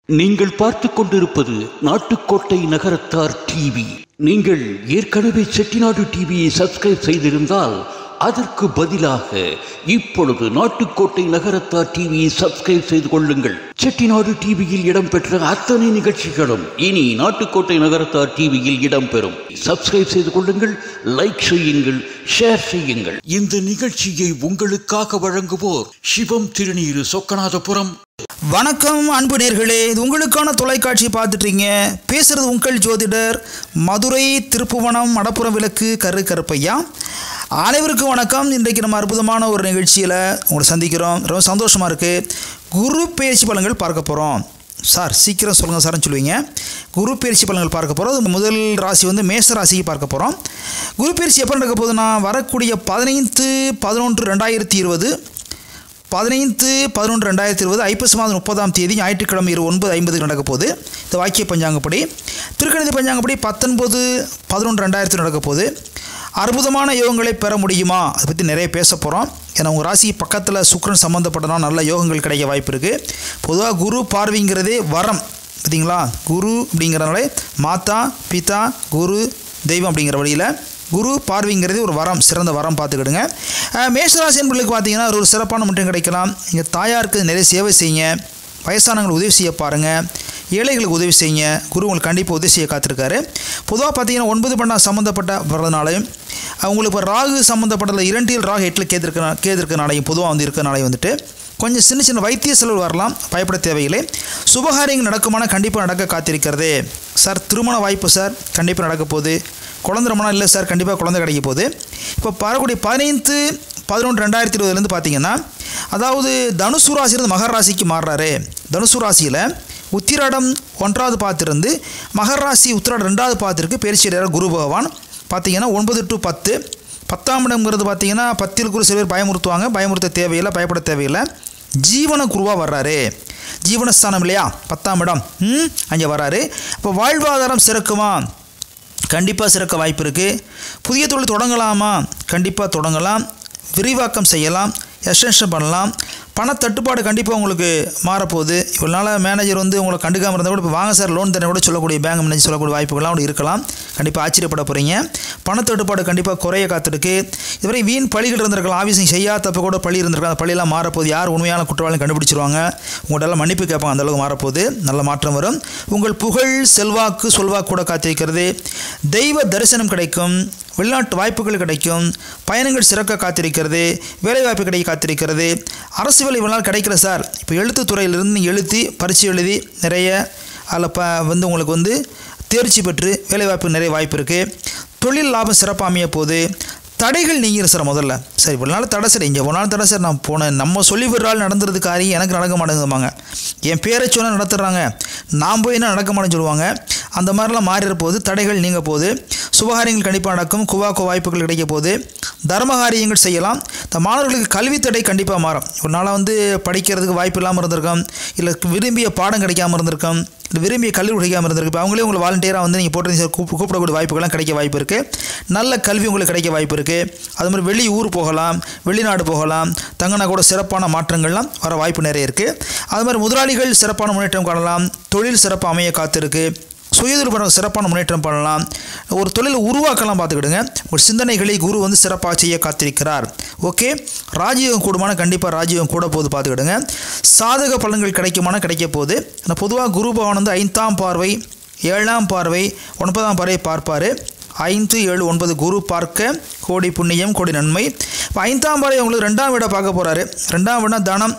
நீங்கள் பார்த்து கொண்டிருப்பது நாட்டுக்கோட்டை நகரத்தார் டிவி. நீங்கள் ஏற்கனவே செட்டிநாடு டிவியை சப்ஸ்கிரைப் செய்திருந்தால் அதற்கு பதிலாக இப்பொழுது நாட்டுக்கோட்டை நகரத்தார் டிவியை சப்ஸ்கிரைப் செய்து கொள்ளுங்கள். செட்டிநாடு டிவியில் இடம்பெற்ற அத்தனை நிகழ்ச்சிகளும் இனி நாட்டுக்கோட்டை நகரத்தார் டிவியில் இடம்பெறும். சப்ஸ்கிரைப் செய்து கொள்ளுங்கள், லைக் செய்யுங்கள், ஷேர் செய்யுங்கள். இந்த நிகழ்ச்சியை உங்களுக்காக வழங்குவோர் சிவம் திருநீரு சொக்கநாதபுரம். வணக்கம் அன்பு நேர்களே, இது உங்களுக்கான தொலைக்காட்சி பார்த்துட்டீங்க. பேசுகிறது உங்கள் ஜோதிடர் மதுரை திருப்புவனம் மடப்புறம் விளக்கு கருப்பையா. அனைவருக்கும் வணக்கம். இன்றைக்கு நம்ம அற்புதமான ஒரு நிகழ்ச்சியில் உங்களை சந்திக்கிறோம். ரொம்ப சந்தோஷமாக இருக்குது. குரு பயிற்சி பலன்கள் பார்க்க போகிறோம். சார் சீக்கிரம் சொல்லுங்கள் சார்னு சொல்லுவீங்க. குரு பயிற்சி பலன்கள் பார்க்க போகிறோம். முதல் ராசி வந்து மேஷ ராசிக்கு பார்க்க போகிறோம். குரு பயிற்சி எப்போ நடக்க போகுதுன்னா வரக்கூடிய 15/11/2020 15/11/2020 ஐப்பசி மாதம் 30ஆம் தேதி ஞாயிற்றுக்கிழமை 9:50 நடக்க போகுது. இந்த வாக்கிய பஞ்சாங்கப்படி திருக்கணித பஞ்சாங்கப்படி 19/11/2020 நடக்க போகுது. அற்புதமான யோகங்களை பெற முடியுமா, அதை பற்றி நிறைய பேச போகிறோம். ஏன்னா உங்கள் ராசி பக்கத்தில் சுக்கிரன் சம்மந்தப்பட்டனா நல்ல யோகங்கள் கிடைக்க வாய்ப்பு இருக்குது. பொதுவாக குரு பார்வைங்கிறதே வரம், பார்த்தீங்களா? குரு அப்படிங்கிறனால மாதா பிதா குரு தெய்வம் அப்படிங்கிற வழியில் குரு பார்வைங்கிறது ஒரு வரம், சிறந்த வரம் பார்த்துக்கிடுங்க. மேஷராசி என்பர்களுக்கு பார்த்தீங்கன்னா ஒரு சிறப்பான முன்னேற்றம் கிடைக்கலாம். நீங்கள் தாயாருக்கு நிறைய சேவை செய்யுங்க, வயசானவங்களுக்கு உதவி செய்ய பாருங்கள், ஏழைகளுக்கு உதவி செய்யுங்க. குரு உங்களுக்கு கண்டிப்பாக உதவி செய்ய காத்திருக்காரு. பொதுவாக பார்த்தீங்கன்னா 9 சம்மந்தப்பட்ட வரதுனாலையும் உங்களுக்கு இப்போ ராகு சம்மந்தப்பட்டதில் 2 ராகு 8 கேதிருக்கனாலையும் பொதுவாக வந்து இருக்கிறனாலையும் வந்துட்டு கொஞ்சம் சின்ன சின்ன வைத்திய செலவு வரலாம், பயப்பட தேவையில்லை. சுபகாரியங்கள் நடக்குமான கண்டிப்பாக நடக்க காத்திருக்கிறது. சார் திருமண வாய்ப்பு சார் கண்டிப்பாக நடக்க போகுது. குழந்தை மனம் இல்லை சார், கண்டிப்பாக குழந்தை கிடைக்க போகுது. இப்போ வரக்கூடிய 15/11/2020 பார்த்தீங்கன்னா அதாவது தனுசு ராசியிலிருந்து மகர ராசிக்கு மாறுறாரு. தனுசு ராசியில் உத்திராடம் 1வது பாத்திருந்து மகர ராசி உத்திராடம் 2வது பாத்திற்கு பயிற்சியடைகிறார் குரு பகவான். பார்த்தீங்கன்னா 9 to 10 10ஆம் இடம்ங்கிறது பார்த்தீங்கன்னா 10 குரு சில பேர் பயமுறுத்துவாங்க, பயமுறுத்த தேவையில்லை, பயப்பட தேவையில்லை. ஜீவன குருவாக வர்றாரு. ஜீவனஸ்தானம் இல்லையா, 10ஆம் இடம் அங்கே வர்றாரு. இப்போ வாழ்வாதாரம் சிறக்குமா? கண்டிப்பாக சிறக்க வாய்ப்பு இருக்குது. புதிய தொழில் தொடங்கலாமா? கண்டிப்பாக தொடங்கலாம். விரிவாக்கம் செய்யலாம், எக்ஸ்டென்ஷன் பண்ணலாம். பணத்தட்டுப்பாடு கண்டிப்பாக உங்களுக்கு மாறப்போகுது. இவ்வளோ நாள் மேனேஜர் வந்து உங்களை கண்டுக்காமல் இருந்தால் கூட இப்போ வாங்க சார் லோன் தரேன் கூட சொல்லக்கூடிய பேங்க் மேனேஜர் சொல்லக்கூடிய வாய்ப்புகள்லாம் கூட இருக்கலாம். கண்டிப்பாக ஆச்சரியப்பட போகிறீங்க. பணத்தட்டுப்பாடு கண்டிப்பாக குறைய காத்திருக்கு. இதுவரை வீண் பழிகள் இருந்திருக்கலாம், ஆஃபீஸிங் செய்யாத தப்பு கூட பழி இருந்திருக்கலாம். அந்த பழியெல்லாம் மாறப்போகுது. யார் உண்மையான குற்றவாளியும் கண்டுபிடிச்சிருவாங்க. உங்கள்கிட்ட மன்னிப்பு கேட்பாங்க. அந்தளவுக்கு மாறப்போகுது. நல்ல மாற்றம் வரும். உங்கள் புகழ் செல்வாக்கு சொல்வாக்கு கூட காத்திருக்கிறது. தெய்வ தரிசனம் கிடைக்கும். வெளிநாட்டு வாய்ப்புகள் கிடைக்கும். பயணங்கள் சிறக்க காத்திருக்கிறது. வேலைவாய்ப்பு கிடைக்க காத்திருக்கிறது. அரசு வேலை இவ்வளோ நாள் கிடைக்கல சார், இப்போ எழுத்துத்துறையிலிருந்து எழுதி பரீட்சை எழுதி நிறைய அதில் வந்து உங்களுக்கு வந்து தேர்ச்சி பெற்று வேலைவாய்ப்பு நிறைய வாய்ப்பு இருக்குது. தொழில் லாபம் சிறப்பாக அமைய போகுது. தடைகள் நீங்கிற சார் முதல்ல. சார் இவ்வளோ நாள் தடை சார், இங்கே ஒரு நாள் தடை சார், நான் போனேன் நம்ம சொல்லி ஒரு நாள் நடந்துறது காரியம் எனக்கு நடக்க மாட்டேங்குதுமாங்க. என் பேரை சொன்னால் நடத்துகிறாங்க, நான் போய் என்ன நடக்க மாட்டேன்னு சொல்லுவாங்க. அந்த மாதிரிலாம் மாறிற போது தடைகள் நீங்க போகுது. சுபகாரியங்கள் கண்டிப்பாக நடக்கும். குவாக்கோ வாய்ப்புகள் கிடைக்க போகுது. தர்மகாரியங்கள் செய்யலாம். இந்த மாணவர்களுக்கு கல்வி தடை கண்டிப்பாக மாறும். ஒரு நாளாக வந்து படிக்கிறதுக்கு வாய்ப்பு இல்லாமல் இருந்திருக்கும், இல்லை விரும்பிய பாடம் கிடைக்காமல் இருந்திருக்கும், இல்லை விரும்பிய கல்வி கிடைக்காமல் இருந்திருக்கு. அவங்களே உங்களை வாலண்டியராக வந்து நீங்கள் போட்டு கூப்பிடக்கூடிய வாய்ப்புகள்லாம் கிடைக்க வாய்ப்பு இருக்குது. நல்ல கல்வி உங்களுக்கு கிடைக்க வாய்ப்பு இருக்குது. அது மாதிரி வெளி ஊர் போகலாம், வெளிநாடு போகலாம், தங்கினா கூட சிறப்பான மாற்றங்கள்லாம் வர வாய்ப்பு நிறைய இருக்குது. அது மாதிரி முதலாளிகள் சிறப்பான முன்னேற்றம் காணலாம். தொழில் சிறப்பாக அமைய காத்திருக்கு. சுயதொழில் சிறப்பான முன்னேற்றம் பண்ணலாம். ஒரு தொழிலை உருவாக்கலாம். பார்த்துக்கிடுங்க. ஒரு சிந்தனைகளை குரு வந்து சிறப்பாக செய்ய காத்திருக்கிறார். ஓகே, ராஜயோகம் கூடுமான கண்டிப்பாக ராஜயோகம் கூட போகுது. பார்த்துக்கிடுங்க. சாதக பலன்கள் கிடைக்குமான கிடைக்க போகுது. பொதுவாக குரு பகவான் வந்து 5ஆம் பார்வை 7ஆம் பார்வை 9ஆம் பார்வை பார்ப்பார். 5, 7, 9 குரு பார்க்க கோடி புண்ணியம் கோடி நன்மை. இப்போ 5ஆம் பார்வை உங்களுக்கு 2ஆம் வீடை பார்க்க போகிறாரு. 2ஆம் வீடு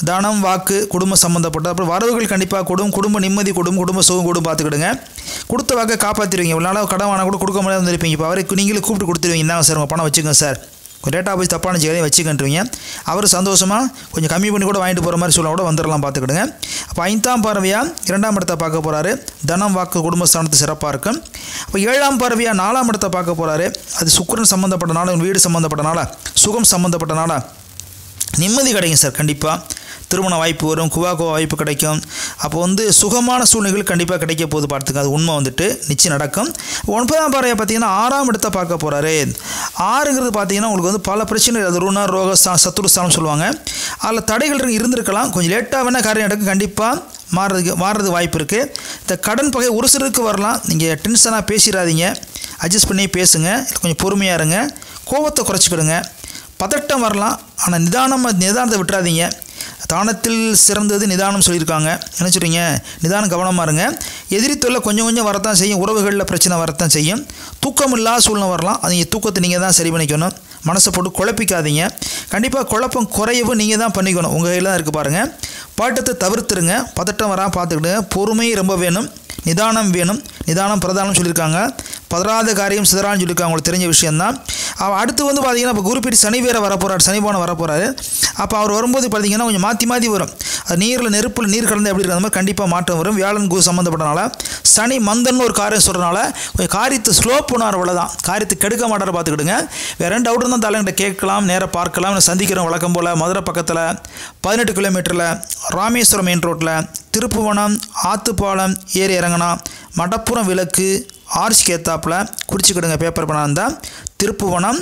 தானம் வாக்கு குடும்ப சம்மந்தப்பட்ட அப்புறம் வரவுகள் கண்டிப்பாக குடும்ப நிம்மதி குடும்ப சுகம் பார்த்துக்கிடுங்க. கொடுத்த வாக்கை காப்பாற்றிடுவீங்க. ஒரு நாளாக கடன் வாங்க கூட கொடுக்க முடியாது வந்துருப்பீங்க. இப்போ அவருக்கு நீங்களே கூப்பிட்டு கொடுத்துருவீங்க. இந்தாங்க சார் உங்கள் பணம் வச்சுக்கோங்க சார், ரேட்டாக போய் தப்பான செய்யறதையும் வச்சுக்கிட்டுருவீங்க. அவர் சந்தோஷமாக கொஞ்சம் கம்மி பண்ணி கூட வாங்கிட்டு போகிற மாதிரி சொல்ல கூட வந்துடலாம். பார்த்துக்கிடுங்க. அப்போ 5ஆம் பார்வையாக 2ஆம் இடத்தை பார்க்க போகிறாரு. தனம் வாக்கு குடும்பஸ்தானத்து சிறப்பாக இருக்கும். அப்போ 7ஆம் பார்வையாக 4ஆம் இடத்தை பார்க்க போகிறாரு. அது சுக்கிரன் சம்மந்தப்பட்டனால, வீடு சம்மந்தப்பட்டனால, சுகம் சம்மந்தப்பட்டனால நிம்மதி கிடைக்கும் சார். கண்டிப்பாக திருமண வாய்ப்பு வரும், குவாக்கோ வாய்ப்பு கிடைக்கும். அப்போ வந்து சுகமான சூழ்நிலைகள் கண்டிப்பாக கிடைக்க போகுது. பார்த்துக்க, அது உண்மை வந்துட்டு நிச்சயம் நடக்கும். 9ஆம் பார்வையை பார்த்தீங்கன்னா 6ஆம் இடத்தை பார்க்க போகிறாரு. 6ங்கிறது பார்த்தீங்கன்னா உங்களுக்கு வந்து பல பிரச்சனை, அது ருண ரோக சத்துருஸ்தானம் சொல்லுவாங்க. அதில் தடைகள் இருந்திருக்கலாம். கொஞ்சம் லேட்டாக வேணால் காரியம் நடக்கும். கண்டிப்பாக மாறுறது வாய்ப்பு இருக்குது. இந்த கடன் பகை ஒரு சிலருக்கு வரலாம். நீங்கள் டென்ஷனாக பேசிடாதீங்க, அட்ஜஸ்ட் பண்ணி பேசுங்க, கொஞ்சம் பொறுமையாக இருங்க, கோபத்தை குறைச்சிக்கிடுங்க. பதட்டம் வரலாம், ஆனால் நிதானத்தை விட்டுறாதீங்க. தானத்தில் சிறந்தது நிதானம் சொல்லியிருக்காங்க. என்ன சொல்கிறீங்க? நிதானம், கவனமாக இருங்க. எதிரி தொல்லை கொஞ்சம் வரத்தான் செய்யும், உறவுகளில் பிரச்சனை வரத்தான் செய்யும், தூக்கம் இல்லாத சூழ்நிலை வரலாம். அது தூக்கத்தை நீங்கள் தான் சரி பண்ணிக்கணும். மனசை போட்டு குழப்பிக்காதீங்க. கண்டிப்பாக குழப்பம் குறையவும் நீங்கள் தான் பண்ணிக்கணும், உங்கள் கையில் தான் இருக்குது பாருங்கள். பாட்டத்தை தவிர்த்துருங்க, பதட்டம் வராமல் பார்த்துக்கிடுங்க. பொறுமை ரொம்ப வேணும், நிதானம் வேணும். நிதானம் பிரதானம் சொல்லியிருக்காங்க. பதறாத காரியம் சிதறான்னு சொல்லியிருக்காங்க, உங்களுக்கு தெரிஞ்ச விஷயந்தான். அடுத்து வந்து பார்த்தீங்கன்னா இப்போ குருப்பீடி சனி வேறு வரப்போகிறார், சனிபானம் வரப்போகிறாரு. அப்போ அவர் வரும்போது பார்த்தீங்கன்னா கொஞ்சம் மாற்றி வரும். அது நெருப்பில் நீர் கலந்து எப்படி இருக்கிற மாதிரி கண்டிப்பாக மாற்றம் வரும். வியாழன் குரு சம்மந்தப்பட்டனால சனி மந்தன்னு ஒரு காரியம் சொல்கிறனால கொஞ்சம் காரியத்தை ஸ்லோ பண்ணார், அவ்வளோதான். காரியத்தை கெடுக்க மாட்டார பார்த்துக்கிடுங்க. வேறு 2 டவுட் இருந்தால் தலைங்கிட்ட கேட்கலாம், நேராக பார்க்கலாம். சந்திக்கிறோம் வழக்கம் போல் மதுரை பக்கத்தில் 18 கிலோமீட்டரில் ராமேஸ்வரம் மெயின் ரோட்டில் திருப்புவனம் ஆத்துப்பாலம் ஏறி இறங்கினா மடப்புறம் விளக்கு ஆர்ச்சி கேத்தாப்பில் குறிச்சிக்கிடுங்க. பேப்பர் பண்ணா இருந்தால் திருப்புவனம்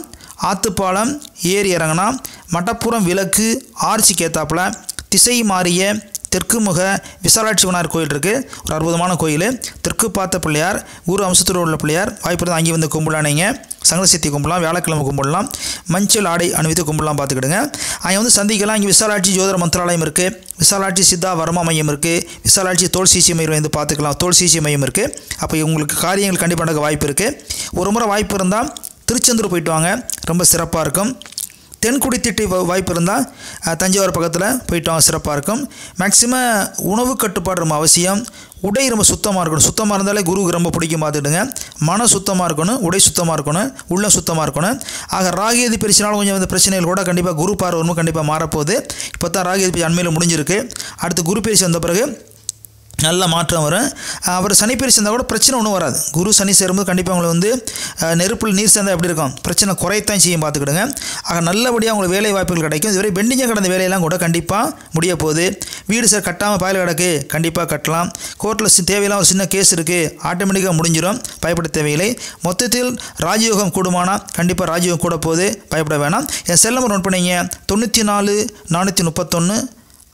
ஆத்துப்பாலம் ஏறி இறங்கினா மடப்புறம் விளக்கு ஆர்ச்சி கேத்தாப்பில் திசை மாறிய தெற்கு முக விசாலாட்சி விநாயகர் கோயில் இருக்குது. ஒரு அற்புதமான கோயில். தெற்கு பார்த்த பிள்ளையார், குரு அம்சத்தோடு உள்ள பிள்ளையார். வாய்ப்பு இருந்தால் அங்கே வந்து கும்பிடலாம். நீங்கள் சங்கடசக்தி கும்பிடலாம், வியாழக்கிழமை கும்பிடலாம், மஞ்சள் ஆடை அணிவித்து கும்பிடலாம், பார்த்துக்கிடுங்க. அங்கே வந்து சந்திக்கலாம். இங்கே விசாலாட்சி ஜோதிட மந்திராலயம் இருக்குது, விசாலாட்சி சித்தா வர்மா மையம் இருக்குது, விசாலாட்சி தோல் சிகிச்சை மையம் வந்து பார்த்துக்கலாம், தோல் சிகிச்சை மையம் இருக்குது. அப்போ உங்களுக்கு காரியங்கள் கண்டிப்பாக நடக்க வாய்ப்பு இருக்குது. ஒரு முறை வாய்ப்பு இருந்தால் திருச்செந்தூர் போயிட்டு வாங்க, ரொம்ப சிறப்பாக இருக்கும். தென்குடி திட்டி வாய்ப்பு இருந்தால் தஞ்சாவூர் பக்கத்தில் போயிட்டு வாங்க, சிறப்பாக இருக்கும். மேக்ஸிமம் உணவு கட்டுப்பாடு ரொம்ப அவசியம். உடை ரொம்ப சுத்தமாக இருக்கணும். சுத்தமாக இருந்தாலே குருவுக்கு ரொம்ப பிடிக்கும், பார்த்துக்கிடுங்க. மனம் சுத்தமாக இருக்கணும், உடை சுத்தமாக இருக்கணும், உள்ளம் சுத்தமாக இருக்கணும். ஆக ராகியதி பிரிச்சினாலும் கொஞ்சம் இந்த பிரச்சனைகள் கூட கண்டிப்பாக குரு பார்வை கண்டிப்பாக மாறப்போகுது. இப்போ தான் ராகியதி பிரிச்சு அண்மையில் முடிஞ்சிருக்கு. அடுத்து குரு பயிற்சி வந்த பிறகு நல்ல மாற்றம் வரும். அப்புறம் சனி பயிற்சி இருந்தால் கூட பிரச்சனை ஒன்றும் வராது. குரு சனி சேரும்போது கண்டிப்பாக உங்களுக்கு வந்து நெருப்பில் நீர் சேர்ந்தால் எப்படி இருக்கும், பிரச்சனை குறையத்தான் செய்யும், பார்த்துக்கிடுங்க. ஆக நல்லபடியாக உங்களுக்கு வேலை வாய்ப்புகள் கிடைக்கும். இதுவரை பெண்டிங்காக கிடந்த வேலையெல்லாம் கூட கண்டிப்பாக முடிய போகுது. வீடு சார் கட்டாமல் பாயில் கிடக்கு, கண்டிப்பாக கட்டலாம். கோர்ட்டில் தேவையில்லாம் ஒரு சின்ன கேஸ் இருக்குது, ஆட்டோமேட்டிக்காக முடிஞ்சிடும், பயப்பட தேவையில்லை. மொத்தத்தில் ராஜயோகம் கூடுமானால் கண்டிப்பாக ராஜயோகம் கூட போகுது, பயப்பட வேணாம். என் செல் நம்பர் நோட் பண்ணிங்க, 94 431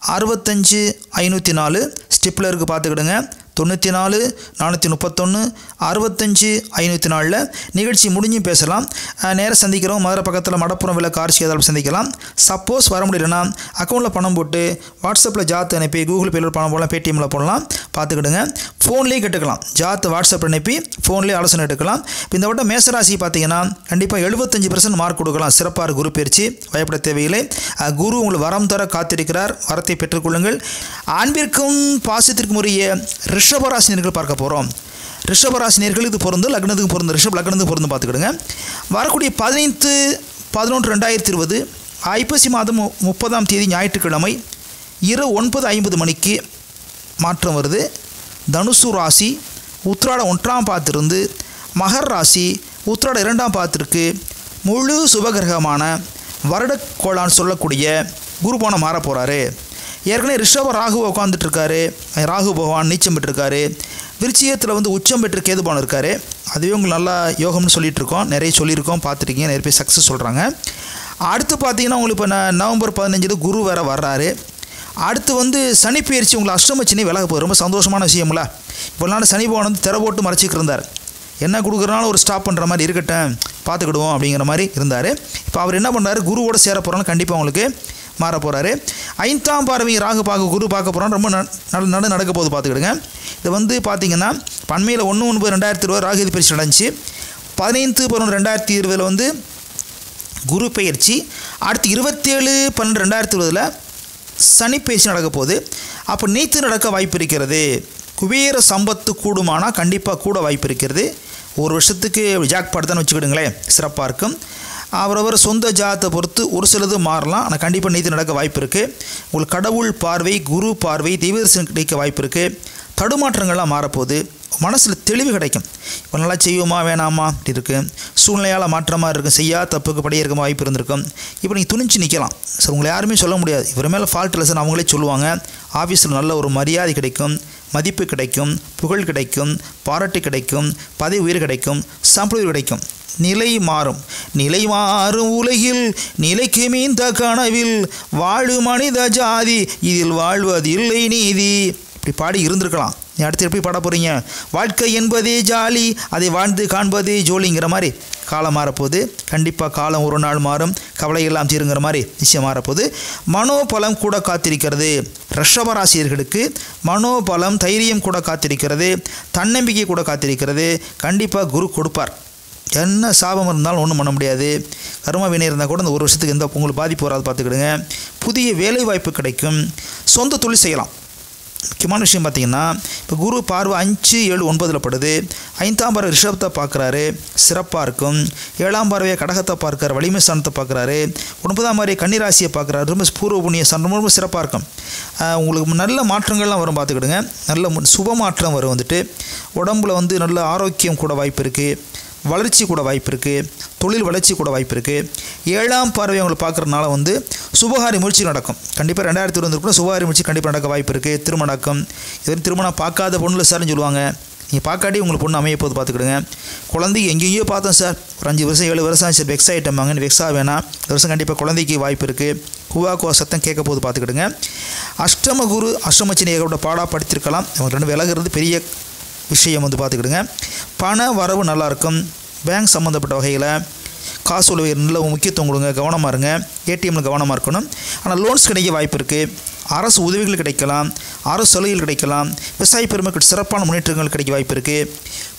65 504 ஸ்டிப்பில் இருக்குது, பார்த்துக்கிடுங்க. 94 431 65 504 நிகழ்ச்சி முடிஞ்சும் பேசலாம். நேராக சந்திக்கிறோம். மதுரை பக்கத்தில் மடப்புறம் விளக்கு ஆர்ச்சி ஏதாவது சந்திக்கலாம். சப்போஸ் வர முடியலன்னா அக்கௌண்ட்டில் பணம் போட்டு வாட்ஸ்அப்பில் ஜாத்து அனுப்பி கூகுள் பேயில் பணம் போடலாம், பேடிஎம்மில் போடலாம், பார்த்துக்கிடுங்க. ஃபோன்லேயே கட்டுக்கலாம். ஜாத்து வாட்ஸ்அப் அனுப்பி ஃபோன்லேயே ஆலோசனை எடுக்கலாம். இப்போ இந்த வட்டம் மேசராசி பார்த்தீங்கன்னா கண்டிப்பாக 75% மார்க் கொடுக்கலாம். சிறப்பாக குரு பயிற்சி, பயப்பட தேவையில்லை. குரு உங்களுக்கு வரம் தர காத்திருக்கிறார், வரத்தை பெற்றுக்கொள்ளுங்கள். அன்பிற்கும் பாசத்திற்கும் உரிய ரிஷபராசினியர்கள் பார்க்க போகிறோம். ரிஷபராசினியர்கள் இது பொருந்து, லக்னத்துக்கு பொருந்து, ரிஷப் லக்னத்துக்கு பொருந்து, பார்த்துக்கிடுங்க. வரக்கூடிய 15/11/2020 ஐப்பசி மாதம் 30ஆம் தேதி ஞாயிற்றுக்கிழமை இரவு 9:50 மணிக்கு மாற்றம் வருது. தனுசு ராசி உத்திராட 1ஆம் பாதத்திலிருந்து மகர் ராசி உத்திராட 2ஆம் பாதத்திற்கு முழு சுபகிரகமான வருடக்கோளான்னு சொல்லக்கூடிய குருபோனம் மாற போகிறாரு. ஏற்கனவே ரிஷப ராகு உட்காந்துட்ருக்காரு, ராகு பகவான் நீச்சம் பெற்றிருக்காரு. விருச்சிகத்தில் வந்து உச்சம் பெற்று கேதுபானம் இருக்கார். அதுவே உங்களுக்கு நல்லா யோகம்னு சொல்லிகிட்ருக்கோம், நிறைய சொல்லியிருக்கோம், பார்த்துருக்கீங்க, நிறைய பேர் சக்ஸஸ் சொல்கிறாங்க. அடுத்து பார்த்தீங்கன்னா உங்களுக்கு இப்போ நவம்பர் 15 குரு வேறு வர்றாரு. அடுத்து வந்து சனி பயிற்சி உங்களுக்கு அஷ்டமச்சினி விலக போகுது. ரொம்ப சந்தோஷமான விஷயம்ல. இவ்வளோ நாள் சனி பகவான் வந்து திரை போட்டு மறைச்சிக்கிட்டு இருந்தார். என்ன கொடுக்குறனாலும் ஒரு ஸ்டாப் பண்ணுற மாதிரி இருக்கட்டும், பார்த்துக்கிடுவோம் அப்படிங்கிற மாதிரி இருந்தார். இப்போ அவர் என்ன பண்ணுறாரு, குருவோடு சேர போகிறான்னு கண்டிப்பாக உங்களுக்கு மாற போகிறாரு. 5ஆம் பார்வை ராகு பார்க்க குரு பார்க்க போகிறான்னு ரொம்ப நடக்க போகுது, பார்த்துக்கிடுங்க. இது வந்து பார்த்திங்கன்னா பண்மையில் 1/9/2020 ராகு பயிற்சி நடந்துச்சு. 15/11/2020 வந்து குரு பயிற்சி. அடுத்து 27/12/2020 சனி பயிற்சி நடக்க போகுது. அப்போ நீத்து நடக்க வாய்ப்பு இருக்கிறது. குபேர சம்பத்து கூடுமானால் கண்டிப்பாக கூட வாய்ப்பு இருக்கிறது. ஒரு வருஷத்துக்கு ஜாக் பாட்டு வச்சுக்கிடுங்களேன், சிறப்பாக இருக்கும். அவரவர் சொந்த ஜாதத்தை பொறுத்து ஒரு சிலது மாறலாம், ஆனால் கண்டிப்பாக நீதி நடக்க வாய்ப்பு இருக்குது. உங்களுக்கு கடவுள் பார்வை, குரு பார்வை, தெய்வதரிசனம் கிடைக்க வாய்ப்பு இருக்குது. தடுமாற்றங்கள்லாம் மாறப்போகுது. மனசில் தெளிவு கிடைக்கும். இப்போ நல்லா செய்வோமா வேணாமா அப்படி இருக்குது. சூழ்நிலையால் மாற்றமாக இருக்கும். செய்யா தப்புக்கு படியே இருக்க வாய்ப்பு இருந்திருக்கும். இப்போ நீங்கள் துணிஞ்சு நிற்கலாம் சார். உங்களை யாருமே சொல்ல முடியாது, இவர் மேலே ஃபால்ட் இல்லை சார், அவங்களே சொல்லுவாங்க. ஆஃபீஸில் நல்ல ஒரு மரியாதை கிடைக்கும், மதிப்பு கிடைக்கும், புகழ் கிடைக்கும், பாராட்டு கிடைக்கும், பதவி உயர் கிடைக்கும், சம்பளம் கிடைக்கும். நிலை மாறும். நிலை மாறும் உலகில் நிலைக்கு மீந்த கனவில் வாழு மனித ஜாதி இதில் வாழ்வதில்லை நீதி. இப்படி பாடி இருந்திருக்கலாம். நீ அடுத்து எப்படி பாட போகிறீங்க? வாழ்க்கை என்பதே ஜாலி, அதை வாழ்ந்து காண்பதே ஜோலிங்கிற மாதிரி காலம் மாறப்போகுது. கண்டிப்பாக காலம் ஒரு நாள் மாறும், கவலை எல்லாம் தீருங்கிற மாதிரி நிச்சயம் மாறப்போகுது. மனோபலம் கூட காத்திருக்கிறது. ரிஷபராசியர்களுக்கு மனோபலம், தைரியம் கூட காத்திருக்கிறது, தன்னம்பிக்கை கூட காத்திருக்கிறது. கண்டிப்பாக குரு கொடுப்பார். என்ன சாபம் இருந்தாலும் ஒன்றும் பண்ண முடியாது. கர்ம வினை இருந்தால் கூட இந்த ஒரு வருஷத்துக்கு எந்த உங்களுக்கு பாதிப்பு வராது பார்த்துக்கிடுங்க. புதிய வேலை வாய்ப்பு கிடைக்கும், சொந்த தொழில் செய்யலாம். முக்கியமான விஷயம் பார்த்திங்கன்னா, இப்போ குரு பார்வை 5, 7, 9 படுது. 5ஆம் பார்வை ரிஷபத்தை பார்க்குறாரு, சிறப்பாக இருக்கும். 7ஆம் பார்வையை கடகத்தை பார்க்குறாரு, வலிமை ஸ்தானத்தை பார்க்குறாரு. 9ஆம் பார்வையை கன்னிராசியை பார்க்குறாரு, ரொம்ப பூர்வ புண்ணிய ஸ்தானம், ரொம்ப சிறப்பாக இருக்கும். உங்களுக்கு நல்ல மாற்றங்கள்லாம் வரும் பார்த்துக்கிடுங்க. நல்ல சுப மாற்றம் வரும். வந்துட்டு உடம்புல நல்ல ஆரோக்கியம் கூட வாய்ப்பு இருக்குது, வளர்ச்சி கூட வாய்ப்பு இருக்குது, தொழில் வளர்ச்சி கூட வாய்ப்பு இருக்குது. 7ஆம் பார்வை அவங்களை பார்க்குறதுனால சுபகாரி முயற்சி நடக்கும். கண்டிப்பாக 2020 சுபகாரி முயற்சி கண்டிப்பாக நடக்க வாய்ப்பு இருக்குது. திருமணம் நடக்கும். இதுவரை திருமணம் பார்க்காத பொண்ணுல சார்னு சொல்லுவாங்க. நீங்கள் பார்க்காட்டி உங்களுக்கு பொண்ணு அமைய போது பார்த்துக்கிடுங்க. குழந்தைக்கு எங்கேயோ பார்த்தோம் சார், ஒரு 5 வருஷம் 7 வருஷம் ஆச்சு, வெக்ஸ் ஆகிட்டோமாங்க. வெக்ஸாக வேணாம், இந்த வருஷம் கண்டிப்பாக குழந்தைக்கு வாய்ப்பு இருக்குது. குவா சத்தம் கேட்க போது பார்த்துக்கிடுங்க. அஷ்டம குரு அஷ்டமச்சினி ஏகப்பட்ட பாடாக படித்திருக்கலாம். அவங்க 2 விலகிறது பெரிய விஷயம் பார்த்துக்கிடுங்க. பண வரவு நல்லாயிருக்கும். பேங்க் சம்மந்தப்பட்ட வகையில் காசு உழவு நல்ல முக்கியத்துவம் கொடுங்க, கவனமாக இருங்க. ஏடிஎம்மில் கவனமாக இருக்கணும். ஆனால் லோன்ஸ் கிடைக்க வாய்ப்பு இருக்குது. அரசு உதவிகள் கிடைக்கலாம், அரசு சலுகைகள் கிடைக்கலாம். விவசாய பெருமக்கள் சிறப்பான முன்னேற்றங்கள் கிடைக்க வாய்ப்பு இருக்குது.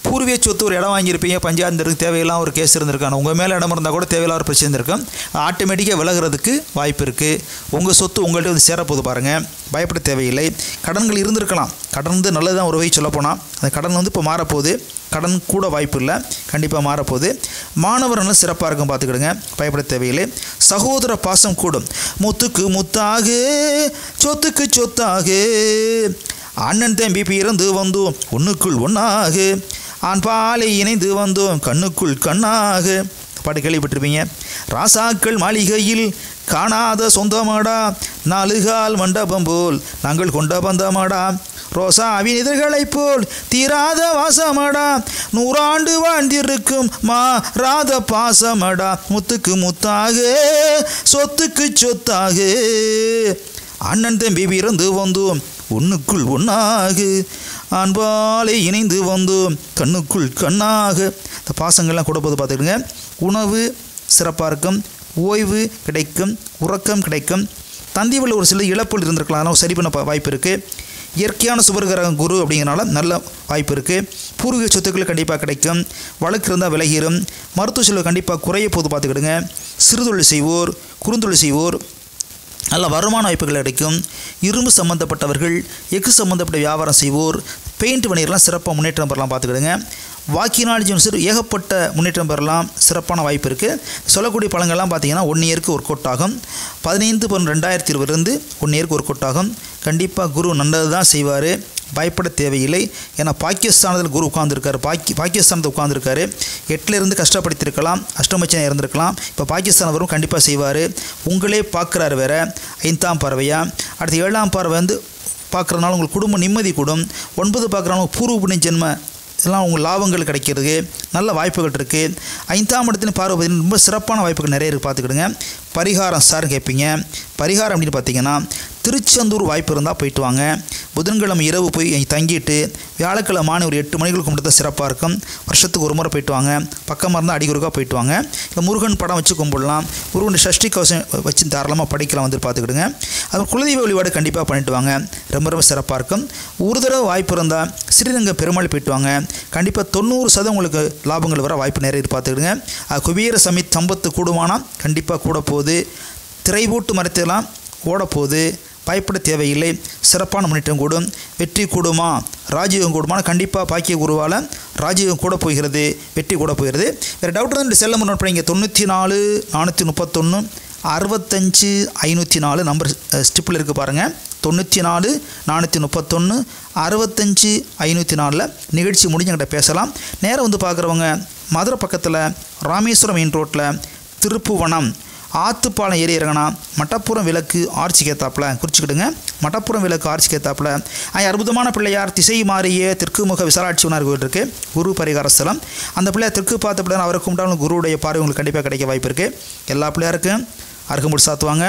பூர்வீக சொத்து ஒரு இடம் வாங்கியிருப்பீங்க, பஞ்சாயத்து தேவையெல்லாம் ஒரு கேஸ் இருந்திருக்காங்க, உங்கள் மேலே இடம் இருந்தால் கூட தேவையில்லாத ஒரு பிரச்சனை இருந்திருக்கும். ஆட்டோமேட்டிக்காக விலகிறதுக்கு வாய்ப்பு இருக்குது. உங்கள் சொத்து உங்கள்கிட்ட சேரப்போது பாருங்கள், பயப்பட தேவையில்லை. கடன்கள் இருந்திருக்கலாம், கடன் நல்லது தான் ஒரு வகை சொல்லப்போனால். அந்த கடன் இப்போ மாறப்போகுது. கடன் கூட வாய்ப்பு இல்லை, கண்டிப்பாக மாறப்போகுது. மாணவர்கள் சிறப்பாக இருக்கும் பார்த்துக்கிடுங்க, பயப்பட தேவையில்லை. சகோதர பாசம் கூடும். முத்துக்கு முத்தாக சொத்துக்கு சொத்தாக அண்ணன் தம்பி பிறந்து வந்தோம் ஒன்றுக்குள் ஒன்றாக, ஆண் பாலை இணைந்து வந்தோம் கண்ணுக்குள் கண்ணாக. பாட்டு கேள்விப்பட்டிருப்பீங்க. ராசாக்கள் மாளிகையில் காணாத சொந்தமாடா, 4 கால் மண்டபம் போல் நாங்கள் கொண்ட பந்தமாடா, ரோசாவின் இதழ்களைப் போல் தீராத வாசமடா, 100 ஆண்டு வாழ்ந்திருக்கும் மாறாத பாசமடா, முத்துக்கு முத்தாக சொத்துக்கு சொத்தாக அண்ணன் தம்பி பிறந்து வந்தோம் ஒன்றுக்குள் ஒன்றாக, ஆண்பாலை இணைந்து வந்தோம் கண்ணுக்குள் கண்ணாக. இந்த பாசங்கள்லாம் கொடுப்பது பார்த்துக்கிடுங்க. உணவு சிறப்பாக இருக்கும், ஓய்வு கிடைக்கும், உறக்கம் கிடைக்கும். தந்தையில் ஒரு சில இழப்புகள் இருந்திருக்கலாம், அதனால் சரி பண்ண வாய்ப்பு இருக்குது. இயற்கையான சுபர்கிரகம் குரு அப்படிங்கிறனால நல்ல வாய்ப்பு இருக்குது. பூர்வீக சொத்துக்கள் கண்டிப்பாக கிடைக்கும். வழக்கு இருந்தால் விலகிடும். மருத்துவ செலவு கண்டிப்பாக குறைய போது பார்த்துக்கிடுங்க. சிறுதொழில் செய்வோர், குறுந்தொழில் செய்வோர் நல்ல வருமான வாய்ப்புகள் கிடைக்கும். இரும்பு சம்மந்தப்பட்டவர்கள், எஃகு சம்மந்தப்பட்ட வியாபாரம் செய்வோர், பெயிண்ட் வணிகர்லாம் சிறப்பாக முன்னேற்றம் பெறலாம் பார்த்துக்கிடுங்க. வாக்கினாலஜி சரி ஏகப்பட்ட முன்னேற்றம் பெறலாம், சிறப்பான வாய்ப்பு இருக்குது. சொல்லக்கூடிய பழங்கள்லாம் பார்த்திங்கன்னா 1 இயருக்கு ஒர்க் அவுட் ஆகும். 15/2020 1 இயருக்கு ஒர்க் அவுட் ஆகும். கண்டிப்பாக குரு நல்லது தான் செய்வார், பயப்பட தேவையில்லை. ஏன்னா பாகிஸ்தானத்தில் குரு உட்காந்துருக்காரு, பாகிஸ்தானத்தில் உட்காந்துருக்காரு. 8ல் கஷ்டப்படுத்தியிருக்கலாம், அஷ்டமச்சனை இருந்திருக்கலாம். இப்போ பாகிஸ்தான் வரும், கண்டிப்பாக செய்வார். உங்களே பார்க்குறாரு வேறு 5ஆம் பார்வையாக. அடுத்து 7ஆம் பார்வை பார்க்குறதுனால உங்களுக்கு குடும்ப நிம்மதி கூடும். 9 பார்க்குறவங்க பூர்வ புண்ணிய ஜென்ம இதெல்லாம் உங்கள் லாபங்கள் கிடைக்கிறது, நல்ல வாய்ப்புகள் இருக்குது. 5ஆம் இடத்துல பார்வை ரொம்ப சிறப்பான வாய்ப்புகள் நிறைய இருக்குது பார்த்துக்கிடுங்க. பரிகாரம் சார் கேட்பீங்க. பரிகாரம் அப்படின்னு பார்த்தீங்கன்னா திருச்செந்தூர் வாய்ப்பு இருந்தால் போயிட்டு வாங்க. புதன்கிழமை இரவு போய் தங்கிட்டு வியாழக்கிழமை மாலை ஒரு 8 மணிகளுக்கு மட்டும் சிறப்பாக இருக்கும். வருஷத்துக்கு ஒரு முறை போயிட்டு வாங்க. பக்கமாக இருந்தால் அடிக்குறுக்காக போயிட்டு வாங்க. இப்போ முருகன் படம் வச்சு கும்பிடலாம், முருகன் சஷ்டி கவசம் வச்சு தாராளமாக படிக்கலாம் பார்த்துக்கிடுங்க. அது குலதெய்வ வழிபாடு கண்டிப்பாக பண்ணிட்டு வாங்க, ரொம்ப ரொம்ப சிறப்பாக இருக்கும். ஒரு தடவை வாய்ப்பு இருந்தால் ஸ்ரீரங்கம் பெருமாள் போயிட்டு வாங்க. கண்டிப்பாக 90% உங்களுக்கு லாபங்கள் வர வாய்ப்பு நிறைய பார்த்துக்கிடுங்க. குபேர சம்பத்து கூடுமானால் கண்டிப்பாக கூட போகுது. திரை போட்டு மறைத்தெல்லாம் ஓடப்போகுது, பயப்பட தேவையில்லை. சிறப்பான முன்னேற்றம் கூடும். வெற்றி கூடுமா, ராஜயோகம் கூடுமான கண்டிப்பாக பாக்கிய குருவால் ராஜயோகம் கூட போகிறது, வெற்றி கூட போகிறது. வேறு டவுட் இருந்தால் செல்ல நோட் பண்ணிங்க. 94 431 65 504 நம்பர் ஸ்டிப்பில் இருக்குது பாருங்கள். 94 431 65 504 நிகழ்ச்சி முடிஞ்சு என்கிட்ட பேசலாம். நேரம் பார்க்குறவங்க மதுரை பக்கத்தில் ராமேஸ்வரம் மெயின் ரோட்டில் திருப்புவனம் ஆத்துப்பாலம் ஏறி இறங்கினா மட்டப்புறம் விளக்கு ஆர்ச்சி கேத்தாப்பில் குறிச்சிக்கிடுங்க. மட்டப்புறம் விளக்கு ஆர்ச்சி கேத்தாப்பில் அற்புதமான பிள்ளையார் திசை மாறிய தெற்குமுக விசாலாட்சி விநாயகர் கோயில் இருக்குது, குரு பரிகார ஸ்தலம். அந்த பிள்ளையார் தெற்கு பார்த்த பிள்ளையார் அவரை கும்பிட்டாலும் குருவுடைய பார்வை உங்களுக்கு கண்டிப்பாக கிடைக்க வாய்ப்பு இருக்குது. எல்லா பிள்ளையாருக்கும் அருகம்புல் சாத்துவாங்க.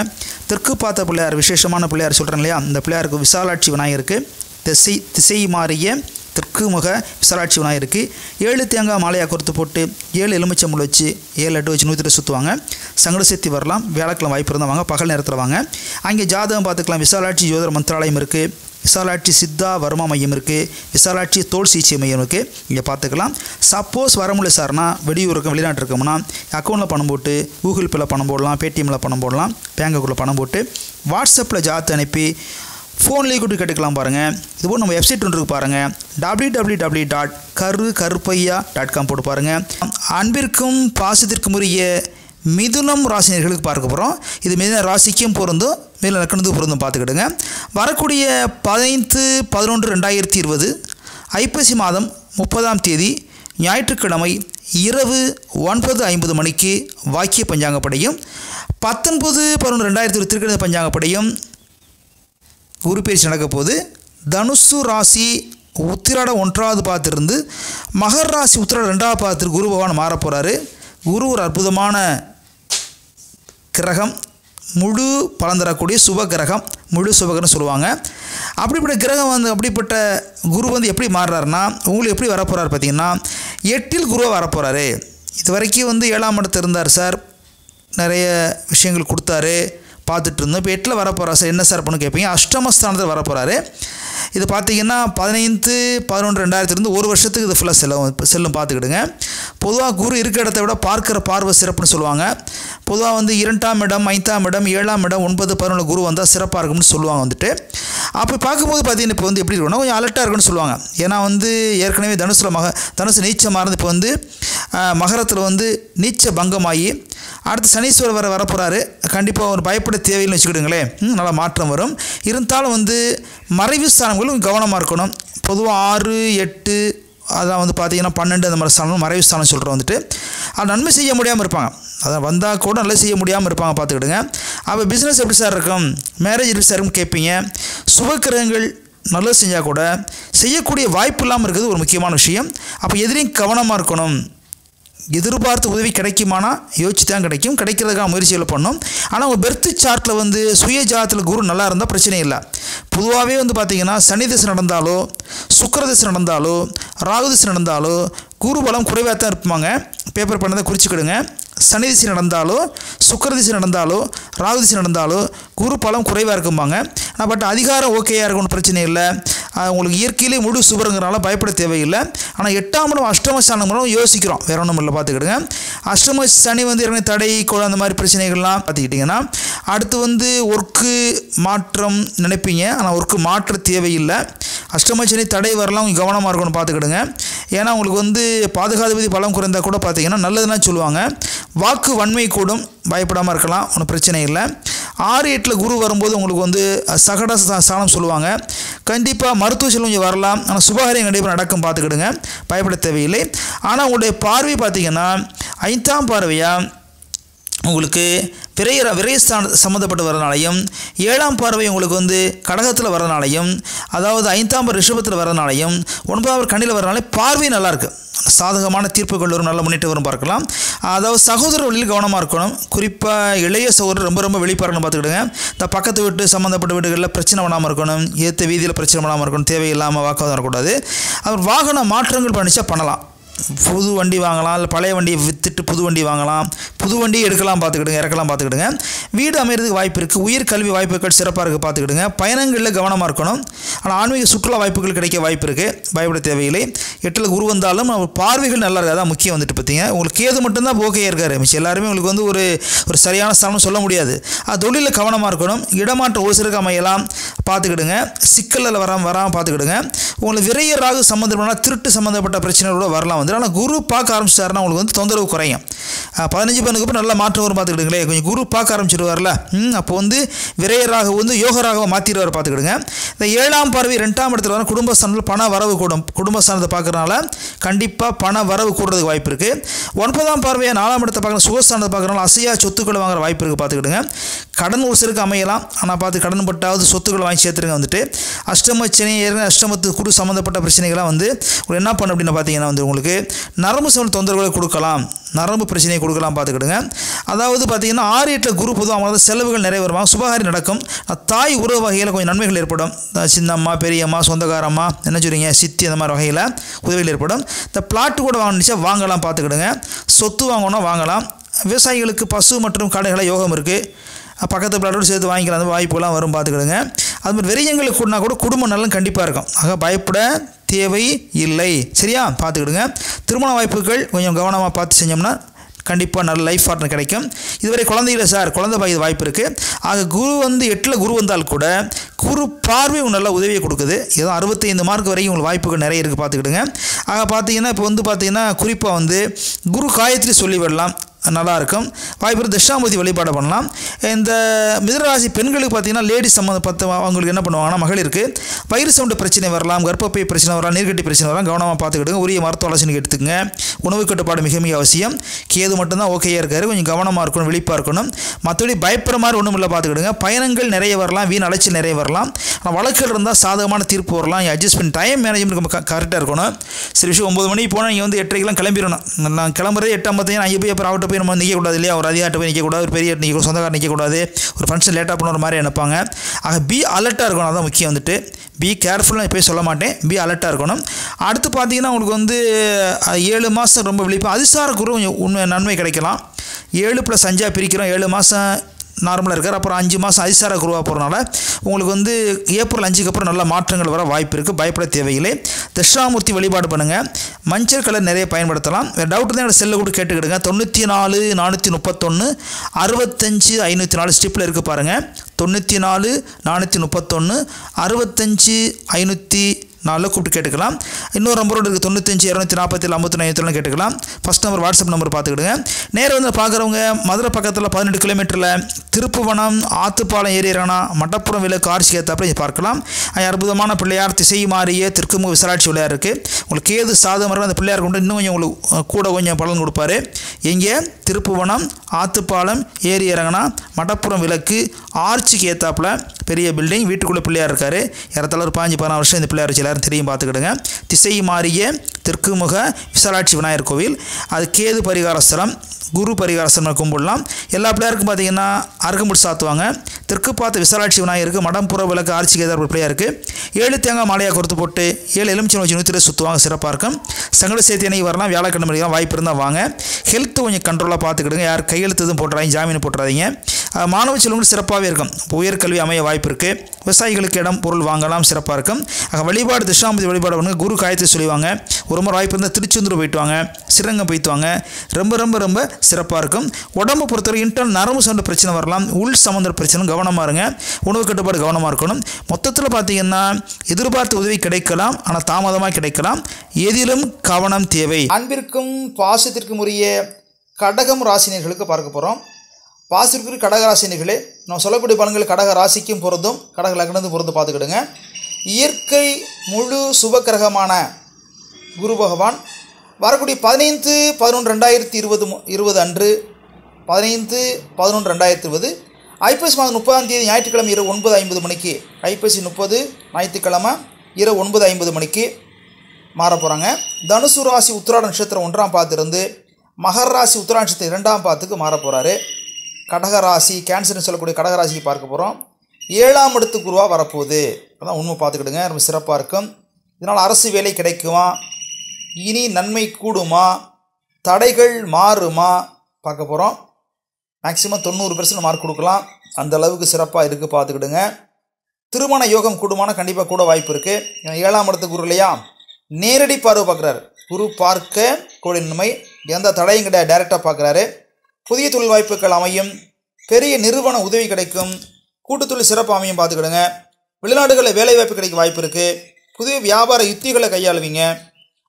தெற்கு பார்த்த பிள்ளையார் விசேஷமான பிள்ளையார் சொல்கிறேன் இல்லையா, இந்த பிள்ளையாருக்கு விசாலாட்சி விநாயகருக்கு திசை மாறிய தெற்கு முக விசாலாட்சி விநாயகருக்கு 7 தேங்காய் மாலையாக கொடுத்து போட்டு 7 எலுமிச்சம்பழம் வச்சு 7 லட்டு வச்சு 100 சுற்றுவாங்க. சங்கட சேர்த்தி வரலாம். வியாழக்கிழமை வாய்ப்பு இருந்தால் வாங்க, பகல் நேரத்தில் வாங்க. அங்கே ஜாதகம் பார்த்துக்கலாம். விசாலாட்சி ஜோதிட மந்திராலயம் இருக்குது, விசாலாட்சி சித்தா வர்மா மையம் இருக்குது, விசாலாட்சி தோல் சிகிச்சை மையம் இருக்குது. இங்கே பார்த்துக்கலாம். சப்போஸ் வர முடியல சார்னா வெளியூர் இருக்கும், வெளிநாட்டு இருக்கோம்னா அக்கௌண்ட்டில் பணம் போட்டு கூகுள் பேயில் பணம் போடலாம், பேடிஎம்மில் பணம் போடலாம், பேங்க்குள்ளே பணம் போட்டு வாட்ஸ்அப்பில் ஜாதத்தை அனுப்பி ஃபோன்லேயே கூட்டி கேட்டுக்கலாம் பாருங்கள். இதுபோல் நம்ம வெப்சைட் ஒன்று இருக்குது பாருங்கள், www.karupaiya.com போட்டு பாருங்கள். அன்பிற்கும் பாசத்திற்கும் உரிய மிதுனம் ராசினியர்களுக்கு பார்க்க போகிறோம். இது மிதுன ராசிக்கும் பொருந்தும், மேலே லக்கணத்துக்கு பொருந்தும் பார்த்துக்கிடுங்க. வரக்கூடிய 15/11/2020 ஐப்பசி மாதம் 30ஆம் தேதி ஞாயிற்றுக்கிழமை இரவு 9:50 மணிக்கு வாக்கிய பஞ்சாங்கப்படையும் 19/11/2020 திருக்கணித பஞ்சாங்கப்படையும் குரு பயிற்சி நடக்க போது. தனுசு ராசி உத்திராட 1வது பாதத்திலிருந்து மகர் ராசி உத்திராட 2வது பாதத்திற்கு குரு பகவான் மாறப்போகிறாரு. குரு ஒரு அற்புதமான கிரகம், முழு பலன் தரக்கூடிய சுப கிரகம், முழு சுபகிரகம் சொல்லுவாங்க. அப்படிப்பட்ட கிரகம் அப்படிப்பட்ட குரு எப்படி மாறுறாருன்னா உங்களுக்கு எப்படி வரப்போகிறார் பார்த்தீங்கன்னா 8இல் குருவாக வரப்போகிறாரு. இது வரைக்கும் 7ஆம் இடத்துல இருந்தார் சார், நிறைய விஷயங்கள் கொடுத்தாரு, பார்த்துட்டு இருந்தோம். இப்போ 8இல் வரப்போகிறா சார், என்ன சார் பண்ணு கேட்பீங்க. அஷ்டமஸ்தானத்தில் வரப்போகிறாரு. இது பார்த்தீங்கன்னா 15/11/2020 ஒரு வருஷத்துக்கு இது ஃபுல்லாக செல்லும் பார்த்துக்கிடுங்க. பொதுவாக குரு இருக்க இடத்த விட பார்க்குற பார்வை சிறப்புன்னு சொல்லுவாங்க. பொதுவாக 2ஆம் இடம், 5ஆம் இடம், 7ஆம் இடம், 9, 11 குரு வந்தால் சிறப்பாக இருக்கும்னு சொல்லுவாங்க. அப்போ பார்க்கும்போது பார்த்தீங்கன்னா இப்போ எப்படி இருக்கணும், கொஞ்சம் அலர்ட்டாக இருக்குன்னு சொல்லுவாங்க. ஏன்னா ஏற்கனவே தனுசு நீச்சமாக இருந்து இப்போ மகரத்தில் நீச்ச பங்கமாகி அடுத்து சனீஸ்வரர் வரப்போகிறாரு. கண்டிப்பாக ஒரு பயப்பட தேவையில்லை வச்சுக்கிடுங்களேன், நல்லா மாற்றம் வரும். இருந்தாலும் மறைவு ஸ்தானங்களும் கவனமாக இருக்கணும். பொதுவாக 6, 8 அதான் பார்த்தீங்கன்னா 12 அந்த மாதிரி ஸ்தானம் மறைவு ஸ்தானம் சொல்கிறோம். அது நன்மை செய்ய முடியாமல் இருப்பாங்க, அதான் வந்தால் கூட நல்லா செய்ய முடியாமல் இருப்பாங்க பார்த்துக்கிடுங்க. அப்போ பிஸ்னஸ் எப்படி சார் இருக்கும், மேரேஜ் எப்படி சார் இருக்குன்னு கேட்பீங்க. சுபக்கிரகங்கள் நல்லது செஞ்சால் கூட செய்யக்கூடிய வாய்ப்பு இல்லாமல் இருக்கிறது ஒரு முக்கியமான விஷயம். அப்போ எதிரையும் கவனமாக இருக்கணும். எதிர்பார்த்து உதவி கிடைக்குமானா யோசிச்சு தான் கிடைக்கும், கிடைக்கிறதுக்காக முயற்சிகளை பண்ணும். ஆனால் உங்கள் பெர்த் சார்ட்டில் சுய ஜாதத்தில் குரு நல்லா இருந்தால் பிரச்சனை இல்லை. பொதுவாகவே பார்த்தீங்கன்னா சனி திசை நடந்தாலோ சுக்கிர திசை நடந்தாலோ ராகு திசை நடந்தாலோ குரு பலம் குறைவாக தான் இருப்பாங்க. பேப்பர் பண்ணதை குறிச்சிக்கிடுங்க. சனி திசை நடந்தாலோ சுக்கிர திசை நடந்தாலோ ராகு திசை நடந்தாலோ குரு பலம் குறைவாக இருக்கும்பாங்க. பட் அதிகாரம் ஓகேயாக இருக்கும்னு பிரச்சனை இல்லை. உங்களுக்கு இயற்கையிலே முழு சுபருங்கிறனால பயப்பட தேவையில்லை. ஆனால் 8ஆம் இடம் அஷ்டமஸ்தானம் மூலம் யோசிக்கிறோம், வேற ஒன்றும் இல்லை பார்த்துக்கிடுங்க. அஷ்டம சனி ஏற்கனவே தடை கூட அந்த மாதிரி பிரச்சனைகள்லாம் பார்த்துக்கிட்டிங்கன்னா அடுத்து ஒர்க்கு மாற்றம் நினைப்பீங்க, ஆனால் ஒர்க்கு மாற்ற தேவையில்லை. அஷ்டம சனி தடை வரலாம், கொஞ்சம் கவனமாக இருக்கணும்னு பார்த்துக்கிடுங்க. ஏன்னா உங்களுக்கு பாதுகாதிபதி பலம் குறைந்தால் கூட பார்த்தீங்கன்னா நல்லதுன்னா சொல்லுவாங்க. வாக்கு வன்மை கூடும், பயப்படாமல் இருக்கலாம், ஒன்றும் பிரச்சனை இல்லை. 6, 8 குரு வரும்போது உங்களுக்கு சகட ஸ்தானம் சொல்லுவாங்க. கண்டிப்பாக மருத்துவ செலவு கொஞ்சம் வரலாம், ஆனால் சுபகாரியம் கண்டிப்பாக நடக்கும் பார்த்துக்கிடுங்க, பயப்பட தேவையில்லை. ஆனால் உங்களுடைய பார்வை பார்த்தீங்கன்னா 5ஆம் பார்வையாக உங்களுக்கு விரயஸ்தான சம்மந்தப்பட்டு வரனாலையும் 7ஆம் பார்வை உங்களுக்கு கடகத்தில் வரனாலையும், அதாவது 5ஆம் ரிஷபத்தில் வரனாலையும் 9ஆம் கண்ணில் வரனாலே பார்வை நல்லாயிருக்கு, சாதகமான தீர்ப்புகள் வரும், நல்ல முன்னேற்றம் வரும் பார்க்கலாம். அதாவது சகோதர வழியில் கவனமாக இருக்கணும். குறிப்பாக இளைய சகோதரர் ரொம்ப வெளிப்பாருன்னு பார்த்துக்கிடுங்க. இந்த பக்கத்து வீட்டு சம்மந்தப்பட்ட வீடுகளில் பிரச்சனை பண்ணாமல் இருக்கணும், ஏற்ற வீதியில் பிரச்சனை பண்ணாமல் இருக்கணும், தேவையில்லாமல் வாக்குவாதம் வரக்கூடாது. அவர் வாகன மாற்றங்கள் பண்ணிச்சா பண்ணலாம். புது வண்டி வாங்கலாம், இல்லை பழைய வண்டியை விற்றுட்டு புது வண்டி வாங்கலாம், புது வண்டியை எடுக்கலாம் பார்த்துக்கிடுங்க, இறக்கலாம் பார்த்துக்கிடுங்க. வீடு அமைகிறதுக்கு வாய்ப்பு இருக்குது, உயர் கல்வி வாய்ப்புகள் சிறப்பாக இருக்குது பார்த்துக்கிடுங்க. பயணங்களில் கவனமாக இருக்கணும். ஆனால் ஆன்மீக சுற்றுலா வாய்ப்புகள் கிடைக்க வாய்ப்பு இருக்குது, பயப்பட தேவையில்லை. 8இல் குரு வந்தாலும் பார்வைகள் நல்லா இருக்குது, அதான் முக்கியம். பார்த்தீங்க உங்களுக்கு கேது மட்டும்தான் ஓகேயாக இருக்காரு, மிச்சம் எல்லாருமே உங்களுக்கு ஒரு சரியான ஸ்தானம் சொல்ல முடியாது. தொழிலில் கவனமாக இருக்கணும். இடமாற்றம் ஒரு சிலருக்கு அமையலாம் பார்த்துக்கிடுங்க. சிக்கலில் வராமல் பார்த்துக்கிடுங்க. உங்களுக்கு விரைய ராகு சம்மந்தப்பட்ட திருட்டு சம்மந்தப்பட்ட பிரச்சனைகளோட வரலாம். ஆனால் குரு பார்க்க ஆரம்பிச்சிட்டாருன்னா உங்களுக்கு தொந்தரவு குறையும். 15 பேருக்கு அப்புறம் நல்லா மாற்றம் வரும் பார்த்துக்கிடுங்களே. கொஞ்சம் குரு பார்க்க ஆரம்பிச்சிடுவார்ல, அப்போ விரையராக யோகராக மாற்றிடுவார் பார்த்துக்கிடுங்க. இந்த 7ஆம் பார்வை 2ஆம் இடத்துல வர குடும்பஸ்தானத்தில் பண வரவு கூடும். குடும்பஸ்தானத்தை பார்க்குறதுனால கண்டிப்பாக பண வரவு கூடுறதுக்கு வாய்ப்பு இருக்குது. 9ஆம் பார்வையை 4ஆம் இடத்தை பார்க்குற சுகஸ்தானத்தை பார்க்குறதுனால அசையா சொத்துக்களை வாங்குற வாய்ப்பு இருக்குது பார்த்துக்கிடுங்க. கடன் ஒரு சிலருக்கு அமையலாம். ஆனால் பார்த்து கடன் பட்டாவது சொத்துக்களை வாங்கி சேர்த்துருங்க. வந்துட்டு அஷ்டமச்சனி ஏற்கனவே அஷ்டமத்து குரு சம்மந்தப்பட்ட பிரச்சனைகளாக வந்து உங்களுக்கு என்ன பண்ண அப்படின்னு பார்த்தீங்கன்னா வந்து உங்களுக்கு நரம்பு சம்பந்த தொந்தரவுகளை கொடுக்கலாம், நரம்பு பிரச்சனையை கொடுக்கலாம் பார்த்துக்கிடுங்க. அதாவது பார்த்தீங்கன்னா 6-8 குரு பொதுவாக அவங்களது செலவுகள் நிறைய வருவாங்க, சுபகாரி நடக்கும், தாய் உறவு வகையில் கொஞ்சம் நன்மைகள் ஏற்படும். சின்னம்மா, பெரியம்மா, சொந்தக்காரம்மா, என்ன சொல்கிறீங்க, சித்தி, அந்த மாதிரி வகையில் உதவிகள் ஏற்படும். இந்த பிளாட்டு கூட வாங்கிச்சா வாங்கலாம் பார்த்துக்கிடுங்க. சொத்து வாங்கணும் வாங்கலாம். விவசாயிகளுக்கு பசு மற்றும் கடைகளை யோகம் இருக்குது, பக்கத்து பிளாட்டோடு சேர்த்து வாங்கிக்கலாம், அந்த வாய்ப்புலாம் வரும் பார்த்துக்கிடுங்க. அது மாதிரி வெறியங்களுக்கு கூடனா கூட குடும்ப நலன் கண்டிப்பாக இருக்கும். ஆக பயப்பட தேவை இல்லை. சரியா பார்த்துக்கிடுங்க. திருமண வாய்ப்புகள் கொஞ்சம் கவனமாக பார்த்து செஞ்சோம்னா கண்டிப்பாக நல்ல லைஃப் பார்ட்னர் கிடைக்கும். இதுவரை குழந்தைகளை சார் குழந்தை பாய்க்கு வாய்ப்பு இருக்குது. ஆக குரு வந்து 8 குரு வந்தால் கூட குரு பார்வை உங்களுக்கு நல்ல உதவியை கொடுக்குது. ஏதோ 65 மார்க் வரைக்கும் உங்களுக்கு வாய்ப்புகள் நிறைய இருக்குது பார்த்துக்கிடுங்க. ஆக பார்த்தீங்கன்னா இப்போ வந்து பார்த்தீங்கன்னா குறிப்பாக வந்து குரு காயத்ரி சொல்லி விடலாம், நல்லாயிருக்கும். வாய்ப்பு தட்சாமூர்த்தி வழிபாடு பண்ணலாம். இந்த மிதுனராசி பெண்களுக்கு பார்த்தீங்கன்னா லேடிஸ் சம்மந்தப்பட்ட அவங்களுக்கு என்ன பண்ணுவாங்கன்னா மகளிருக்கு வயிறு சவுண்டு பிரச்சனை வரலாம், கர்ப்பப்பை பிரச்சனை வரலாம், நீர்க்கட்டி பிரச்சனை வரலாம். கவனமாக பார்த்துக்கிடுங்க. உரிய மருத்துவ ஆலோசனை எடுத்துக்கங்க. உணவு கட்டுப்பாடு மிக மிக அவசியம். கேது மட்டும்தான் ஓகேயாக இருக்காரு, கொஞ்சம் கவனமாக இருக்கணும், விழிப்பாக இருக்கணும். மற்றபடி பயப்படுற மாதிரி ஒன்றும் இல்லை பார்த்துக்கிடுங்க. பயணங்கள் நிறைய வரலாம், வீண் அலைச்சல் நிறைய வரலாம். ஆனால் வழக்குகள் இருந்தால் சாதகமான தீர்ப்பு வரலாம். அட்ஜஸ்ட்மெண்ட் டைம் மேனேஜ்மெண்ட் நம்ம கரெக்டாக இருக்கணும். சரி விஷயம் 9 மணிக்கு போனால் நீங்கள் வந்து 8:30 கிளம்பிடணும். நான் கிளம்புறது 8:55 அங்கே போய் அப்புறம் அவட்ட போய் நம்ம நிற்கக்கூடாது இல்லையா, ஒரு அதிகாட்ட போய் நிற்கக்கூடாது, ஒரு பெரிய நிற்க சொந்தக்கார நிற்கக்கூடாது, ஒரு ஃபங்க்ஷன் லேட்டாக பண்ணுற மாதிரி நினைப்பாங்க. ஆக பி அலர்ட்டாக இருக்கணும், அதான் முக்கியம். வந்துட்டு பி கேர்ஃபுல்லாக நான் போய் சொல்ல மாட்டேன், பி அலர்ட்டாக இருக்கணும். அடுத்து பார்த்தீங்கன்னா உங்களுக்கு வந்து 7 மாதம் ரொம்ப விழிப்பு அதிசார குரு கொஞ்சம் உண்மை நன்மை கிடைக்கலாம். 7 + 5 பிரிக்கிறோம். 7 மாதம் நார்மலாக இருக்கார், அப்புறம் 5 மாதம் அதிசார குருவாக போகிறனால உங்களுக்கு வந்து ஏப்ரல் 5க்கு அப்புறம் நல்ல மாற்றங்கள் வர வாய்ப்பு இருக்குது. பயப்பட தேவையில்லை. தட்சாமூர்த்தி வழிபாடு பண்ணுங்கள். மஞ்சள் கலர் நிறைய பயன்படுத்தலாம். வேறு டவுட் தான் என்னோட செல்லை கூட கேட்டுக்கிடுங்க. 94 431 65 504 ஸ்டிப்பில் இருக்குது பாருங்கள். 94 431 65 504 கூப்பிட்டு கேட்டுக்கலாம். இன்னொரு நம்பரோடு இருக்குது 95 247 51 கேட்டுக்கலாம். ஃபஸ்ட் நம்பர் வாட்ஸ்அப் நம்பர் பார்த்துக்கிடுங்க. நேரம் வந்து பார்க்குறவங்க மதுரை பக்கத்தில் 18 கிலோமீட்டரில் திருப்புவனம் ஆத்துப்பாலம் ஏரியானா மட்டப்புறம் விலை கார்ச்சி ஏற்றாப்புல பார்க்கலாம். அற்புதமான பிள்ளையார் திசை மாறிய தெற்குமுக விசாலாட்சி விளையார் இருக்குது. உங்களுக்கு ஏது சாதமாக அந்த பிள்ளையார் கொண்டு இன்னும் கொஞ்சம் உங்களுக்கு கூட கொஞ்சம் பலன் கொடுப்பாரு. எங்கே திருப்புவனம் ஆத்துப்பாலம் ஏரி இறங்கினா மட்டப்புறம் விளக்கு ஆர்ச்சிக்கு ஏற்றாப்புல பெரிய பில்டிங், வீட்டுக்குள்ளே பிள்ளையார் இருக்கார். ஏறத்தாழ ஒரு 15-16 வருஷம் இந்த பிள்ளையார் வச்சு எல்லாரும் தெரியும் பார்த்துக்கிடுங்க. திசை மாறிய தெற்குமுக விசாலாட்சி விநாயகர் கோவில், அது கேது பரிகாரஸ்தலம், குரு பரிகாரஸ்தலம் கும்பிடலாம். எல்லா பிள்ளையாருக்கும் பார்த்தீங்கன்னா அருகம்புட் சாத்துவாங்க. தெற்கு பார்த்து விசாலாட்சி விநாயகருக்கு மடம்புற விளக்கு ஆர்ச்சிக்கு ஏதாவது ஒரு பிள்ளையாருக்கு 7 தேங்காய் மாலையாக கொடுத்து போட்டு 7 எலுமிச்சம் வச்சு 100 சுற்றுவாங்க, சிறப்பாக இருக்கும். சங்கட சேர்த்து அன்னைக்கு வரலாம், வியாழக்கிழமை மணிக்கெல்லாம் வாய்ப்பு இருந்தால் வாங்க. ஹெல்த்து கொஞ்சம் கண்ட்ரோலாக பார்த்துக்கிடுங்க. யார் கையெழுத்து எதுவும் போட்டுறாங்க, ஜாமீன் போட்டுறாதீங்க. மாணவ செல்வங்கள் சிறப்பாகவே இருக்கும். உயர்கல்வி அமைய வாய்ப்பு இருக்குது. விவசாயிகளுக்கு இடம் பொருள் வாங்கலாம், சிறப்பாக இருக்கும். வழிபாடு தட்சாமூர்த்தி வழிபாடு பண்ணுங்க. குரு காயத்ரி சொல்லுவாங்க. ஒரு முறை வாய்ப்பு இருந்தால் திருச்செந்தூர் போயிட்டு வாங்க, ஸ்ரீரங்கம் போயிட்டு வாங்க. ரொம்ப ரொம்ப ரொம்ப சிறப்பாக இருக்கும். உடம்பு பொறுத்தவரை இன்டர்னல் நரம்பு சம்பந்த பிரச்சனை வரலாம், உள் சம்பந்த பிரச்சனை கவனமாக இருங்க. உணவு கட்டுப்பாடு கவனமாக இருக்கணும். மொத்தத்தில் பார்த்தீங்கன்னா எதிர்பார்த்த உதவி கிடைக்கலாம், ஆனால் தாமதமாக கிடைக்கலாம். எதிலும் கவனம் தேவை. அன்பிற்கும் பாசத்திற்கும் உரிய கடகம் ராசினியர்களுக்கு பார்க்க போகிறோம். பாசிற்கு கடகராசினிகளே, நான் சொல்லக்கூடிய பலன்கள் கடக ராசிக்கும் பொருந்தும், கடக லக்னத்துக்கும் பொருந்து பார்த்துக்கிடுங்க. இயற்கை முழு சுபக்கிரகமான குரு பகவான் வரக்கூடிய 15/11/2020 அன்று 15/11/2020 ஐப்பசி மாதம் 30ஆம் தேதி ஞாயிற்றுக்கிழமை இரவு 9:50 மணிக்கு, ஐப்பசி 30 ஞாயிற்றுக்கிழமை இரவு 9:50 மணிக்கு மாற போகிறாங்க. தனுசு ராசி உத்திராட நட்சத்திரம் 1ஆம் பாதத்திலிருந்து மகர ராசி உத்திராட நட்சத்திரம் 2ஆம் பாதத்துக்கு மாற போகிறாரு. கடகராசி கேன்சர்னு சொல்லக்கூடிய கடகராசிக்கு பார்க்க போகிறோம். 7ஆம் இடத்து குருவாக வரப்போகுது. அதான் உண்மை பார்த்துக்கிடுங்க, ரொம்ப சிறப்பாக இருக்கும். இதனால் அரசு வேலை கிடைக்குமா, இனி நன்மை கூடுமா, தடைகள் மாறுமா பார்க்க போகிறோம். மேக்ஸிமம் 90% மார்க் கொடுக்கலாம், அந்த அளவுக்கு சிறப்பாக இருக்குது பார்த்துக்கிடுங்க. திருமண யோகம் கூடுமான கண்டிப்பாக கூட வாய்ப்பு இருக்குது. 7ஆம் இடத்து குரு இல்லையா, நேரடி பார்வை பார்க்குறாரு. குரு பார்க்க கூட நன்மை, எந்த தடையும் கிடையாது, டைரெக்டாக பார்க்குறாரு. புதிய தொழில் வாய்ப்புகள் அமையும், பெரிய நிறுவன உதவி கிடைக்கும், கூட்டுத்தொழில் சிறப்பு அமையும் பார்த்துக்கிடுங்க. வெளிநாடுகளில் வேலை வாய்ப்பு கிடைக்க வாய்ப்பு இருக்குது. புதிய வியாபார யுத்திகளை கையாளுவீங்க.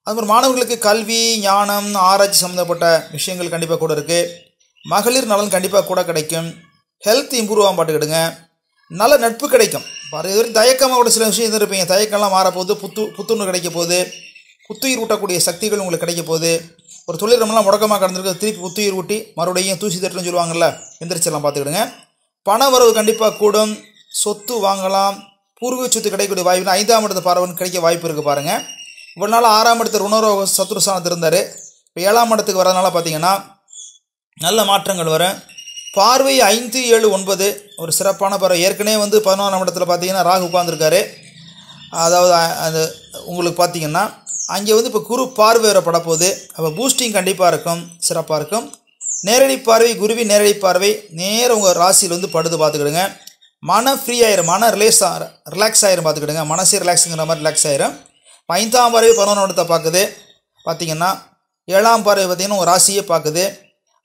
அதுமாதிரி மாணவர்களுக்கு கல்வி ஞானம் ஆராய்ச்சி சம்மந்தப்பட்ட விஷயங்கள் கண்டிப்பாக கூட இருக்குது. மகளிர் நலன் கண்டிப்பாக கூட கிடைக்கும். ஹெல்த் இம்ப்ரூவ் ஆகும் பார்த்துக்கிடுங்க. நல்ல நட்பு கிடைக்கும். இது வரைக்கும் தயக்கமாக கூட சில விஷயம் இருந்திருப்பீங்க, தயக்கம்லாம் மாறப்போகுது, புத்துணர்வு கிடைக்க போகுது, புத்துயிர் ஊட்டக்கூடிய சக்திகள் உங்களுக்கு கிடைக்க போகுது. ஒரு தொழில் ரொம்பலாம் முடக்கமாக கடந்திருக்கு, திருப்பி புத்துயிர் ஊட்டி மறுபடியும் தூசி தட்டுன்னு சொல்லுவாங்கள்ல, எந்திரிச்சிடலாம் பார்த்துக்கிடுங்க. பண வரவு கண்டிப்பாக கூடும், சொத்து வாங்கலாம், பூர்வீக சொத்து கிடைக்கக்கூடிய வாய்ப்பு. 5ஆம் இடத்து பார்வன் கிடைக்க வாய்ப்பு இருக்குது பாருங்கள். இவ்வளோ நாள் 6ஆம் இடத்து ருணரோக சத்துருஸ்தானத்தில் இருந்தார். இப்போ 7ஆம் இடத்துக்கு வரதுனால பார்த்தீங்கன்னா நல்ல மாற்றங்கள் வரும். பார்வை 5, 7, 9 ஒரு சிறப்பான பார்வை. ஏற்கனவே 11ஆம் இடத்துல பார்த்தீங்கன்னா ராகு உட்கார்ந்துருக்காரு. அதாவது அது உங்களுக்கு பார்த்தீங்கன்னா அங்கே இப்போ குரு பார்வை வரப்பட போகுது. அப்போ பூஸ்டிங் கண்டிப்பாக இருக்கும், சிறப்பாக இருக்கும். நேரடி பார்வை, குருவின் நேரடி பார்வை நேரம் உங்கள் ராசியில் படுது பார்த்துக்கிடுங்க. மன ஃப்ரீ ஆயிரும், மன ரிலாக்ஸ் ஆயிரும் பார்த்துக்கிடுங்க. மனசே ரிலாக்ஸுங்கிற மாதிரி ரிலாக்ஸ் ஆயிரும். 5ஆம் பார்வை 11ஆம் இடத்தை பார்க்குது. பார்த்திங்கன்னா 7ஆம் பார்வை பார்த்திங்கன்னா உங்கள் ராசியே பார்க்குது.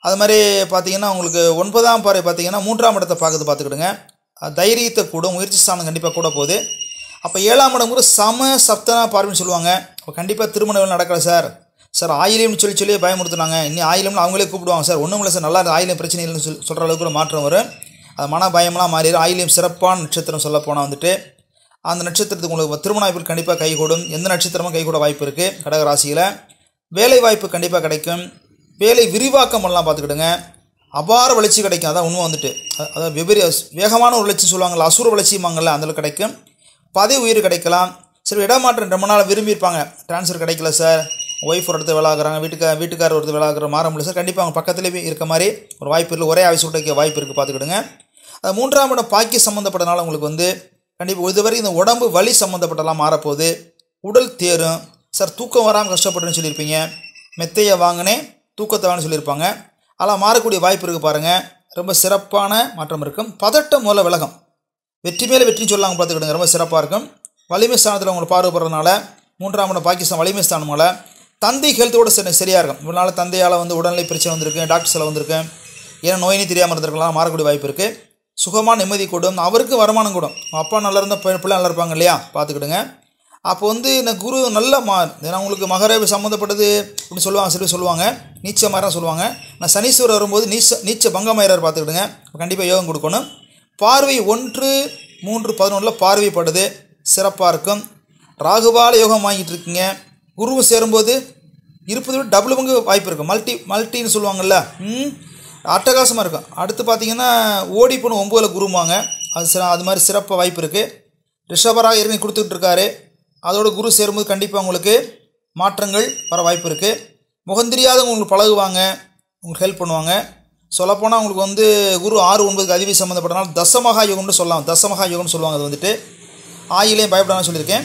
அது மாதிரி பார்த்திங்கன்னா உங்களுக்கு 9ஆம் பார்வை பார்த்திங்கன்னா 3ஆம் இடத்தை பார்க்குது பார்த்துக்கிடுங்க. தைரியத்தை கூட முயற்சி ஸ்தானம் கண்டிப்பாக கூட போகுது. அப்போ 7ஆம் இடம் கூட சப்தனா பார்வைன்னு சொல்லுவாங்க. இப்போ கண்டிப்பாக திருமணம் நடக்கலை சார் ஆயிலியம்னு சொல்லி பயமுறுத்துனாங்க. இன்னும் ஆயிலம்னு அவங்களே கூப்பிடுவாங்க. சார் ஒன்றும் இல்லை சார், நல்லா ஆயிலியம் பிரச்சனை இல்லைன்னு சொல்கிற அளவுக்கு கூட மாற்றம் வரும். அது மன பயம்லாம் மாறிடும். ஆயிலியம் சிறப்பான நட்சத்திரம் சொல்ல போனால் அந்த நட்சத்திரத்துக்கு உங்களுக்கு திருமண வாய்ப்பு கண்டிப்பாக கைகூடும். எந்த நட்சத்திரமும் கைகூட வாய்ப்பு இருக்குது. கடக ராசியில் வேலை வாய்ப்பு கண்டிப்பாக கிடைக்கும். வேலை விரிவாக்கம் பண்ணலாம் பார்த்துக்கிடுங்க. அபார வளர்ச்சி கிடைக்கும். அதான் உண்மை அதாவது வேகமான ஒரு வளர்ச்சி சொல்லுவாங்கள்ல, அசுர வளர்ச்சிமாங்கள்ல, அதில் கிடைக்கும். பதவி உயிர் கிடைக்கலாம். சரி, இடமாற்றம் ரொம்ப நாள் விரும்பியிருப்பாங்க, ட்ரான்ஸ்ஃபர் கிடைக்கல சார், ஒய்ஃப் ஒரு இடத்துல வேலை ஆகுறாங்க, வீட்டுக்காரர் ஒருத்தர் வேலை ஆகுற மாற முடியல சார், கண்டிப்பாக அவங்க பக்கத்துலேயே இருக்க மாதிரி ஒரு வாய்ப்பு இல்லை. ஒரே ஆஃபீஸ் விட்டு வாய்ப்பு இருக்குது பார்த்துக்கிடுங்க. அது 3ஆம் இடம் பாக்கிய சம்மந்தப்பட்டனால உங்களுக்கு கண்டிப்பாக இதுவரை இந்த உடம்பு வலி சம்மந்தப்பட்டலாம் மாறப்போகுது. உடல் தேரும் சார், தூக்கம் வராமல் கஷ்டப்பட்டுன்னு சொல்லியிருப்பீங்க. மெத்தையை வாங்கினேன், தூக்கத்தை வாங்கன்னு சொல்லியிருப்பாங்க. அதெல்லாம் மாறக்கூடிய வாய்ப்பு இருக்குது பாருங்கள். ரொம்ப சிறப்பான மாற்றம் இருக்கும். பதட்டம் மூல விலகம், வெற்றி மேலே வெற்றின்னு சொல்லாங்க பார்த்துக்கிடுங்க. ரொம்ப சிறப்பாக இருக்கும். வலிமை ஸ்தானத்தில் உங்களை பார்வைப்படுறதுனால 3ஆம் இடம் பாகிஸ்தான் வலிமை ஸ்தானமால தந்தை ஹெல்த்தோடு சரியாக இருக்கும். இவ்வளோ நாள் தந்தையால் உடல்நிலை பிரச்சனை வந்திருக்கு, டாக்டர் செலவு வந்திருக்கு, ஏன்னா நோயினே தெரியாமல் இருந்திருக்கலாம், மாறக்கூடிய வாய்ப்பு இருக்குது. சுகமான நிம்மதி கூடும், அவருக்கு வருமானம் கூடும். அப்பா நல்லா இருந்தால் பிள்ளை நல்லா இருப்பாங்க இல்லையா, பார்த்துக்கிடுங்க. அப்போ இந்த குரு நல்ல ஏன்னா உங்களுக்கு மகரேவை சம்மந்தப்பட்டது அப்படின்னு சொல்லுவாங்க, சில சொல்லுவாங்க நீச்ச மாதிரி சொல்லுவாங்க. நான் சனீஸ்வரர் வரும்போது நீச்ச பங்கமாயிரார் பார்த்துக்கிடுங்க. கண்டிப்பாக யோகம் கொடுக்கணும். பார்வை 1, 3, 11 பார்வைப்படுது, சிறப்பாக இருக்கும். ராகுவால் யோகம் வாங்கிட்டு இருக்கீங்க. குருவும் சேரும்போது இருப்பதை விட டபுள் பங்கு வாய்ப்பு இருக்கும். மல்டின்னு சொல்லுவாங்கள்ல, அட்டகாசமாக இருக்கும். அடுத்து பார்த்தீங்கன்னா ஓடி போன 9 குருவாங்க, அது மாதிரி சிறப்பாக வாய்ப்பு இருக்குது. ரிஷபராக ஏற்கனவே கொடுத்துக்கிட்டு இருக்காரு. அதோட குரு சேரும்போது கண்டிப்பாக உங்களுக்கு மாற்றங்கள் வர வாய்ப்பு இருக்குது. முகந்திரியாதவங்க உங்களுக்கு பழகுவாங்க, உங்களுக்கு ஹெல்ப் பண்ணுவாங்க. சொல்லப்போனால் உங்களுக்கு குரு 6, 9 அதிபதி சம்மந்தப்பட்டனால தசமகா யோகம்னு சொல்லலாம். தசமகா யோகம்னு சொல்லுவாங்க. அது ஆயிலையும் பயப்படாமல் சொல்லியிருக்கேன்.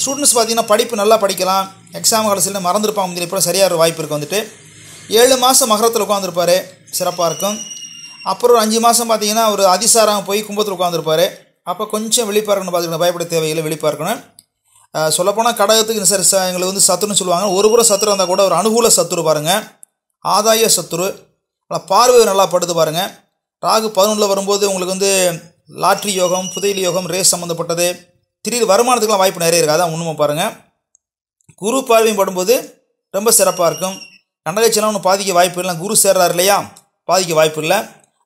ஸ்டூடெண்ட்ஸ் பார்த்தீங்கன்னா படிப்பு நல்லா படிக்கலாம். எக்ஸாம் காலத்தில் மறந்துருப்பாங்க, இப்போ சரியாக வாய்ப்பு இருக்குது. 7 மாதம் மகரத்தில் உட்காந்துருப்பார், சிறப்பாக இருக்கும். அப்புறம் ஒரு 5 மாதம் பார்த்தீங்கன்னா ஒரு அதிசாரம் போய் கும்பத்தில் உட்காந்துருப்பார். அப்போ கொஞ்சம் வெளிப்பாக இருக்கணும் பார்த்துக்கணும், பயப்பட தேவையில்லை, வெளிப்பாக இருக்கணும். சொல்லப்போனால் கடகத்துக்கு சார் எங்களுக்கு சத்துருன்னு சொல்லுவாங்க. ஒரு புறம் சத்துரு வந்தால் கூட ஒரு அனுகூல சத்துரு பாருங்கள், ஆதாய சத்துரு. பார்வை நல்லா படுது பாருங்கள். ராகு 11 வரும்போது உங்களுக்கு லாட்ரி யோகம், புதையல் யோகம், ரேஸ் சம்மந்தப்பட்டது, திடீர் வருமானத்துக்குலாம் வாய்ப்பு நிறைய இருக்குது. அதான் உண்மை பாருங்கள். குரு பார்வையும் படும்போது ரொம்ப சிறப்பாக இருக்கும். கண்டகச்செல்லாம் ஒன்று பாதிக்க வாய்ப்பு இல்லை. குரு சேர்றாரு இல்லையா, பாதிக்க வாய்ப்பு இல்லை.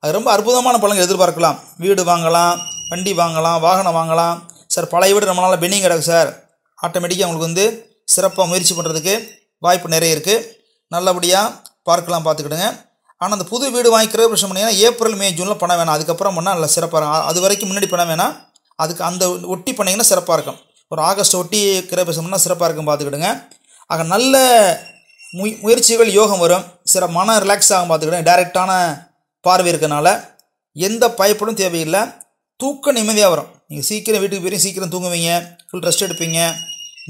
அது ரொம்ப அற்புதமான பலன்கள் எதிர்பார்க்கலாம். வீடு வாங்கலாம், வண்டி வாங்கலாம், வாகனம் வாங்கலாம். சார் பழைய வீடு ரொம்ப நாளாக பெண்டிங் கிடக்கு சார், ஆட்டோமேட்டிக்காக உங்களுக்கு சிறப்பாக முயற்சி பண்ணுறதுக்கு வாய்ப்பு நிறைய இருக்குது. நல்லபடியாக பார்க்கலாம், பார்த்துக்கிடுங்க. ஆனால் அந்த புது வீடு வாங்கிக்கிற பிரச்சனை பண்ணிங்கன்னா ஏப்ரல், மே, ஜூனில் பண்ண வேணாம். அதுக்கப்புறம் பண்ணால் நல்லா சிறப்பாக இருக்கும். அது வரைக்கும் முன்னாடி பண்ண வேணாம். அதுக்கு அந்த ஒட்டி பண்ணிங்கன்னா சிறப்பாக இருக்கும். ஒரு ஆகஸ்ட் ஒட்டி கிரகப்பிரவேசம்னா சிறப்பாக இருக்கும், பார்த்துக்கிடுங்க. ஆக நல்ல முயற்சிகள் யோகம் வரும். மன ரிலாக்ஸ் ஆகும் பார்த்துக்கிடுங்க. டைரெக்டான பார்வை இருக்கனால எந்த பயப்படும் தேவையில்லை. தூக்க நிம்மதியாக வரும். நீங்கள் சீக்கிரம் வீட்டுக்கு போய் சீக்கிரம் தூங்குவீங்க, ஃபுல் ரெஸ்ட் எடுப்பீங்க.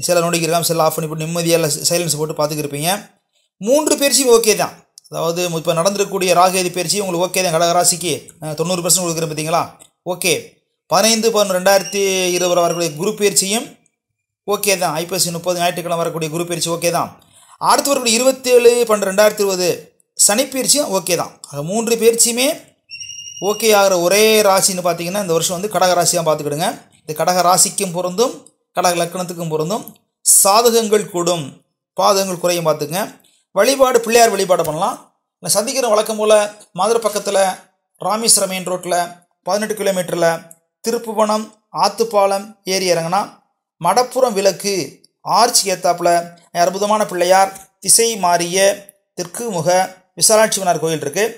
செல்லை நோடிக்கிறக்காம செல்லை ஆஃப் பண்ணி போட்டு நிம்மதியாக இல்லை சைலன்ஸ் போட்டு பார்த்துக்கிருப்பீங்க. 3 பயிற்சியும் ஓகே தான். அதாவது இப்போ நடந்திருக்கக்கூடிய ராகேதி பயிற்சி உங்களுக்கு ஓகே தான். கடகராசிக்கு 90% கொடுக்குறேன் பார்த்தீங்களா, ஓகே. 15, 11, 2020 வரக்கூடிய குரு பயிற்சியும் ஓகே தான். ஐப்பசி 30 ஞாயிற்றுக்கிழமை வரக்கூடிய குரு பயிற்சி ஓகே தான். அடுத்து வரக்கூடிய 27, 12, 2020 சனி பயிற்சியும் ஓகே தான். 3 பயிற்சியுமே ஓகே ஆகிற ஒரே ராசின்னு பார்த்தீங்கன்னா இந்த வருஷம் கடகராசியாக பார்த்துக்கிடுங்க. இது கடக ராசிக்கும் பொருந்தும், கடக லக்கணத்துக்கும் பொருந்தும். சாதகங்கள் கூடும், பாதகங்கள் குறையும் பார்த்துங்க. வழிபாடு பிள்ளையார் வழிபாடு பண்ணலாம். நான் சந்திக்கிற வழக்கம் போல் மதுரை பக்கத்தில் ராமேஸ்வரம் மெயின் ரோட்டில் 18 கிலோமீட்டரில் திருப்புவனம் ஆத்துப்பாலம் ஏறி இறங்கினா மடப்புறம் விளக்கு ஆர்ச் ஏத்தாப்பில் அற்புதமான பிள்ளையார் திசை மாறிய தெற்கு முக விசாலாட்சி விநாயகர் கோயில் இருக்குது.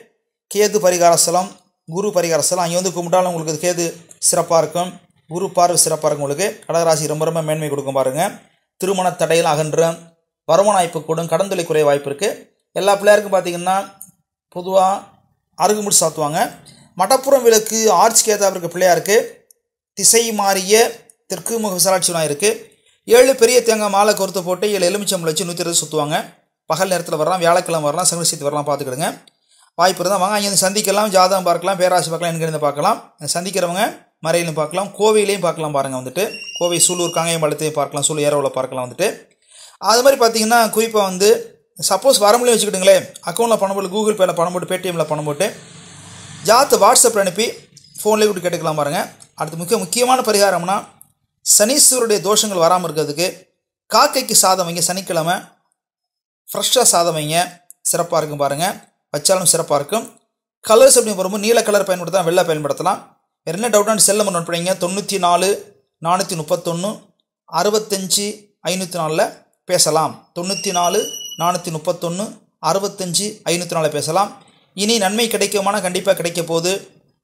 கேது பரிகாரஸ்தலம், குரு பரிகாரஸ்தலம் அங்கே வந்து கும்பிட்டாலும் உங்களுக்கு கேது சிறப்பாக இருக்கும். குரு பார்வை சிறப்பாக இருக்கும். உங்களுக்கு கடகராசி ரொம்ப ரொம்ப மேன்மை கொடுக்கும் பாருங்கள். திருமண தடையில் அகன்றும், வருமான வாய்ப்பு கூடும், கடன் தொல்லை குறைய வாய்ப்பு இருக்குது. எல்லா பிள்ளையாருக்கும் பார்த்திங்கன்னா பொதுவாக அருகுமுடி சாத்துவாங்க. மடப்புறம் விளக்கு ஆர்ச்சி ஏதாவது இருக்க பிள்ளையாருக்கு திசை மாறிய தெற்கு முக விசாலாட்சியெலாம் இருக்குது. 7 பெரிய தேங்காய் மாலை கொறுத்து போட்டு 7 எலுமிச்சம்பழம் வச்சு 120 சுற்றுவாங்க. பகல் நேரத்தில் வரலாம், வியாழக்கிழமை வரலாம், சங்கடசக்தி வரலாம், பார்த்துக்கிடுங்க. வாய்ப்பு இருந்தால் வாங்க, அங்கே சந்திக்கலாம், ஜாதகம் பார்க்கலாம், பேராசி பார்க்கலாம், என்கிட்ட பார்க்கலாம். சந்திக்கிறவங்க மறையிலையும் பார்க்கலாம், கோவையிலையும் பார்க்கலாம். பாருங்கள் வந்துட்டு கோவை சூலூர் காங்கேயம்பாளையத்தையும் பார்க்கலாம், சூலூர் ஏரோவில் பார்க்கலாம் வந்துட்டு. அது மாதிரி பார்த்திங்கன்னா குறிப்பாக வந்து சப்போஸ் வரமுலையும் வச்சுக்கிட்டுங்களேன், அக்கௌண்ட்டில் பணம் போட்டு, கூகுள் பேயில் பணம் போட்டு, பேடிஎம்மில் பணம் போட்டு ஜாத்து வாட்ஸ்அப்பில் அனுப்பி ஃபோன்லேயே விட்டு கேட்டுக்கலாம் பாருங்கள். அடுத்து முக்கியமான பரிகாரம்னா சனீஸ்வருடைய தோஷங்கள் வராமல் இருக்கிறதுக்கு காக்கைக்கு சாதம் வைங்க. சனிக்கிழமை ஃப்ரெஷ்ஷாக சாதம் வைங்க, சிறப்பாக இருக்கும் பாருங்கள். வச்சாலும் சிறப்பாக இருக்கும். கலர்ஸ் அப்படின்னு வரும்போது நீல கலர் பயன்படுத்தலாம், வெள்ளை பயன்படுத்தலாம். வேறு என்ன டவுட்டான செல் நம்பர் நோட் பண்ணிங்க. 94 431 65 504 பேசலாம். 94 431 65 504 பேசலாம். இனி நன்மை கிடைக்குமானா கண்டிப்பாக கிடைக்க போகுது.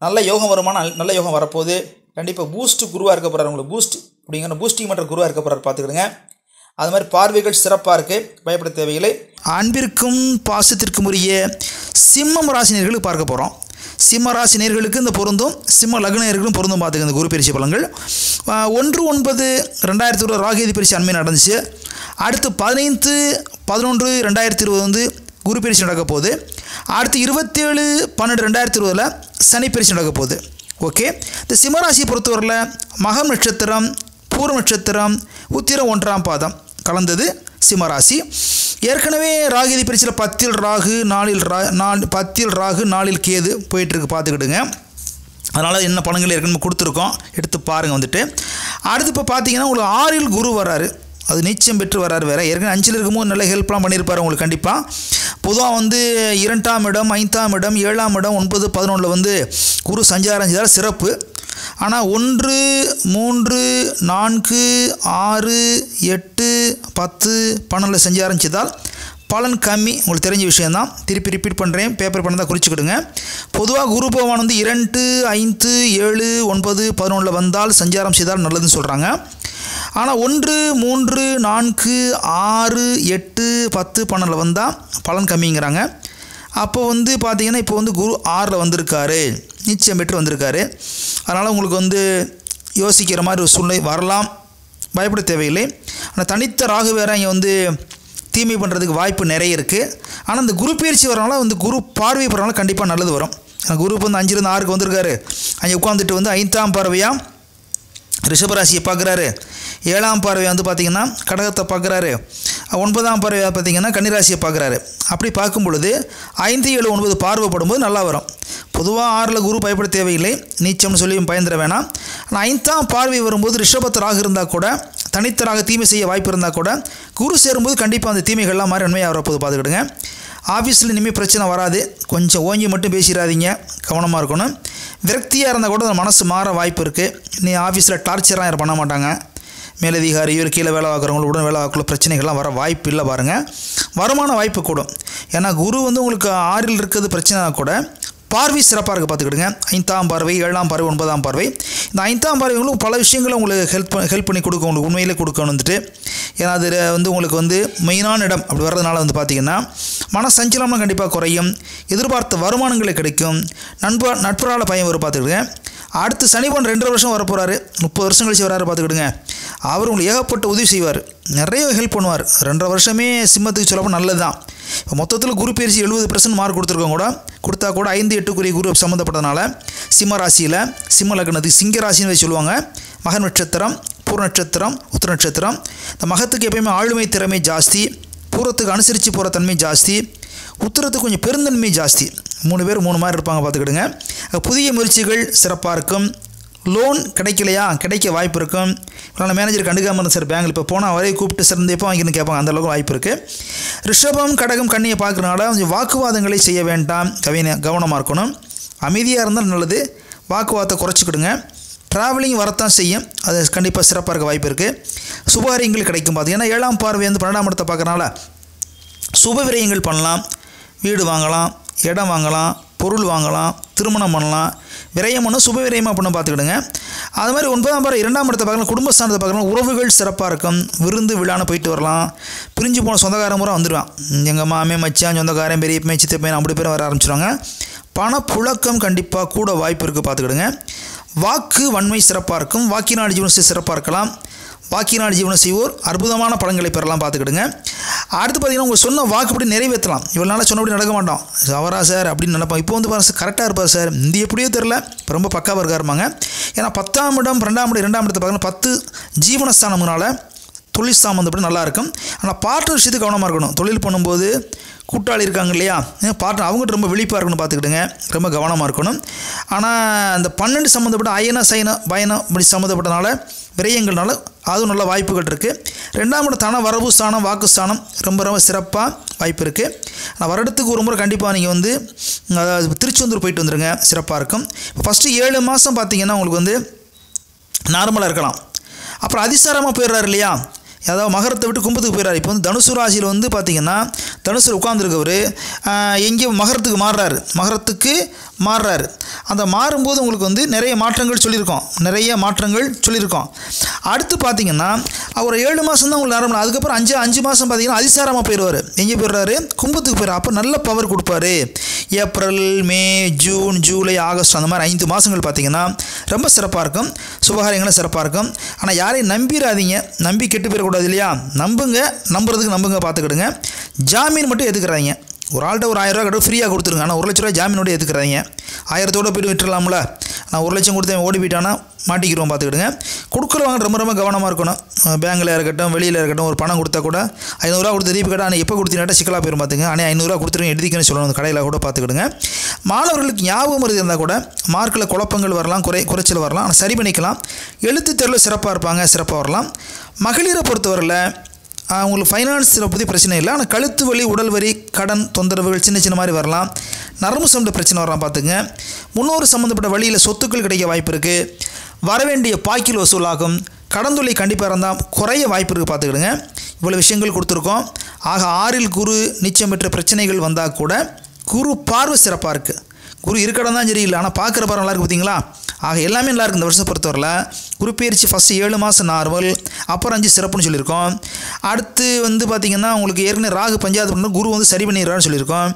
நல்ல யோகம் வருமானா நல்ல யோகம் வரப்போகுது. கண்டிப்பாக பூஸ்ட் குருவாக இருக்க போகிறார். உங்களுக்கு பூஸ்ட் அப்படிங்கிற பூஸ்டிங் மற்ற குருவாக இருக்க போகிறார், பார்த்துக்கிடுங்க. அது மாதிரி பார்வைகள் சிறப்பாக இருக்குது, பயப்பட தேவையில்லை. அன்பிற்கும் பாசத்திற்கும் உரிய சிம்மம் ராசினியர்களுக்கு பார்க்க போகிறோம். சிம்ம ராசினியர்களுக்கு இந்த பொருந்தும், சிம்ம லக்னர்களுக்கும் பொருந்தும். பார்த்துக்க இந்த குரு பயிற்சி பலன்கள் 1/9/2020 ராகேதி பயிற்சி அண்மை நடந்துச்சு. அடுத்து 15/11/2020 வந்து குரு பயிற்சி நடக்க போகுது. அடுத்து 27/12/2020 சனி பயிற்சி நடக்க போகுது. ஓகே, இந்த சிம்மராசியை பொறுத்தவரையில் மகம் நட்சத்திரம், பூர்வ நட்சத்திரம், உத்திரம் 1ஆம் பாதம் கலந்தது சிம்மராசி. ஏற்கனவே ராகேதி பயிற்சியில் 10ல் ராகு 4ல் கேது போயிட்டுருக்கு, பார்த்துக்கிடுங்க. அதனால் என்ன பலன்கள் ஏற்கனவே கொடுத்துருக்கோம், எடுத்து பாருங்கள் வந்துட்டு. அடுத்து இப்போ பார்த்தீங்கன்னா உங்களுக்கு 6ல் குரு வராரு, அது நிச்சயம் பெற்று வராரு. வேறு ஏற்கனவே 5ல் இருக்கும்போது நல்ல ஹெல்ப்லாம் பண்ணியிருப்பார் உங்களுக்கு கண்டிப்பாக. பொதுவாக வந்து 2ஆம் இடம், 5ஆம் இடம், 7ஆம் இடம், 9, 11 வந்து குரு சஞ்சாரம் செய்தால் சிறப்பு. ஆனால் 1, 3, 4, 6, 8, 10, 12 சஞ்சாரம் செய்தால் பலன் கம்மி. உங்களுக்கு தெரிஞ்ச விஷயந்தான், திருப்பி ரிப்பீட் பண்ணுறேன், பேப்பர் பண்ண தான் குறிச்சிக்கிடுங்க. பொதுவாக குரு பகவான் வந்து 2, 5, 7, 9, 11 வந்தால் சஞ்சாரம் செய்தால் நல்லதுன்னு சொல்கிறாங்க. ஆனால் 1, 3, 4, 6, 8, 10, 12 வந்தால் பலன் கம்மிங்கிறாங்க. அப்போ வந்து பார்த்திங்கன்னா இப்போ வந்து குரு 6ல் வந்திருக்காரு, நிச்சயம் பெற்று வந்திருக்காரு. அதனால் உங்களுக்கு வந்து யோசிக்கிற மாதிரி ஒரு சூழ்நிலை வரலாம், பயப்பட தேவையில்லை. ஆனால் தனித்த ராகு வேறு இங்கே வந்து தீமை பண்ணுறதுக்கு வாய்ப்பு நிறைய இருக்குது. ஆனால் இந்த குரு பயிற்சி வரனால வந்து குரு பார்வை போகிறனால கண்டிப்பாக நல்லது வரும். குரு இப்போ வந்து 5லேருந்து 6க்கு வந்திருக்காரு. அங்கே உட்காந்துட்டு வந்து 5ஆம் பார்வையாக ரிஷபராசியை பார்க்குறாரு, 7ஆம் பார்வை வந்து பார்த்திங்கன்னா கடகத்தை பார்க்குறாரு, 9ஆம் பார்வை பார்த்திங்கன்னா கன்னிராசியை பார்க்குறாரு. அப்படி பார்க்கும் பொழுது 5, 7, 9 பார்வைப்படும்போது நல்லா வரும். பொதுவாக 6ல் குரு பயப்பட தேவையில்லை, நீச்சம்னு சொல்லி பயந்துட வேணாம். ஆனால் 5ஆம் பார்வை வரும்போது ரிஷபத்து ராகு இருந்தால் கூட, தனித்தராக தீமை செய்ய வாய்ப்பு இருந்தால் கூட குரு சேரும்போது கண்டிப்பாக அந்த தீமைகள்லாம் மாதிரி நன்மையாக வரப்போது, பார்த்துக்கிடுங்க. ஆஃபீஸில் இனிமேல் பிரச்சனை வராது, கொஞ்சம் ஓங்கி மட்டும் பேசிடாதீங்க, கவனமாக இருக்கணும். விரக்தியாக இருந்தால் கூட மனசு மாற வாய்ப்பு இருக்குது. நீ ஆஃபீஸில் டார்ச்சராக யாரும் பண்ண மாட்டாங்க. மேலதிகாரி இவர் கீழே வேலை பார்க்குறவங்கள உடன் வேலை பார்க்கல பிரச்சனைகள்லாம் வர வாய்ப்பு இல்லை பாருங்கள். வருமான வாய்ப்பு கூடும். ஏன்னா குரு வந்து உங்களுக்கு 6ல் இருக்கிறது பிரச்சனை கூட பார்வை சிறப்பாக இருக்குது, பார்த்துக்கிடுங்க. 5ஆம் பார்வை, 7ஆம் பார்வை, 9ஆம் பார்வை. இந்த 5ஆம் பார்வைகளும் பல விஷயங்களை உங்களுக்கு ஹெல்ப் பண்ணி கொடுக்கும், உங்களுக்கு உண்மையிலே கொடுக்கணும் வந்துட்டு. ஏன்னா அது வந்து உங்களுக்கு வந்து மெயினான இடம் அப்படி வர்றதுனால வந்து பார்த்திங்கன்னா மன சஞ்சலம்லாம் கண்டிப்பாக குறையும், எதிர்பார்த்த வருமானங்களை கிடைக்கும், நட்புறால் பயம் வரும், பார்த்துக்கிடுங்க. அடுத்து சனிபன் 2 வருஷம் வரப்போகிறாரு, 30 வருஷம் கழிச்சு வராரு, பார்த்துக்கிடுங்க. அவர் உங்களுக்கு ஏகப்பட்ட உதவி செய்வார், நிறைய ஹெல்ப் பண்ணுவார். 2 வருஷமே சிம்மத்துக்கு சொல்லப்போ நல்லது தான். இப்போ மொத்தத்தில் குரு பயிற்சி 70% மார்க் கொடுத்துருக்கோம் கூட, கொடுத்தா கூட 5, 8 குரு சம்மந்தப்பட்டதுனால சிம்ம ராசியில், சிம்ம லக்னத்துக்கு சிங்க ராசின்னு சொல்லுவாங்க. மக நட்சத்திரம், பூர்வ நட்சத்திரம், உத்திர நட்சத்திரம். இந்த மகத்துக்கு எப்பயுமே ஆளுமை திறமை ஜாஸ்தி, பூர்வத்துக்கு அனுசரித்து போகிற தன்மை ஜாஸ்தி, உத்திரத்துக்கு கொஞ்சம் பெருந்தன்மை ஜாஸ்தி. 3 பேர் 3 மாதிரி இருப்பாங்க, பார்த்துக்கிடுங்க. புதிய முயற்சிகள் சிறப்பாக இருக்கும். லோன் கிடைக்கலையா, கிடைக்க வாய்ப்பு இருக்கும். இப்போ மேனேஜர் கண்டுக்காமல் இருந்தேன் சார் பேங்கில், இப்போ போனால் அவரே கூப்பிட்டு சார் எப்போ வாங்கின்னு கேட்பாங்க, அந்தளவுக்கு வாய்ப்பு இருக்குது. ரிஷபம், கடகம், கன்னியை பார்க்குறனால கொஞ்சம் வாக்குவாதங்களை செய்ய வேண்டாம், கவனமாக இருக்கணும். அமைதியாக இருந்தால் நல்லது, வாக்குவாதத்தை குறைச்சிக்கிடுங்க. ட்ராவலிங் வரத்தான் செய்யும், அது கண்டிப்பாக சிறப்பாக இருக்க வாய்ப்பு இருக்குது. சுபகாரியங்கள் கிடைக்கும். பார்த்திங்கன்னா 7ஆம் பார்வை வந்து 12ஆம் இடத்தை பார்க்குறனால சுப விரயங்கள் பண்ணலாம், வீடு வாங்கலாம், இடம் வாங்கலாம், பொருள் வாங்கலாம், திருமணம் பண்ணலாம், விரயம் பண்ண சுப விரயமாக பண்ண பார்த்துக்கிடுங்க. அது மாதிரி 9ஆம் பார் 2ஆம் இடத்தை பார்க்கலாம், குடும்பஸ்தானத்தை பார்க்கலாம், உறவுகள் சிறப்பாக இருக்கும், விருந்து விழான்னு போயிட்டு வரலாம், பிரிஞ்சு போன சொந்தக்காரன் முறை வந்துடுவான், எங்கள் மாமே மச்சான் சொந்தக்காரன் பெரிய பையன் சித்த பையன் அப்படி பேர் வர ஆரம்பிச்சிடுவாங்க. பணப்புழக்கம் கண்டிப்பாக கூட வாய்ப்பு இருக்குது பார்த்துக்கிடுங்க. வாக்கு வன்மை சிறப்பாக இருக்கும், வாக்கினாடி ஜீவனத்தை சிறப்பாக இருக்கலாம், வாக்கினாடி ஜீவனம் செய்வோர் அற்புதமான பலன்களை பெறலாம் பார்த்துக்கிடுங்க. அடுத்து பார்த்திங்கன்னா உங்கள் சொன்ன வாக்குப்படி நிறைவேற்றலாம். இவ்வளோ நாளாக சொன்னபடி நடக்க மாட்டோம், அவரா சார் அப்படின்னு நினைப்போம். இப்போ வந்து பாருங்க கரெக்டாக இருப்பார் சார், இந்த எப்படியோ தெரில, இப்போ ரொம்ப பக்காவாக இருக்காருமாங்க. ஏன்னா 10ஆம் இடம் 2ஆம் இடம் 2ஆம் இடத்தை பார்க்கணும், 10 ஜீவனஸ்தானம்னால தொழில் சம்மந்தப்பட்டு நல்லாயிருக்கும். ஆனால் பார்ட்னர் விஷயத்துக்கு கவனமாக இருக்கணும். தொழில் பண்ணும்போது கூட்டாளி இருக்காங்க இல்லையா, பார்ட்னர் அவங்ககிட்ட ரொம்ப விழிப்பாக இருக்கணும் பார்த்துக்கிடுங்க, ரொம்ப கவனமாக இருக்கணும். ஆனால் அந்த 12 சம்மந்தப்பட்ட அயன சயன பயணம் இப்படி சம்மந்தப்பட்டனால விரயங்கள்னால அதுவும் நல்ல வாய்ப்புகள் இருக்குது. 2ஆம் இடம் தானே வரவு ஸ்தானம் வாக்கு ஸ்தானம் ரொம்ப ரொம்ப சிறப்பாக வாய்ப்பு இருக்குது. ஆனால் வருடத்துக்கு ஒரு முறை கண்டிப்பாக நீங்கள் வந்து திருச்செந்தூர் போயிட்டு வந்துடுங்க, சிறப்பாக இருக்கும். இப்போ ஃபஸ்ட்டு 7 மாதம் பார்த்திங்கன்னா உங்களுக்கு வந்து நார்மலாக இருக்கலாம். அப்புறம் அதிசாரமாக போயிடுறாரு இல்லையா, அதாவது மகரத்தை விட்டு கும்பத்துக்கு போயிடுறாரு. இப்போ வந்து தனுசு ராசியில் வந்து பார்த்திங்கன்னா தனுசில் உட்காந்துருக்கவர் எங்கே மகரத்துக்கு மாறுறாரு. அந்த மாறும்போது உங்களுக்கு வந்து நிறைய மாற்றங்கள் சொல்லியிருக்கோம். அடுத்து பார்த்திங்கன்னா அவர் 7 மாதம் தான் உங்களுக்கு நார்மல். அதுக்கப்புறம் 5 மாதம் பார்த்திங்கன்னா அதிசாரமாக போயிடுவார். எங்கே போயிடுறாரு, கும்பத்துக்கு போயிடுறாரு. அப்போ நல்ல பவர் கொடுப்பாரு. ஏப்ரல், மே, ஜூன், ஜூலை, ஆகஸ்ட் அந்த மாதிரி 5 மாதங்கள் பார்த்திங்கன்னா ரொம்ப சிறப்பாக இருக்கும், சுபகாரியங்களும் சிறப்பாக இருக்கும். ஆனால் யாரையும் நம்பிடாதீங்க, நம்பி கெட்டு போயிடக்கூடாது இல்லையா, நம்புறதுக்கு பார்த்துக்கிடுங்க. ஜாமீன் மட்டும் எதுக்குறாங்க, ஒரு ஆள்கிட்ட ஒரு 1000 ரூபா கிட்ட ஃப்ரீயாக கொடுத்துருங்க. ஆனால் 1 லட்ச ரூபா ஜாமீனோடு ஏற்றுக்கிறாங்க. 1000தோடு போய்ட்டு விட்டுடலாம்ல, நான் 1 லட்சம் கொடுத்தேன் ஓடி போயிட்டானா மாட்டிக்கிறோம் பார்த்துக்கிடுங்க. கொடுக்குறவங்க ரொம்ப ரொம்ப கவனமாக இருக்கணும். பேங்கில் இருக்கட்டும் வெளியில் இருக்கட்டும், ஒரு பணம் கொடுத்தா கூட 500 ரூபா கொடுத்து திருப்பி கேட்டால் ஆனால் எப்போ கொடுத்தீங்கன்னா சிக்கலாக போயிடும் பார்த்துங்க. ஆனால் 500 ரூபா கொடுத்துருங்க எழுதிக்கன்னு சொல்லணும், அந்த கடையில் கூட பார்த்துக்கிடுங்க. மாணவர்களுக்கு ஞாபகம் மருதி இருந்தால் கூட மார்க்கில் குழப்பங்கள் வரலாம், குறைச்சல் வரலாம், ஆனால் சரி பண்ணிக்கலாம். எழுத்து தேர்வில் சிறப்பாக வரலாம். மகளிரை பொறுத்தவரையில் அவங்களுக்கு ஃபைனான்ஸில் பற்றி பிரச்சனை இல்லை, ஆனால் கழுத்து வலி, உடல் வலி, கடன் தொந்தரவுகள் சின்ன மாதிரி வரலாம். நரம்பு சம்மந்த பிரச்சனை வரலாம் பார்த்துங்க. முன்னோர் சம்மந்தப்பட்ட வழியில் சொத்துக்கள் கிடைக்க வாய்ப்பு இருக்குது. வரவேண்டிய பாக்கில் வசூலாகும். கடன் தொல்லை கண்டிப்பாக இருந்தால் குறைய வாய்ப்பு இருக்குது பார்த்துக்கிடுங்க. இவ்வளோ விஷயங்கள் கொடுத்துருக்கோம். ஆக 6இல் குரு நீச்சம் பெற்ற பிரச்சனைகள் வந்தால் கூட குரு பார்வை சிறப்பாக இருக்குது. குரு இருக்கடம் தான் சரி இல்லை, ஆனால் பார்க்குற பார்வை நல்லா இருக்குது பார்த்தீங்களா. ஆக எல்லாமே நல்லா இருக்குது இந்த வருஷம் பொறுத்தவரையில். குரு பயிற்சி ஃபஸ்ட்டு 7 மாதம் நார்மல், அப்புறம் 5 சிறப்புன்னு சொல்லியிருக்கோம். அடுத்து வந்து பார்த்திங்கன்னா உங்களுக்கு ஏற்கனவே ராகு பஞ்சாயத்து பண்ண குரு வந்து சரி பண்ணிடுறான்னு சொல்லியிருக்கோம்.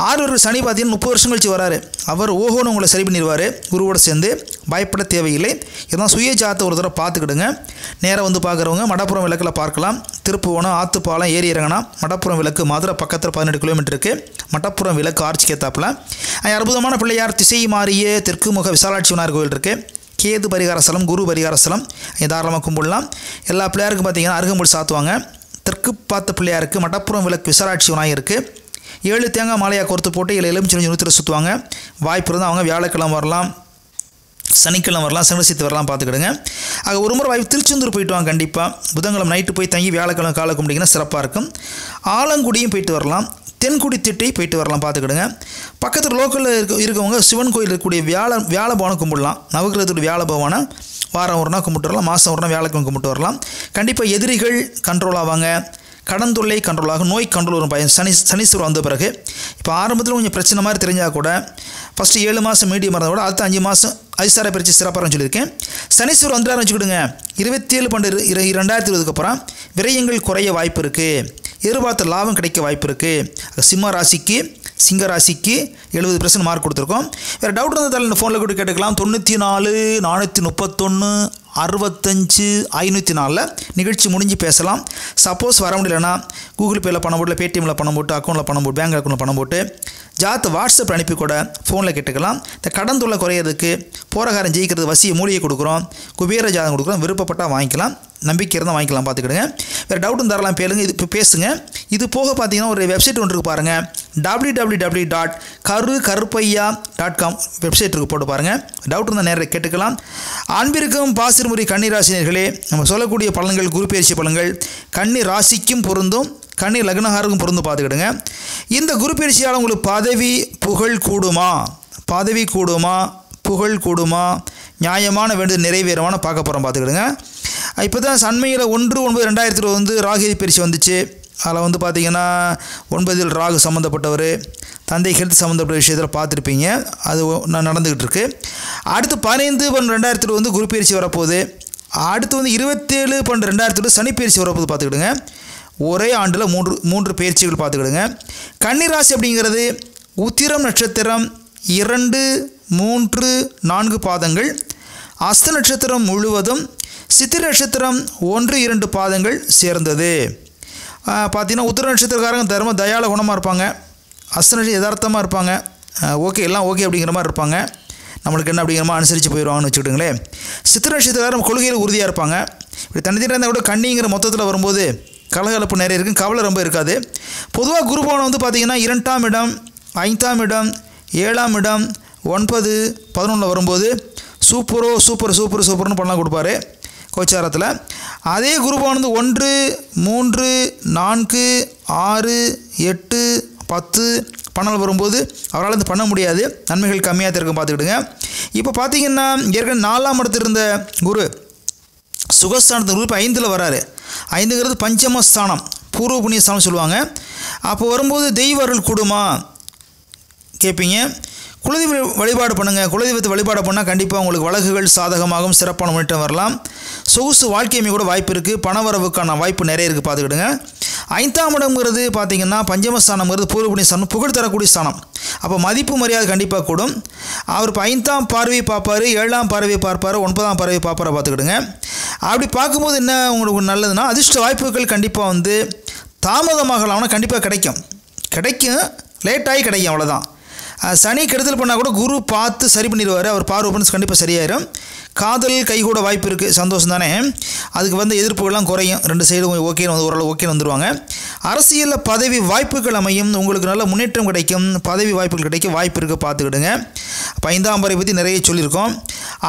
6 சனி பார்த்திங்கன்னா 30 வருஷம் கழிச்சு வராரு. அவர் ஓஹோன்னு உங்களை சரி பண்ணிடுவார் குருவோட சேர்ந்து, பயப்பட தேவையில்லை. இதெல்லாம் சுய ஜாத்தை ஒரு தடவை பார்த்துக்கிடுங்க. நேராக வந்து பார்க்குறவங்க மடப்புறம் விளக்கில் பார்க்கலாம். திருப்புவனம், ஆத்துப்பாலம், ஏரி இறங்கினா மடப்புறம் விளக்கு மதுரை பக்கத்தில் 18 கிலோமீட்டருக்கு மடப்புறம் விளக்கு ஆர்ச்சி கேத்தாப்பில் அற்புதமான பிள்ளையார் திசை மாறிய தெற்கு முக விசாலாட்சி விநாயகர் கோவில் இருக்குது. கேது பரிகார ஸ்தலம், குரு பரிகார ஸ்தலம், தாராளமாக கும்பிடலாம். எல்லா பிள்ளையாருக்கும் பார்த்திங்கன்னா அருகம்புல் சாத்துவாங்க. தெற்கு பார்த்த பிள்ளையாருக்கு மடப்புறம் விளக்கு விசாலாட்சி விநாயகர் இருக்குது. 7 தேங்காய் மாலையாக கோர்த்து போட்டு 7 எலுமிச்சை நூற்றில் சுற்றுவாங்க. வாய்ப்பு இருந்தால் அவங்க வியாழக்கிழமை வரலாம், சனிக்கிழமை வரலாம், சனிசித்து வரலாம் பார்த்துக்கிடுங்க. ஆக ஒரு முறை வாய்ப்பு திருச்செந்தூர் போயிட்டு வாங்க கண்டிப்பாக. புதன்கிழமை நைட்டு போய் தங்கி வியாழக்கிழமை காலை கும்பிட்டிங்கன்னா சிறப்பாக இருக்கும். ஆலங்குடியும் போயிட்டு வரலாம், தென்குடி திட்டை போயிட்டு வரலாம் பார்த்துக்கிடுங்க. பக்கத்தில் லோக்கலில் இருக்கவங்க சிவன் கோயில் இருக்கக்கூடிய வியாழ பவனை கும்பிடலாம். நவகிரகத்துடைய வியாழ பவனை வாரம் ஒரு நாள் கும்பிட்டு வரலாம், மாதம் ஒரு நாள் வியாழக்கிழமை கும்பிட்டு வரலாம். கண்டிப்பாக எதிரிகள் கண்ட்ரோல் ஆவாங்க, கடன் தொல்லை கண்ட்ரோல் ஆகும், நோய் கண்ட்ரோல் வரும். சனீஸ்வரர் வந்த பிறகு இப்போ ஆரம்பத்தில் கொஞ்சம் பிரச்சனை மாதிரி தெரிஞ்சால் கூட ஃபஸ்ட்டு 7 மாதம் மீடியம் இருந்தால் கூட அடுத்த 5 மாதம் அதிசார பயிற்சி சிறப்பாக சொல்லியிருக்கேன். சனீஸ்வரர் வந்துட்டாருன்னு வச்சுக்கிடுங்க. 27/12/2020 அப்புறம் விரயங்கள் குறைய வாய்ப்பு இருக்குது, எதிர்பார்த்த லாபம் கிடைக்க வாய்ப்பு இருக்குது. சிம்ம ராசிக்கு சிங்க ராசிக்கு 70% மார்க் கொடுத்துருக்கோம். வேறு டவுட் இருந்தால் இந்த ஃபோனில் கூட கேட்டுக்கலாம். 94 431 65 504 நிகழ்ச்சி முடிஞ்சு பேசலாம். சப்போஸ் வர முடியலன்னா கூகுள் பேயில் பணம் போட்டு, பேடிஎம்மில் பணம் போட்டு, அக்கௌண்ட்டில் பணம் போட்டு, பேங்க் அக்கௌண்ட்டில் பணம் போட்டு ஜாத்தை வாட்ஸ்அப் அனுப்பி கூட ஃபோனில் கேட்டுக்கலாம். இந்த கடன் தொல்லை குறையிறதுக்கு, போராகாரம் ஜெயிக்கிறது வசிய மூலிகை கொடுக்குறோம், குபேர ஜாதகம் கொடுக்குறோம். விருப்பப்பட்டால் வாங்கிக்கலாம், நம்பிக்கை இருந்தால் வாங்கிக்கலாம் பார்த்துக்கிடுங்க. வேறு டவுட்டும் தரலாம் பேருங்க, இது இப்போ பேசுங்க. இது போக பார்த்தீங்கன்னா ஒரு வெப்சைட் ஒன்று இருக்குது பாருங்கள், www.karupaiya.com வெப்சைட் இருக்குது, போட்டு பாருங்கள். டவுட் இருந்தால் நேரில் கேட்டுக்கலாம். அன்பிற்கும் பாசிர்முறை கன்னி ராசினியர்களே, நம்ம சொல்லக்கூடிய பலன்கள் குரு பயிற்சி பலன்கள் கன்னி ராசிக்கும் பொருந்தும், கன்னி லக்னஹாருக்கும் பொருந்து பார்த்துக்கிடுங்க. இந்த குரு பயிற்சியால் உங்களுக்கு பதவி புகழ் கூடுமா, நியாயமான வேண்டிய நிறைவேறமான பார்க்க போகிறோம் பார்த்துக்கிடுங்க. இப்போ தான் அண்மையில் 1/9/2020 ராகு பயிற்சி வந்துச்சு. அதில் வந்து பார்த்திங்கன்னா 9 ராகு சம்மந்தப்பட்டவர், தந்தை ஹெல்த் சம்மந்தப்பட்ட விஷயத்தில் பார்த்துருப்பீங்க. அது நடந்துக்கிட்டு இருக்குது. அடுத்து 15/12 வந்து குரு பயிற்சி வரப்போகுது. அடுத்து வந்து 27/12 சனி பயிற்சி வரப்போகுது. பார்த்துக்கிடுங்க, ஒரே ஆண்டில் மூன்று பயிற்சிகள் பார்த்துக்கிடுங்க. கன்னிராசி அப்படிங்கிறது உத்திரம் நட்சத்திரம் 2, 3, 4 பாதங்கள், அஸ்த நட்சத்திரம் முழுவதும், சித்திரை நட்சத்திரம் 1, 2 பாதங்கள் சேர்ந்தது. பார்த்தீங்கன்னா உத்திர நட்சத்திரக்காரங்க தயால குணமாக இருப்பாங்க, அஸ்த நட்சத்திரம் யதார்த்தமாக இருப்பாங்க, ஓகே எல்லாம் ஓகே அப்படிங்கிற மாதிரி இருப்பாங்க, நம்மளுக்கு என்ன அப்படிங்கிற மாதிரி அனுசரித்து போயிடுவாங்கன்னு வச்சுக்கிட்டுங்களேன். சித்திரை நட்சத்திரக்காரங்க கொள்கையில் உறுதியாக இருப்பாங்க. இப்படி தனித்தனியாக இருந்தால் கூட கன்னிங்கிற மொத்தத்தில் வரும்போது கலகலப்பு நிறைய இருக்கும், கவலை ரொம்ப இருக்காது. பொதுவாக குரு பவனம் வந்து பார்த்திங்கன்னா 2ஆம் இடம், 5ஆம் இடம், 7ஆம் இடம், 9, 11 வரும்போது சூப்பர்னு பண்ணலாம் கொடுப்பாரு கோச்சாரத்தில். அதே குரு பவனம் வந்து 1, 3, 4, 6, 8, 10, 12 வரும்போது அவரால் வந்து பண்ண முடியாது, நன்மைகள் கம்மியாக தான் இருக்கும். பார்த்துக்கிடுங்க. இப்போ பார்த்தீங்கன்னா ஏற்கனவே 4ஆம் இடத்துல இருந்த குரு சுகஸ்தானத்து குரு இப்போ 5ல் வராரு. 5ங்கிறது பஞ்சமஸ்தானம், பூர்வ புண்ணிய ஸ்தானம் சொல்லுவாங்க. அப்போ வரும்போது தெய்வ அருள் கூடுமா கேட்பீங்க. குலதெய்வ வழிபாடு பண்ணுங்கள். குலதெய்வத்தை வழிபாடு பண்ணால் கண்டிப்பாக உங்களுக்கு வழக்குகள் சாதகமாகவும் சிறப்பான முன்னேற்றம் வரலாம். சொகுசு வாழ்க்கையுமே கூட வாய்ப்பு இருக்குது, பணவரவுக்கான வாய்ப்பு நிறைய இருக்குது. பார்த்துக்கிடுங்க. 5ஆம் இடம்ங்கிறது பார்த்திங்கன்னா பஞ்சமஸ்தானம்ங்கிறது பூர்வ புண்ணிய ஸ்தானம், புகழ் தரக்கூடிய ஸ்தானம். அப்போ மதிப்பு மரியாதை கண்டிப்பாக கூடும். அவர் இப்போ 5ஆம் பார்வையை பார்ப்பார், 7ஆம் பார்வையை பார்ப்பார், 9ஆம் பார்வையை பார்ப்பார. பார்த்துக்கிடுங்க. அப்படி பார்க்கும்போது என்ன உங்களுக்கு நல்லதுன்னா, அதிர்ஷ்ட வாய்ப்புகள் கண்டிப்பாக வந்து தாமதமாகலாம்னா கண்டிப்பாக கிடைக்கும், லேட்டாகி கிடைக்கும், அவ்வளோதான். சனி கெடுதல் பண்ணால் கூட குரு பார்த்து சரி பண்ணிடுவார், அவர் பார்வை பண்ணி கண்டிப்பாக சரியாயிடும். காதல் கைகூட வாய்ப்பு இருக்குது, சந்தோஷம் தானே. அதுக்கு வந்து எதிர்ப்புகள்லாம் குறையும், 2 சைடும் ஓகேன்னு வந்து ஓரளவு ஓகேன்னு வந்துடுவாங்க. அரசியலில் பதவி வாய்ப்புகள் அமையும், உங்களுக்கு நல்ல முன்னேற்றம் கிடைக்கும், பதவி வாய்ப்புகள் கிடைக்க வாய்ப்பு இருக்குது. பார்த்துக்கிடுங்க. அப்போ 5ஆம் பார்வை பற்றி நிறைய சொல்லியிருக்கோம்.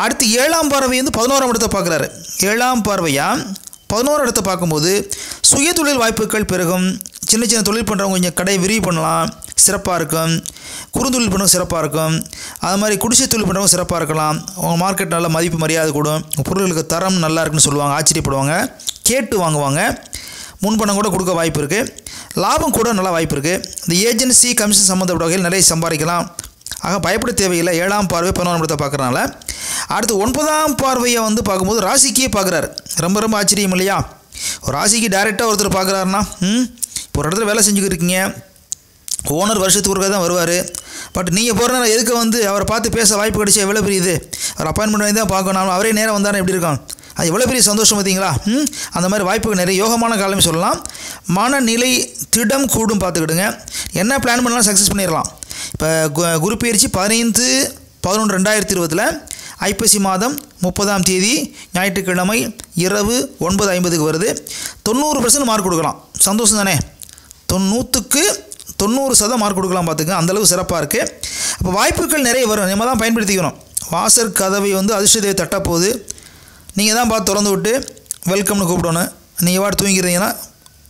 அடுத்து 7ஆம் பார்வை வந்து 11ஆம் இடத்தை பார்க்குறாரு. 7ஆம் பார்வையாக 11ஆம் இடத்தை பார்க்கும்போது சுய தொழில் வாய்ப்புகள் பெருகும். சின்ன தொழில் பண்ணுறவங்க கொஞ்சம் கடை விரிவு பண்ணலாம், சிறப்பாக இருக்கும். குறுந்தொழில் பண்ணுறவங்க சிறப்பாக இருக்கும். அது மாதிரி குடிசை தொழில் பண்ணுறவங்க சிறப்பாக இருக்கலாம். உங்கள் மார்க்கெட் நல்ல மதிப்பு மரியாதை கூடும், பொருட்களுக்கு தரம் நல்லா இருக்குன்னு சொல்லுவாங்க, ஆச்சரியப்படுவாங்க, கேட்டு வாங்குவாங்க, முன்பணம் கூட கொடுக்க வாய்ப்பு இருக்குது. லாபம் கூட நல்லா வாய்ப்பு இருக்குது. இந்த ஏஜென்சி கமிஷன் சம்மந்தப்பட்ட வகையில் நிறைய சம்பாதிக்கலாம். ஆக பயப்பட தேவையில்லை. 7ஆம் பார்வை 11ஆம் இடத்தை பார்க்குறனால. அடுத்து 9ஆம் பார்வையை வந்து பார்க்கும்போது ராசிக்கே பார்க்குறாரு. ரொம்ப ஆச்சரியம் இல்லையா? ஒரு ராசிக்கு டைரெக்டாக ஒருத்தர் பார்க்குறாருன்னா, இப்போ ஒரு இடத்துல வேலை செஞ்சுக்கிட்டு இருக்கீங்க, ஓனர் வருஷத்துக்கு ஒருக்கா தான் வருவார். பட் நீங்கள் போகிறனால எதுக்கு வந்து அவரை பார்த்து பேச வாய்ப்பு கிடைச்சா எவ்வளோ பெரிய இது, அவர் அப்பாயின்மெண்ட் வாங்கி தான் பார்க்கணும், அவரே நேரம் வந்தாலும் எப்படி இருக்கும், அது எவ்வளோ பெரிய சந்தோஷம் பார்த்தீங்களா? அந்த மாதிரி வாய்ப்புகள் நிறைய யோகமான காலமே சொல்லலாம். மனநிலை திடம் கூடும். பார்த்துக்கிடுங்க. என்ன பிளான் பண்ணாலும் சக்ஸஸ் பண்ணிடலாம். இப்போ குரு பயிற்சி 15/11/2020 ஐப்பசி மாதம் 30ஆம் தேதி ஞாயிற்றுக்கிழமை இரவு 9:50 வருது. 90% மார்க் கொடுக்கலாம். சந்தோஷம் தானே? 100க்கு 90% மார்க் கொடுக்கலாம். பார்த்துங்க, அந்தளவு சிறப்பாக இருக்குது. அப்போ வாய்ப்புகள் நிறைய வரும், நம்ம தான் பயன்படுத்திக்கணும். வாசர் கதவை வந்து அதிர்ஷ்டத்தை தட்டப்போகுது, நீங்கள் தான் பார்த்து திறந்து விட்டு வெல்கம்னு கூப்பிடணும். நீங்கள் வாட்டு தூங்கிக்கிறீங்கன்னா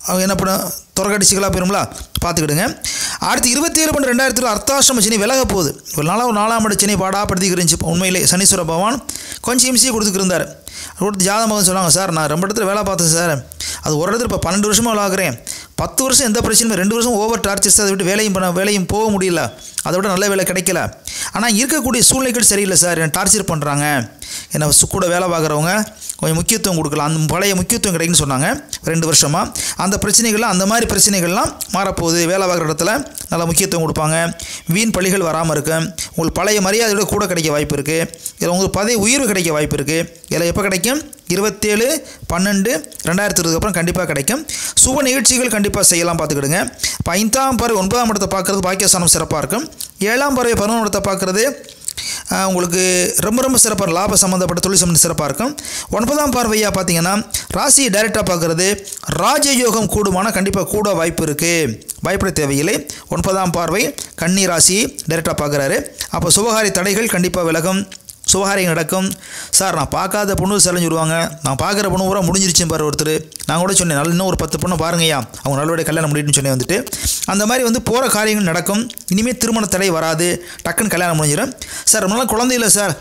அவங்க என்ன பண்ண துறக்கடிச்சிக்கலாக போயிருங்களா? பார்த்துக்கிடுங்க. அடுத்து 27/12 அர்த்தாஷ்டம சனி விலக போகுது. ஒரு 4ஆம் இட சனி பாடாப்படுத்திக்கிருந்துச்சு. உண்மையிலே சனீஸ்வர பகவான் கொஞ்சம் இம்சியை கொடுத்துக்கிருந்தார். கொடுத்து ஜாதகம் சொன்னாங்க, சார் நான் ரொம்ப இடத்துல வேலை பார்த்தேன் சார், அது ஒரு இடத்துல இப்போ 12 வருஷமாக வேலை ஆகிறேன், 10 வருஷம் எந்த பிரச்சனையும், 2 வருஷம் ஓவர் டார்ச்சர்ஸ், அதை விட்டு வேலையும் போக முடியல, அதை விட நல்ல வேலை கிடைக்கல, ஆனால் இருக்கக்கூடிய சூழ்நிலைகள் சரியில்லை சார், என்னை டார்ச்சர் பண்ணுறாங்க, என்னை கூட வேலை பார்க்குறவங்க கொஞ்சம் முக்கியத்துவம் கொடுக்கலாம், அந்த பழைய முக்கியத்துவம் கிடைக்குன்னு சொன்னாங்க 2 வருஷமாக. அந்த பிரச்சனைகள்லாம் அந்த மாதிரி பிரச்சனைகள்லாம் மாறப்போகுது. வேலை பார்க்குற இடத்துல நல்லா முக்கியத்துவம் கொடுப்பாங்க, வீண் பழிகள் வராமல் இருக்கும், உங்களுக்கு பழைய மரியாதையோட கூட கிடைக்க வாய்ப்பு இருக்குது, இதில் உங்களுக்கு பதவி உயர்வு கிடைக்க வாய்ப்பு இருக்குது. இதில் எப்போ கிடைக்கும்? 27/12/2020 அப்புறம் கண்டிப்பாக கிடைக்கும். சுப நிகழ்ச்சிகள் கண்டிப்பாக செய்யலாம். பார்த்துக்கிடுங்க. இப்போ 5ஆம் பார்வை 9ஆம் இடத்தை பார்க்குறது பாக்கியஸ்தானம் சிறப்பாக இருக்கும். 7ஆம் பார்வை 11ஆம் இடத்தை பார்க்குறது உங்களுக்கு ரொம்ப சிறப்பாக, லாப சம்மந்தப்பட்ட தொழில் சம்மந்த சிறப்பாக இருக்கும். 9ஆம் பார்வையாக பார்த்தீங்கன்னா ராசியை டைரெக்டாக பார்க்குறது ராஜயோகம் கூடுமானால் கண்டிப்பாக கூட வாய்ப்பு இருக்குது, பயப்பட தேவையில்லை. 9ஆம் பார்வை கன்னி ராசி டைரெக்டாக பார்க்குறாரு. அப்போ சுபகாரி தடைகள் கண்டிப்பாக விலகும், சுபகாரியம் நடக்கும். சார் நான் பார்க்காத பொண்ணு செலஞ்சுடுவாங்க, நான் பார்க்குற பொண்ணு பூரா முடிஞ்சிருச்சுன்னு பாரு ஒருத்தர், நான் கூட சொன்னேன் நல்ல இன்னும் ஒரு 10 பொண்ணு பாருங்கய்யா, அவங்க நல்லபடியாக கல்யாணம் முடியும்னு சொன்னேன். வந்துட்டு அந்த மாதிரி வந்து போகிற காரியங்கள் நடக்கும். இனிமேல் திருமண தடை வராது, டக்குன்னு கல்யாணம் முடிஞ்சிடும். சார் ரொம்ப நாள் குழந்தை இல்லை சார்,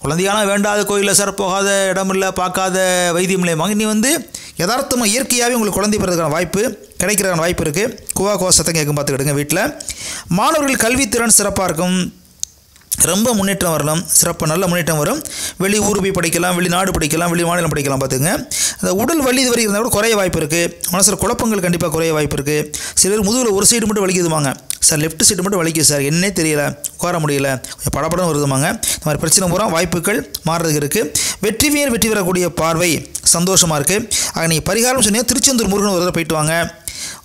குழந்தையான வேண்டாத கோயிலில் சார், போகாத இடம் இல்லை, பார்க்காத வைத்தியம் இல்லையம்மாங்க, நீ வந்து யதார்த்தமாக இயற்கையாகவே உங்களுக்கு குழந்தை பிறதுக்கான வாய்ப்பு கிடைக்கிறதுக்கான வாய்ப்பு இருக்குது. குவா சத்தம் கேட்கும் பார்த்துக்கிடுங்க. வீட்டில் மாணவர்கள் கல்வித்திறன் சிறப்பாக இருக்கும். ரொம்ப முன்னேற்றம் வரலாம். நல்ல முன்னேற்றம் வரும். வெளி ஊர் போய் படிக்கலாம், வெளிநாடு படிக்கலாம், வெளி மாநிலம் படிக்கலாம். பார்த்துங்க. அந்த உடல் வலி இது வரை இருந்தால் கூட குறைய வாய்ப்பு இருக்குது. மனசில் குழப்பங்கள் கண்டிப்பாக குறைய வாய்ப்பு இருக்குது. சிலர் முதுகில் ஒரு சைடு மட்டும் வலிக்குதுவாங்க. சார் லெஃப்ட் சைடு மட்டும் வலிக்குது சார், என்னே தெரியல, உட்கார முடியல, கொஞ்சம் படப்படம் வருதுமாங்க. இந்த மாதிரி பிரச்சனை பூரா வாய்ப்புகள் மாறுறதுக்கு இருக்குது. வெற்றி பெறக்கூடிய பார்வை சந்தோஷமாக இருக்குது. ஆக நீங்கள் பரிகாரம் சொன்னீங்க, திருச்செந்தூர் முருகன் ஒரு தடவை போயிட்டு வாங்க.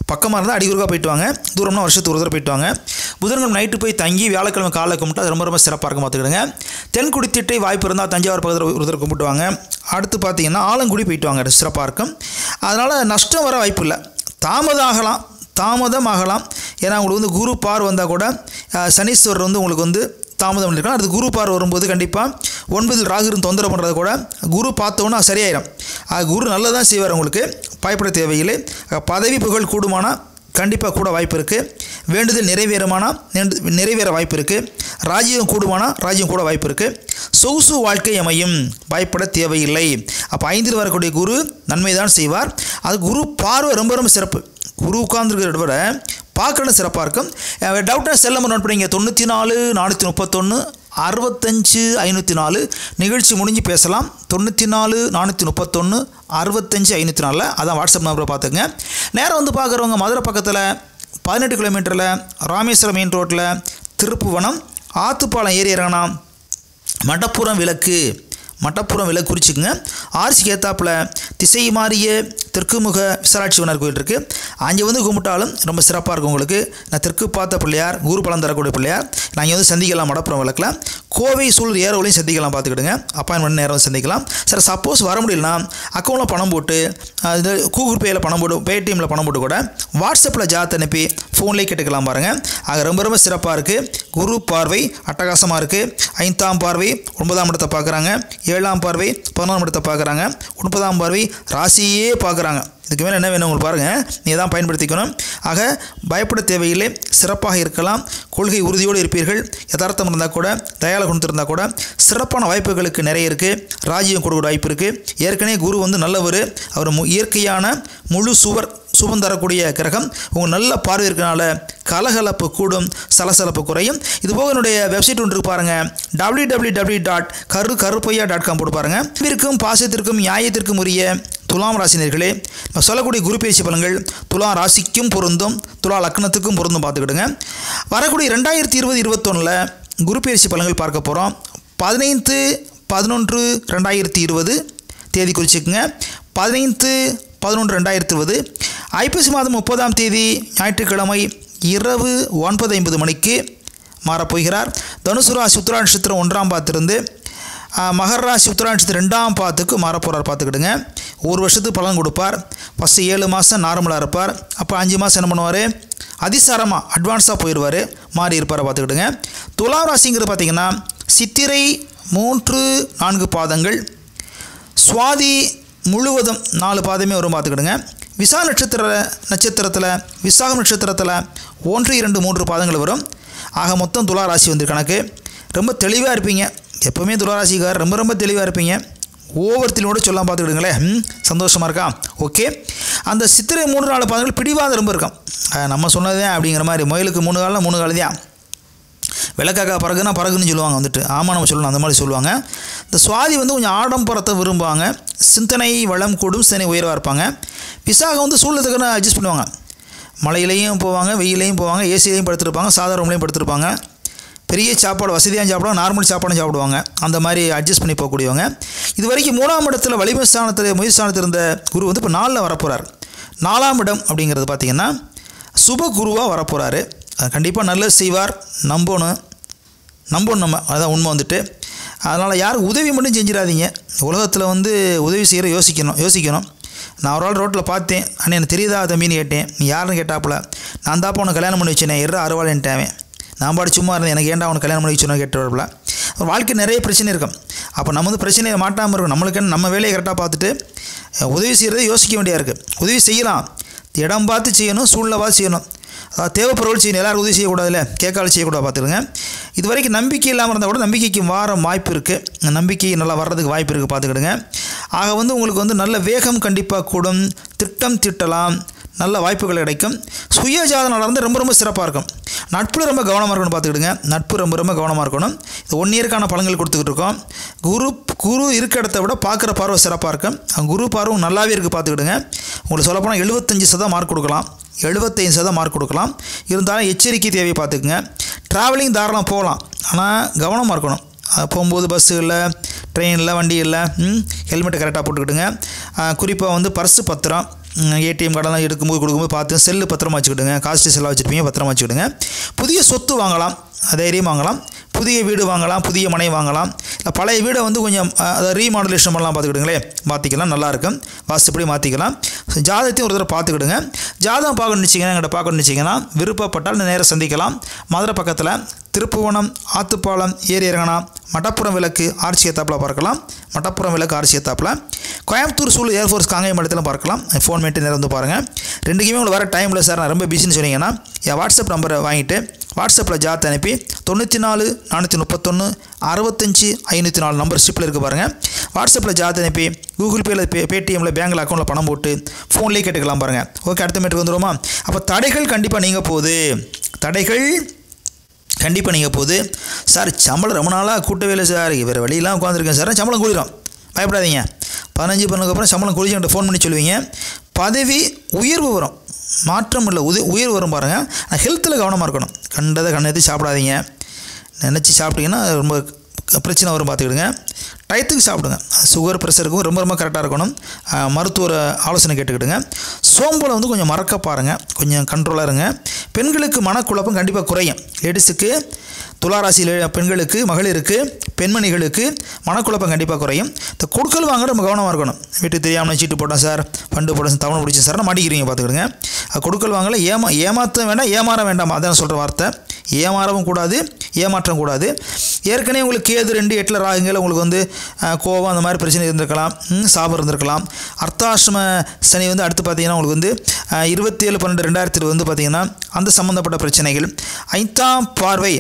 பக்கமாக இருந்தால் அடிக்குறுக்காக போயிட்டு வாங்க. தூரம்னா வருஷத்துக்கு ஒரு தடவை போயிட்டு வாங்க. புதன்கிழமை நைட்டு போய் தங்கி வியாழக்கிழமை காலை கும்பிட்டு அது ரொம்ப சிறப்பாக இருக்கும். பார்த்துக்கிடுங்க. தென்குடி திட்டை வாய்ப்பு இருந்தால் தஞ்சாவூர் பக்கத்தில் ஒரு தடவை கும்பிட்டு வாங்க. அடுத்து பார்த்தீங்கன்னா ஆலங்குடி போயிட்டு வாங்க, சிறப்பாக இருக்கும். அதனால் நஷ்டம் வர வாய்ப்பு இல்லை. தாமதம் ஆகலாம். ஏன்னா உங்களுக்கு குரு பார் வந்தால் கூட சனீஸ்வரர் உங்களுக்கு தாமதம் பண்ணியிருக்கலாம். அடுத்து குரு பார் வரும்போது கண்டிப்பாக 9 ராகுன்னு தொந்தரவு பண்ணுறது கூட குரு பார்த்தோன்னா சரியாயிடும். குரு நல்லதான் செய்வார், உங்களுக்கு பயப்பட தேவையில்லை. பதவி புகழ் கூடுமானா கண்டிப்பாக கூட வாய்ப்பு இருக்குது. வேண்டுதல் நிறைவேற வாய்ப்பு இருக்குது. ராஜ்யம் கூடுமானா ராஜ்யம் கூட வாய்ப்பு இருக்குது. சொகுசு வாழ்க்கை அமையும், பயப்பட தேவையில்லை. அப்போ 5 வரக்கூடிய குரு நன்மை தான் செய்வார். அது குரு பார்வை ரொம்ப சிறப்பு. குரு உட்கார்ந்துருக்கிறத விட பார்க்கறது சிறப்பாக இருக்கும். டவுட்டாக செல் நம்பர் நோட் பண்ணிங்க. 94 431 65 504. நிகழ்ச்சி முடிஞ்சு பேசலாம். 94 431 65 504. அதான் வாட்ஸ்அப் நம்பரை பார்த்துங்க. நேரம் பார்க்குறவங்க மதுரை பக்கத்தில் 18 கிலோமீட்டரில் ராமேஸ்வரம் மெயின் ரோட்டில் திருப்புவனம் ஆத்துப்பாலம் ஏறி இறங்கினா மடப்புறம் விளக்கு குறிச்சிக்குங்க. ஆர்சிக்கு ஏத்தாப்பில் திசை மாறிய தெற்குமுக விசாலாட்சி விநாயகர் கோயில் இருக்குது. அங்கே கும்பிட்டாலும் ரொம்ப சிறப்பாக இருக்கும் உங்களுக்கு. நான் தெற்கு பார்த்த பிள்ளையார், குரு பலம் தரக்கூடிய பிள்ளையார். நான் இங்கே சந்திக்கலாம். மடப்புறம் விளக்கில் கோவை சூழல் ஏரோலையும் சந்திக்கலாம். பார்த்துக்கிடுங்க. அப்பாயின்மெண்ட் நேரம் சந்திக்கலாம். சார் சப்போஸ் வர முடியலனா அக்கௌண்ட்டில் பணம் போட்டு கூகுள் பேயில் பணம் போட்டு பேடிஎம்மில் பணம் போட்டு கூட வாட்ஸ்அப்பில் ஜாத் அனுப்பி ஃபோன்லேயே கேட்டுக்கலாம் பாருங்கள். ஆக ரொம்ப சிறப்பாக இருக்குது. குரு பார்வை அட்டகாசமாக இருக்குது. 5ஆம் பார்வை 9ஆம் இடத்தை பார்க்குறாங்க. 7ஆம் பார்வை 11ஆம் இடத்தை பார்க்குறாங்க. 9ஆம் பார்வை ராசியே பார்க்குறாங்க. இதுக்கு மேலே என்ன வேணும் உங்களுக்கு பாருங்கள், நீங்கள் தான் பயன்படுத்திக்கணும். ஆக பயப்பட தேவையில்லை, சிறப்பாக இருக்கலாம். கொள்கை உறுதியோடு இருப்பீர்கள். யதார்த்தம் இருந்தால் கூட, தயால குணத்திருந்தால் கூட சிறப்பான வாய்ப்புகளுக்கு நிறைய இருக்குது. ராஜ்யம் கொடுக்க வாய்ப்பு இருக்குது. ஏற்கனவே குரு நல்லவர். அவர் இயற்கையான முழு சுபம் தரக்கூடிய கிரகம். உங்கள் நல்ல பார்வை இருக்கனால கலகலப்பு கூடும், சலசலப்பு குறையும். இதுபோக என்னுடைய வெப்சைட் ஒன்று பாருங்கள், www.karupaiya.com போட்டு பாருங்கள். இதற்கும் பாசத்திற்கும் நியாயத்திற்கும் உரிய துலாம் ராசினியர்களே, நம்ம சொல்லக்கூடிய குரு பயிற்சி பலன்கள் துலா ராசிக்கும் பொருந்தும், துலா லக்னத்துக்கும் பொருந்தும். பார்த்துக்கிடுங்க. வரக்கூடிய 2020-21 குரு பயிற்சி பலன்கள் பார்க்க போகிறோம். 15/11/2020 தேதி குறிச்சிக்குங்க. 15/11/2020 ஐப்பசி மாதம் 30ஆம் தேதி ஞாயிற்றுக்கிழமை இரவு 9:50 மணிக்கு மாறப்போகிறார். தனுசு ராசி உத்திரா நட்சத்திரம் 1ஆம் பாதத்திலிருந்து மகர ராசி உத்திரா நட்சத்திரம் 2ஆம் பாதத்துக்கு மாறப்போகிறார். பார்த்துக்கிடுங்க. ஒரு வருஷத்துக்கு பலன் கொடுப்பார். ஃபஸ்ட்டு 7 மாதம் நார்மலாக இருப்பார். அப்போ 5 மாதம் என்ன பண்ணுவார், அதிசாரமாக அட்வான்ஸாக போயிடுவார், மாறி இருப்பார். பார்த்துக்கிடுங்க. துலாம் ராசிங்கிறது பார்த்திங்கன்னா சித்திரை 3-4 பாதங்கள், சுவாதி முழுவதும் 4 பாதமே வரும். பார்த்துக்கிடுங்க. விசாக நட்சத்திரத்தில் விசாகம் நட்சத்திரத்தில் 1, 2, 3 பாதங்கள் வரும். ஆக மொத்தம் துலா ராசி கணக்கு. ரொம்ப தெளிவாக இருப்பீங்க. எப்போவுமே துலா ராசிக்கார் ரொம்ப தெளிவாக இருப்பீங்க. ஒவ்வொருத்திலோடு சொல்லலாம். பார்த்துக்கிடுங்களேன். சந்தோஷமாக இருக்கா? ஓகே. அந்த சித்திரை 3-4 பாதங்கள் பிடிவாதம் ரொம்ப இருக்கும். நம்ம சொன்னதே அப்படிங்கிற மாதிரி முயலுக்கு 3 காலம் 3 காலம் தான். விளக்காக்கா பறகுன்னு சொல்லுவாங்க. ஆமாம் நம்ம சொல்லணும், அந்த மாதிரி சொல்லுவாங்க. இந்த சுவாதி கொஞ்சம் ஆடம்பரத்தை விரும்புவாங்க. சிந்தனை வளம் கூடும், சிந்தனை உயர்வாக இருப்பாங்க. விசாகம் சூழ்நிலைக்கு அட்ஜஸ்ட் பண்ணுவாங்க. மழையிலையும் போவாங்க, வெயிலையும் போவாங்க, ஏசிலையும் படுத்துருப்பாங்க, சாதாரண ரூம்லையும் படுத்துருப்பாங்க. பெரிய சாப்பாடு வசதியாக சாப்பிடுவாங்க, நார்மல் சாப்பாடும் சாப்பிடுவாங்க. அந்த மாதிரி அட்ஜஸ்ட் பண்ணி போகக்கூடியவங்க. இது வரைக்கும் 3ஆம் இடத்துல வலிமை ஸ்தானத்தில் முயற்சி ஸ்தானத்தில் இருந்த குரு இப்போ 4ல் வரப்போகிறார். 4ஆம் இடம் அப்படிங்கிறது பார்த்திங்கன்னா சுப குருவாக வரப்போகிறாரு. கண்டிப்பாக நல்லது செய்வார். நம்பணும் நம்ம, அதுதான் உண்மை. அதனால் யாரும் உதவி மட்டும் செஞ்சிடாதீங்க. உலகத்தில் உதவி செய்கிற யோசிக்கணும். நான் ஒரு ஆள் ரோட்டில் பார்த்தேன், அண்ணே எனக்கு தெரியுதா தம்பின்னு கேட்டேன். நீ யாருன்னு கேட்டாப்புல, நான் தாப்பா உனக்கு கல்யாணம் பண்ணி வச்சேனே, அறுவாளன்ட்டேன். நான் பாடு சும்மா இருந்தேன், எனக்கு ஏன்டா அவனுக்கு கல்யாணம் பண்ணி வச்சுன்னு கேட்டுவாப்புல. வாழ்க்கை நிறைய பிரச்சனை இருக்கும். அப்போ நம்ம பிரச்சனையை மாட்டாமல் இருக்கும். நம்மளுக்கு நம்ம வேலையை கரெக்டாக பார்த்துட்டு உதவி செய்கிறத யோசிக்க வேண்டியா இருக்குது. உதவி செய்யலாம், இடம் பார்த்து செய்யணும், சூழ்நிலை பார்த்து செய்யணும். அதாவது தேவைப்பொருள் செய்யணும். எல்லோரும் உதவி செய்யக்கூடாதுல்ல, கேட்காலும் செய்யக்கூடாது. பார்த்துருங்க. இது வரைக்கும் நம்பிக்கை இல்லாமல் இருந்தால் கூட நம்பிக்கைக்கு வார வாய்ப்பு இருக்குது. நம்பிக்கை நல்லா வர்றதுக்கு வாய்ப்பு இருக்குது. பார்த்துக்கிடுங்க. ஆக வந்து உங்களுக்கு வந்து நல்ல வேகம் கண்டிப்பாக கூடும், திட்டம் திட்டலாம், நல்ல வாய்ப்புகள் கிடைக்கும். சுயஜாத நாளாக இருந்து ரொம்ப ரொம்ப சிறப்பாக இருக்கும். நட்பில் ரொம்ப கவனமாக இருக்கணும், பார்த்துக்கிடுங்க. நட்பு ரொம்ப ரொம்ப கவனமாக இருக்கணும். இது 1 இயருக்கான பலன்கள் கொடுத்துக்கிட்டு இருக்கோம். குரு இருக்க இடத்த விட பார்க்குற பார்வை சிறப்பாக இருக்கும். குரு பார்வை நல்லாவே இருக்குது, பார்த்துக்கிடுங்க. உங்களுக்கு சொல்லப்போனால் 75% மார்க் கொடுக்கலாம், 75% மார்க் கொடுக்கலாம். இருந்தாலும் எச்சரிக்கை தேவையை பார்த்துக்குங்க. ட்ராவலிங் தாராளம் போகலாம், ஆனால் கவனமாக இருக்கணும். போகும்போது பஸ்ஸுகளில், ட்ரெயினில், வண்டியில் ஹெல்மெட்டை கரெக்டாக போட்டுக்கிட்டுங்க. குறிப்பாக வந்து பர்ஸு பத்திரம், ஏடிஎம் கார்டெல்லாம் எடுக்கும்போது கொடுக்கும்போது பார்த்து செல்லு பத்திரமா வச்சுக்கிடுங்க. காஸ்ட் செல்லாக வச்சுருப்பீங்க, பத்திரமா வச்சுக்கிடுங்க. புதிய சொத்து வாங்கலாம், தைரியம் வாங்கலாம். புதிய வீடு வாங்கலாம், புதிய மனை வாங்கலாம். இல்லை பழைய வீடை வந்து கொஞ்சம் அதை ரீமாடுலேஷன் பண்ணலாம், பார்த்துக்கிடுங்களே, மாற்றிக்கலாம், நல்லாயிருக்கும். வாஸ்துப்படி மாற்றிக்கலாம். ஜாதகத்தையும் ஒரு தடவை பார்த்துக்கிடுங்க. ஜாதகம் பார்க்கணும்னு வச்சிங்கன்னா, எங்கிட்ட பார்க்கணும்னு வச்சிங்கன்னா விருப்பப்பட்டால் நேராக சந்திக்கலாம். மதுரை பக்கத்தில் திருப்புவனம், ஆத்துப்பாலம் ஏரி இறங்கினா மடப்புறம் விளக்கு ஆர்ச்சி ஏத்தாப்பில் பார்க்கலாம். மடப்புறம் விளக்கு ஆர்ச்சி ஏத்தாப்பில் கோயம்புத்தூர் சூழல் ஏர்ஃபோர்ஸ் காங்கேயம் இடத்துல பார்க்கலாம். ஃபோன் பண்ணிட்டு நேரம் வந்து பாருங்கள். ரெண்டுக்குமே உங்களுக்கு வர டைம் இல்லை சார், நான் ரொம்ப பிஸின்னு சொன்னீங்கன்னா என் வாட்ஸ்அப் நம்பரை வாங்கிட்டு வாட்ஸ்அப்பில் ஜாத் அனுப்பி 94 431 65 504 நம்பர் ஸ்டிப்பில் இருக்குது பாருங்கள். வாட்ஸ்அப்பில் ஜாத் அனுப்பி கூகுள் பேயில் பேடிஎம்மில் பேங்கில் அக்கௌண்ட்டில் பணம் போட்டு ஃபோன்லேயே கேட்டுக்கலாம் பாருங்கள். ஓகே, அடுத்த மீட்டுக்கு வந்துடுவோமா? அப்போ தடைகள் கண்டிப்பாக நீங்கள் போகுது, தடைகள் கண்டிப்பாக நீங்கள் போகுது. சார் சம்பளம் ரொம்ப நாளாக கூட்டவே இல்லை சார், வேறு வழியெல்லாம் உட்காந்துருக்கேன் சார், சம்பளம் கூடிடும், பயப்படாதீங்க. 15 பண்ணதுக்கப்புறம் சம்பளம் கூடிச்சு என்கிட்ட ஃபோன் பண்ணி சொல்லுவீங்க. பதவி உயர்வு வரும், மாற்றம் இல்லை, உயர்வு வரும் பாருங்கள். ஆனால் ஹெல்த்தில் கவனமாக இருக்கணும். கண்டதை கண்ணெடுத்து சாப்பிடாதீங்க, நினச்சி சாப்பிட்டீங்கன்னா ரொம்ப பிரச்சனை வரும், பார்த்துக்கிடுங்க. டயத்துக்கு சாப்பிடுங்க. சுகர் ப்ரெஷருக்கும் ரொம்ப ரொம்ப கரெக்டாக இருக்கணும். மருத்துவரை ஆலோசனை கேட்டுக்கிடுங்க. சோம்பலை வந்து கொஞ்சம் மறக்க பாருங்கள், கொஞ்சம் கண்ட்ரோலாக இருங்க. பெண்களுக்கு மனக்குழப்பம் கண்டிப்பாக குறையும். லேடிஸுக்கு, துளாராசியில் பெண்களுக்கு, மகளிருக்கு, பெண்மணிகளுக்கு மனக்குழப்பம் கண்டிப்பாக குறையும். இந்த கொடுக்கல் வாங்க நம்ம கவனமாக இருக்கணும். வீட்டுக்கு தெரியாமல் சீட்டு போட்டேன் சார், ஃபண்டு போட்டேன், தவணை பிடிச்சேன் சார், மாட்டிக்கிறீங்க, பார்த்துக்கிடுங்க. கொடுக்கல் வாங்கல ஏமாற்ற வேண்டாம், ஏமாற வேண்டாம், அதான் சொல்கிற வார்த்தை. ஏமாறவும் கூடாது, ஏமாற்றம் கூடாது. ஏற்கனவே உங்களுக்கு கேது 2 8 ராகுங்கள் உங்களுக்கு வந்து கோபம் அந்த மாதிரி பிரச்சனை இருந்திருக்கலாம், சாபம் இருந்திருக்கலாம். அர்த்தாஷ்டம சனி வந்து அடுத்து பார்த்தீங்கன்னா உங்களுக்கு வந்து 27/12/2020 வந்து பார்த்திங்கன்னா அந்த சம்மந்தப்பட்ட பிரச்சனைகள். 5ஆம் பார்வை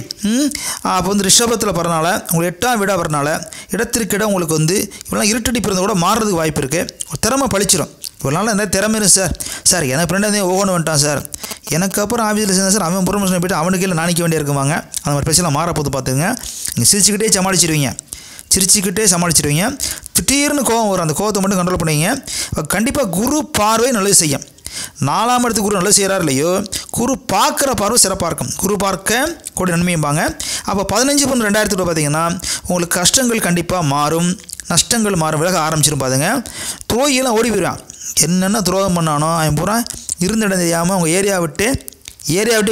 அப்போ வந்து ரிஷபத்தில் வரனால உங்களுக்கு 8ஆம் வீடாக வரனால இடத்திற்கிடம் உங்களுக்கு வந்து இவ்வளோ இருட்டடி பிறந்த கூட மாறுறதுக்கு வாய்ப்பு இருக்குது. ஒரு திறமை பழிச்சிடும். இவ்வளோ நாள் என்ன திறமை இருக்கு சார், சார் எனக்கு ஃப்ரெண்டாக ஓகோன்னு வந்துட்டான் சார், எனக்கு அப்புறம் ஆஃபீஸில் சேர்ந்தேன் சார், அவன் ப்ரொமோஷன் போய்ட்டு அவனுக்கு இல்லை நாணிக்க வேண்டிய இருக்குவாங்க. அந்த மாதிரி பிரச்சனை மாறப்போது பார்த்துங்க. நீங்கள் சிரிச்சுக்கிட்டே சமாளிச்சிடுவீங்க. திடீர்னு கோவம் வரும், அந்த கோவத்தை மட்டும் கண்ட்ரோல் பண்ணுவீங்க. கண்டிப்பாக குரு பார்வை நல்லது செய்யும். 4ஆம் இடத்துக்கு குரு நல்லது செய்கிறார் இல்லையோ, குரு பார்க்குற பார்வை சிறப்பாக இருக்கும். குரு பார்க்க கூட நன்மையும்பாங்க. அப்போ 15/12/2020 பார்த்தீங்கன்னா உங்களுக்கு கஷ்டங்கள் கண்டிப்பாக மாறும், நஷ்டங்கள் மாறும், விலக ஆரம்பிச்சிடும். பாருங்க, துரோகியெல்லாம் ஓடி போயிடுவான். என்னென்ன துரோகம் பண்ணானோ அவன் பூரா இருந்த இடம் தெரியாமல் அவங்க ஏரியா விட்டு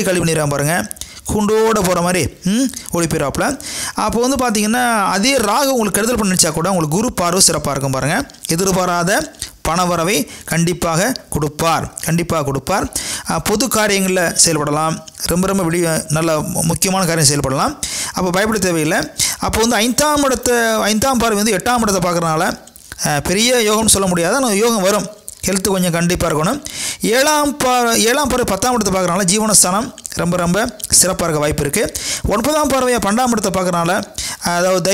கழிவு பண்ணிடுறான் பாருங்கள். குண்டோட போகிற மாதிரி ஓடி போயிடுவாப்புல. அப்போ வந்து பார்த்திங்கன்னா அதே ராகு உங்களுக்கு கெடுதல் பண்ணிச்சா கூட உங்களுக்கு குரு பார்வை சிறப்பாக இருக்கும் பாருங்கள். எதிர்பாராத பணவரவை கண்டிப்பாக கொடுப்பார். பொது காரியங்களில் செயல்படலாம், ரொம்ப ரொம்ப நல்ல முக்கியமான காரியம் செயல்படலாம். அப்போ பயப்பட தேவையில்லை. அப்போ வந்து 5ஆம் பார்வை வந்து 8ஆம் இடத்தை பார்க்குறதுனால பெரிய யோகம்னு சொல்ல முடியாது, ஆனால் யோகம் வரும். ஹெல்த்து கொஞ்சம் கண்டிப்பாக இருக்கணும். 7ஆம் பார்வை 10ஆம் இடத்தை பார்க்குறனால ஜீவனஸ்தானம் ரொம்ப ரொம்ப சிறப்பாக இருக்க வாய்ப்பு இருக்குது. 9ஆம் பார்வையாக 12ஆம் இடத்தை பார்க்குறனால அதாவது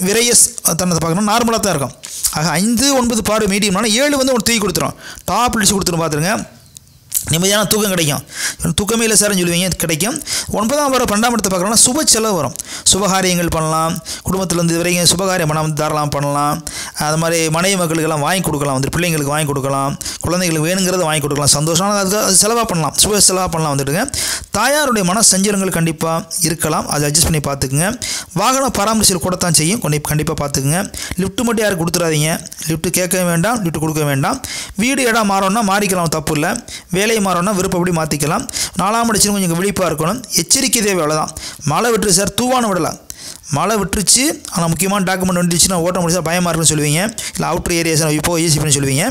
விரையஸ் தன்னத்தை பார்க்கணும், நார்மலாக தான் இருக்கும். ஆக 5, 9 பார்வை மீடியம்னால 7 வந்து ஒன்று தூக்கி கொடுத்துரும், டாப் அடிச்சு கொடுத்துரும். பார்த்துருங்க, நிம்மதியான தூக்கம் கிடைக்கும். தூக்கமே இல்லை சார்னு சொல்லுவீங்க, கிடைக்கும். 9ஆம் பார்வை 12ஆம் இடத்தை பார்க்குறோம்னா சுப செலவு வரும். சுபகாரியங்கள் பண்ணலாம், குடும்பத்தில் வந்து வரைக்கும் சுபகாரியம் பண்ணாமல் தாராளம் பண்ணலாம். அது மாதிரி மனைவி மக்களுக்கெல்லாம் வாங்கி கொடுக்கலாம், வந்து பிள்ளைங்களுக்கு வாங்கி கொடுக்கலாம், குழந்தைங்களுக்கு வேணுங்கிறத வாங்கி கொடுக்கலாம், சந்தோஷம். அது செலவாக பண்ணலாம், சுப செலவாக பண்ணலாம். வந்துட்டுங்க தாயாருடைய மன சஞ்சலங்கள் கண்டிப்பாக இருக்கலாம், அதை அட்ஜஸ்ட் பண்ணி பார்த்துக்குங்க. வாகன பராமரிசல் கூடத்தான் செய்யும், கண்டிப்பாக பார்த்துக்குங்க. லிஃப்ட்டு மட்டும் யாரும் கொடுத்துடாதீங்க, லிஃப்ட்டு கேட்க வேண்டாம், லிஃப்ட்டு கொடுக்க வேண்டாம். வீடு இடம் மாறோன்னா மாறிக்கலாம், தப்பு இல்லை. வேலை மாறோன்னா விருப்பப்படி மாற்றிக்கலாம். 4ஆம் இடத்துல கொஞ்சம் விழிப்பாக இருக்கணும், எச்சரிக்கை தேவை, அவ்வளோதான். மழை விட்டுரு சார், தூவான விடலாம், மழை விட்டுருச்சு ஆனால் முக்கியமான டாக்குமெண்ட் வந்துடுச்சுன்னா ஓட்ட முடிச்சா பயமாக இருக்குன்னு சொல்லுவீங்க. இல்லை அவுட்ரு ஏரியாஸ் இப்போ ஈஸி பண்ணி சொல்லுவீங்க.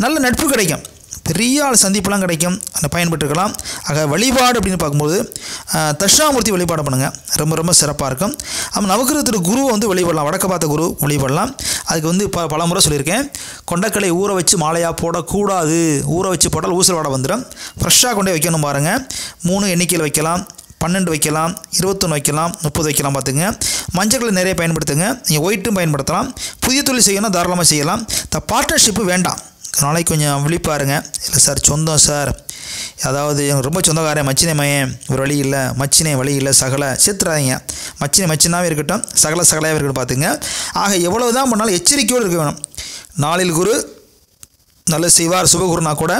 நல்ல நட்பு கிடைக்கும், பெரிய ஆள் சந்திப்புலாம் கிடைக்கும், அதை பயன்பட்டுருக்கலாம். ஆக வழிபாடு அப்படின்னு பார்க்கும்போது தட்சிணாமூர்த்தி வழிபாடு பண்ணுங்கள், ரொம்ப ரொம்ப சிறப்பாக இருக்கும். நம்ம நவகிரகத்தில் குருவை வந்து வழிபடலாம், வடக்க பார்த்த குரு வழிபடலாம். அதுக்கு வந்து பல முறை சொல்லியிருக்கேன், கொண்டக்கலை ஊற வச்சு மாலையாக போடக்கூடாது, ஊற வச்சு போட்டால் ஊசல் வாடை வந்துடும். ஃப்ரெஷ்ஷாக கொண்டே வைக்கணும் பாருங்கள். 3 எண்ணிக்கையில் வைக்கலாம், 12 வைக்கலாம், 21 வைக்கலாம், 30 வைக்கலாம். பார்த்துங்க, மஞ்சள் கலர் நிறைய பயன்படுத்துங்க. நீங்கள் ஒயிட்டும் பயன்படுத்தலாம். புதிய தொழில் செய்யணும், தாராளமாக செய்யலாம். இந்த பார்ட்னர்ஷிப்பு வேண்டாம். நாளைக்கு கொஞ்சம் விழிப்பாருங்க. இல்லை சார் சொந்தம் சார், அதாவது ரொம்ப சொந்தக்காரன் மச்சினை மையன் ஒரு வழி இல்லை, மச்சினை வழி இல்லை, சகலை சேர்த்துறாதீங்க. மச்சினாவே இருக்கட்டும், சகலையாகவே இருக்கட்டும். பார்த்துங்க. ஆக எவ்வளவு தான் பண்ணாலும் எச்சரிக்கையோடு இருக்க வேணும். நாளில் குரு நல்ல செய்வார், சுபகுருனா கூட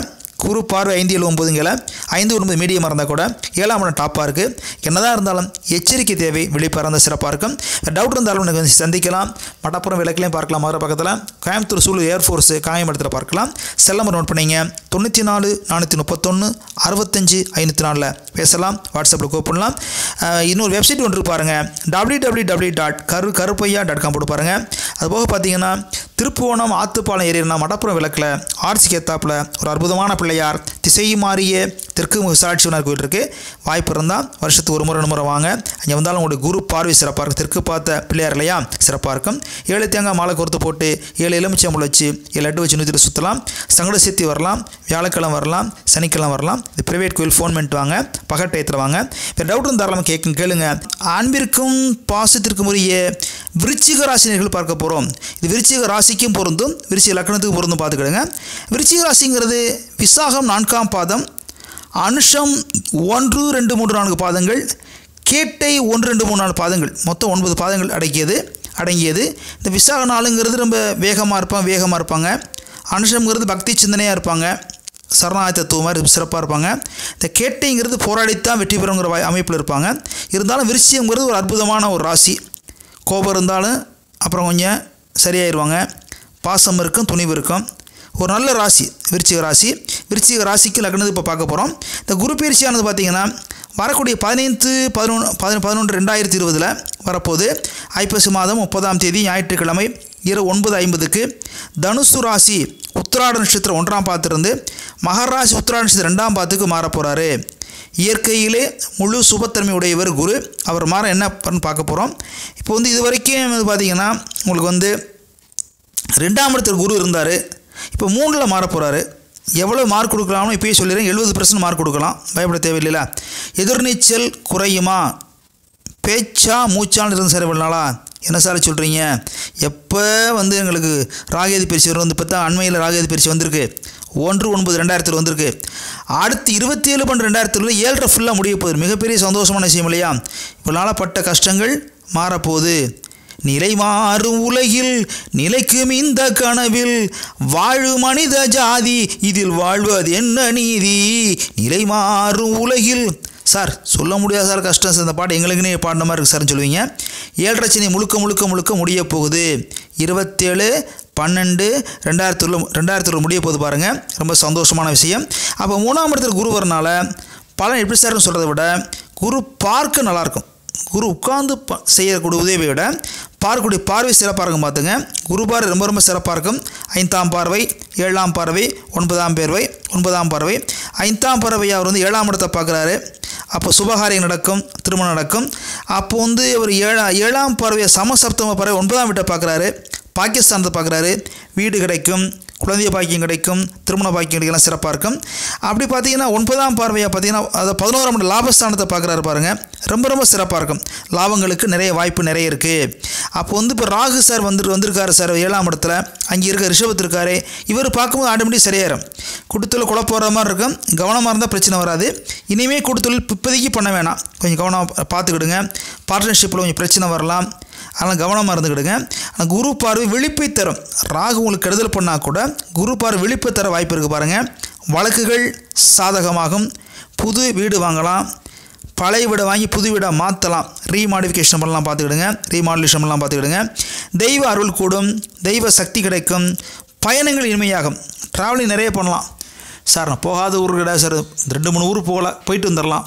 குரு பார்வை 5, 7, 9 5, 9 மீடியமாக இருந்தால் கூட 7ஆம் இடம் டாப்பாக இருக்குது. என்னதான் இருந்தாலும் எச்சரிக்கை தேவை, விழிப்பாக இருந்தால் சிறப்பாக இருக்கும். டவுட் இருந்தாலும் எனக்கு வந்து சந்திக்கலாம். மடப்புறம் விளக்கிலையும் பார்க்கலாம். மதுரை பக்கத்தில் கோயம்புத்தூர் சூலூர் ஏர்ஃபோர்ஸ் காயம்படத்தில் பார்க்கலாம். செல்லம்பர் நோட் பண்ணிங்க 94 431 65 504 பேசலாம். வாட்ஸ்அப்பில் கூப்பிடலாம். இன்னொரு வெப்சைட் ஒன்று பாருங்கள், www.karupaiya.com போட்டு பாருங்கள். அதுபோக பார்த்தீங்கன்னா திருப்புவனம் ஆத்துப்பாலம் ஏரியா மடப்புறம் விளக்கில் ஆர்சிக்கு ஏத்தாப்பில் ஒரு அற்புதமான பிள்ளையார் திசை மாறிய தெற்கு விசாலாட்சிவனார் கோயில் இருக்குது. வாய்ப்பு இருந்தால் வருஷத்துக்கு 1 முறை 2 முறை வாங்க. அங்கே வந்தாலும் உங்களுடைய குரு பார்வை சிறப்பாக இருக்கும். தெற்கு பார்த்த பிள்ளையார் இல்லையா, சிறப்பாக இருக்கும். 7 தேங்காய் மாலை கொடுத்து போட்டு 7 எலுமிச்சம்பழம் வச்சு 7 லட்டு வச்சு 100 சுற்றலாம். சங்கட சேர்த்தி வரலாம், வியாழக்கிழமை வரலாம், சனிக்கிழமை வரலாம். இது பிரைவேட் கோயில். ஃபோன் பண்ணிட்டு வாங்க, பகல் டயத்தில் வாங்க. வேறு டவுட் இருந்தாலும் கேளுங்க. அன்பிற்கும் பாசத்திற்கும் உரிய விருச்சிக ராசினியர்கள் பார்க்க போகிறோம். இது விருச்சிக ராசிக்கும் பொருந்தும், விருச்சிக லக்னத்துக்கு பொருந்தும். பார்த்துக்கிடுங்க. விருச்சிக ராசிங்கிறது விசாகம் 4ஆம் பாதம், அனுஷம் 1 2 3 4 பாதங்கள், கேட்டை 1 2 3 4 பாதங்கள், மொத்தம் 9 பாதங்கள் அடங்கியது. இந்த விசாக நாளுங்கிறது ரொம்ப வேகமாக இருப்பாங்க. அனுஷம்ங்கிறது பக்தி சிந்தனையாக இருப்பாங்க, சரணாகி தத்துவம் மாதிரி சிறப்பாக இருப்பாங்க. இந்த கேட்டைங்கிறது போராடித்தான் வெற்றி பெறுங்கிற அமைப்பில் இருப்பாங்க. இருந்தாலும் விருச்சிகங்கிறது ஒரு அற்புதமான ஒரு ராசி. கோபம் இருந்தாலும் அப்புறம் கொஞ்சம் சரியாயிருவாங்க. பாசம் இருக்கும், துணிவு இருக்கும். ஒரு நல்ல ராசி விருச்சிக ராசி. விருச்சிக ராசிக்கு லக்னது இப்போ பார்க்க போகிறோம். இந்த குரு பயிற்சியானது பார்த்திங்கன்னா வரக்கூடிய 15/11/2020 வரப்போகுது. ஐப்பசி மாதம் 30ஆம் தேதி ஞாயிற்றுக்கிழமை இரவு 9:50 தனுசு ராசி உத்திராட நட்சத்திரம் 1ஆம் பாதத்திலிருந்து மகர ராசி உத்திராட நட்சத்திரம் 2ஆம் பாதத்துக்கு மாறப்போகிறாரு. இயற்கையிலே முழு சுபத்தன்மை உடையவர் குரு. அவர் மாற என்ன பார்க்க போகிறோம். இப்போ வந்து இது வரைக்கும் பார்த்திங்கன்னா உங்களுக்கு வந்து 2ஆம் இடத்துல குரு இருந்தார். இப்போ 3ல் மாற போகிறாரு. எவ்வளோ மார்க் கொடுக்கலாம்னு இப்போயே சொல்லிடுறேன். 70% மார்க் கொடுக்கலாம், பயப்பட தேவையில்லை. எதிர்நீச்சல் குறையுமா, பேச்சா மூச்சான்னு இருந்து சார் இவ்வளோ நாளா என்ன சார் சொல்கிறீங்க, எப்போ வந்து எங்களுக்கு ராகேதி பயிற்சி வரும், வந்து இப்போ தான் அண்மையில் ராகேதி பயிற்சி வந்திருக்கு. 1/9/2000 வந்திருக்கு. அடுத்து 27/12/2020 7 ஃபுல்லாக முடிய போகுது. மிகப்பெரிய சந்தோஷமான விஷயம் இல்லையா. இவ்வளோ நாளாக பட்ட கஷ்டங்கள் மாறப்போகுது. நிலை மாறும் உலகில் நிலைக்கும் இந்த கனவில் வாழும் மனித ஜாதி இதில் வாழ்வது என்ன நீதி. நிலை மாறும் உலகில் சார் சொல்ல முடியாது சார், கஷ்டம் சார், இந்த பாட்டு எங்களுக்குன்னே பாடின மாதிரி இருக்குது சார்னு சொல்லுவீங்க. 7 சனி முழுக்க முடிய போகுது. 27/12/2020 முடிய போகுது பாருங்கள். ரொம்ப சந்தோஷமான விஷயம். அப்போ 3ஆம் இடத்துல குரு வரனால பலன் எப்படி சார்னு சொல்கிறத விட குரு பார்க்க நல்லாயிருக்கும். குரு உட்கார்ந்து செய்யக்கூடிய உதவியை விட பார்க்கக்கூடிய பார்வை சிறப்பாக இருக்கும். பார்த்துங்க, குரு பார்வை ரொம்ப சிறப்பாக இருக்கும். 5ஆம் பார்வை, 7ஆம் பார்வை, 9ஆம் பார்வை, 9ஆம் பார்வை, 5ஆம் பார்வை அவர் வந்து 7ஆம் இடத்தை பார்க்குறாரு. அப்போ சுபகாரியம் நடக்கும், திருமணம் நடக்கும். அப்போ வந்து அவர் 7ஆம் பார்வையை சமசப்தம பார்வை 9ஆம் வீட்டை பார்க்குறாரு, பாகிஸ்தானத்தை பார்க்குறாரு. வீடு கிடைக்கும், குழந்தைய பாக்கியம் கிடைக்கும், திருமண பாக்கியம் கிடைக்கலாம், சிறப்பாக இருக்கும். அப்படி பார்த்தீங்கன்னா 9ஆம் பார்வையாக பார்த்தீங்கன்னா அதை 11ஆம் இடம் லாபஸ்தானத்தை பார்க்குறாரு பாருங்கள். ரொம்ப சிறப்பாக இருக்கும். லாபங்களுக்கு வாய்ப்பு நிறைய இருக்குது. அப்போ வந்து இப்போ ராகு சார் வந்திருக்காரு சார் 7ஆம் இடத்துல. அங்கே இருக்க ரிஷபத்து இருக்காரு. இவர் பார்க்கும்போது ஆட்டோமேட்டிக் சரியாயிரும். கூட்டத்தொழில் குழப்பம் வர மாதிரி இருக்கும். கவனமாக இருந்தால் பிரச்சனை வராது. இனிமேல் கூட்டத்தொழில் இப்போதைக்கு பண்ண வேணாம், கொஞ்சம் கவனமாக பார்த்துக்கிடுங்க. பார்ட்னர்ஷிப்பில் கொஞ்சம் பிரச்சனை வரலாம், அதனால் கவனமாக இருந்துக்கிடுங்க. ஆனால் குரு பார்வை விழிப்பை தரும். ராகு உங்களுக்கு கெடுதல் பண்ணால் கூட குரு பார்வை விழிப்பை தர வாய்ப்பு இருக்குது பாருங்கள். வழக்குகள் சாதகமாகும். புது வீடு வாங்கலாம், பழைய வீடை வாங்கி புது வீடாக மாற்றலாம், ரீமாடிஃபிகேஷன் பண்ணலாம், பார்த்துக்கிடுங்க. தெய்வ அருள் கூடும், தெய்வ சக்தி கிடைக்கும், பயணங்கள் இனிமையாகும். ட்ராவலிங் நிறைய பண்ணலாம் சார். நான் போகாத ஊர் கிடையாது சார், 2-3 ஊர் போயிட்டு வந்துடலாம்.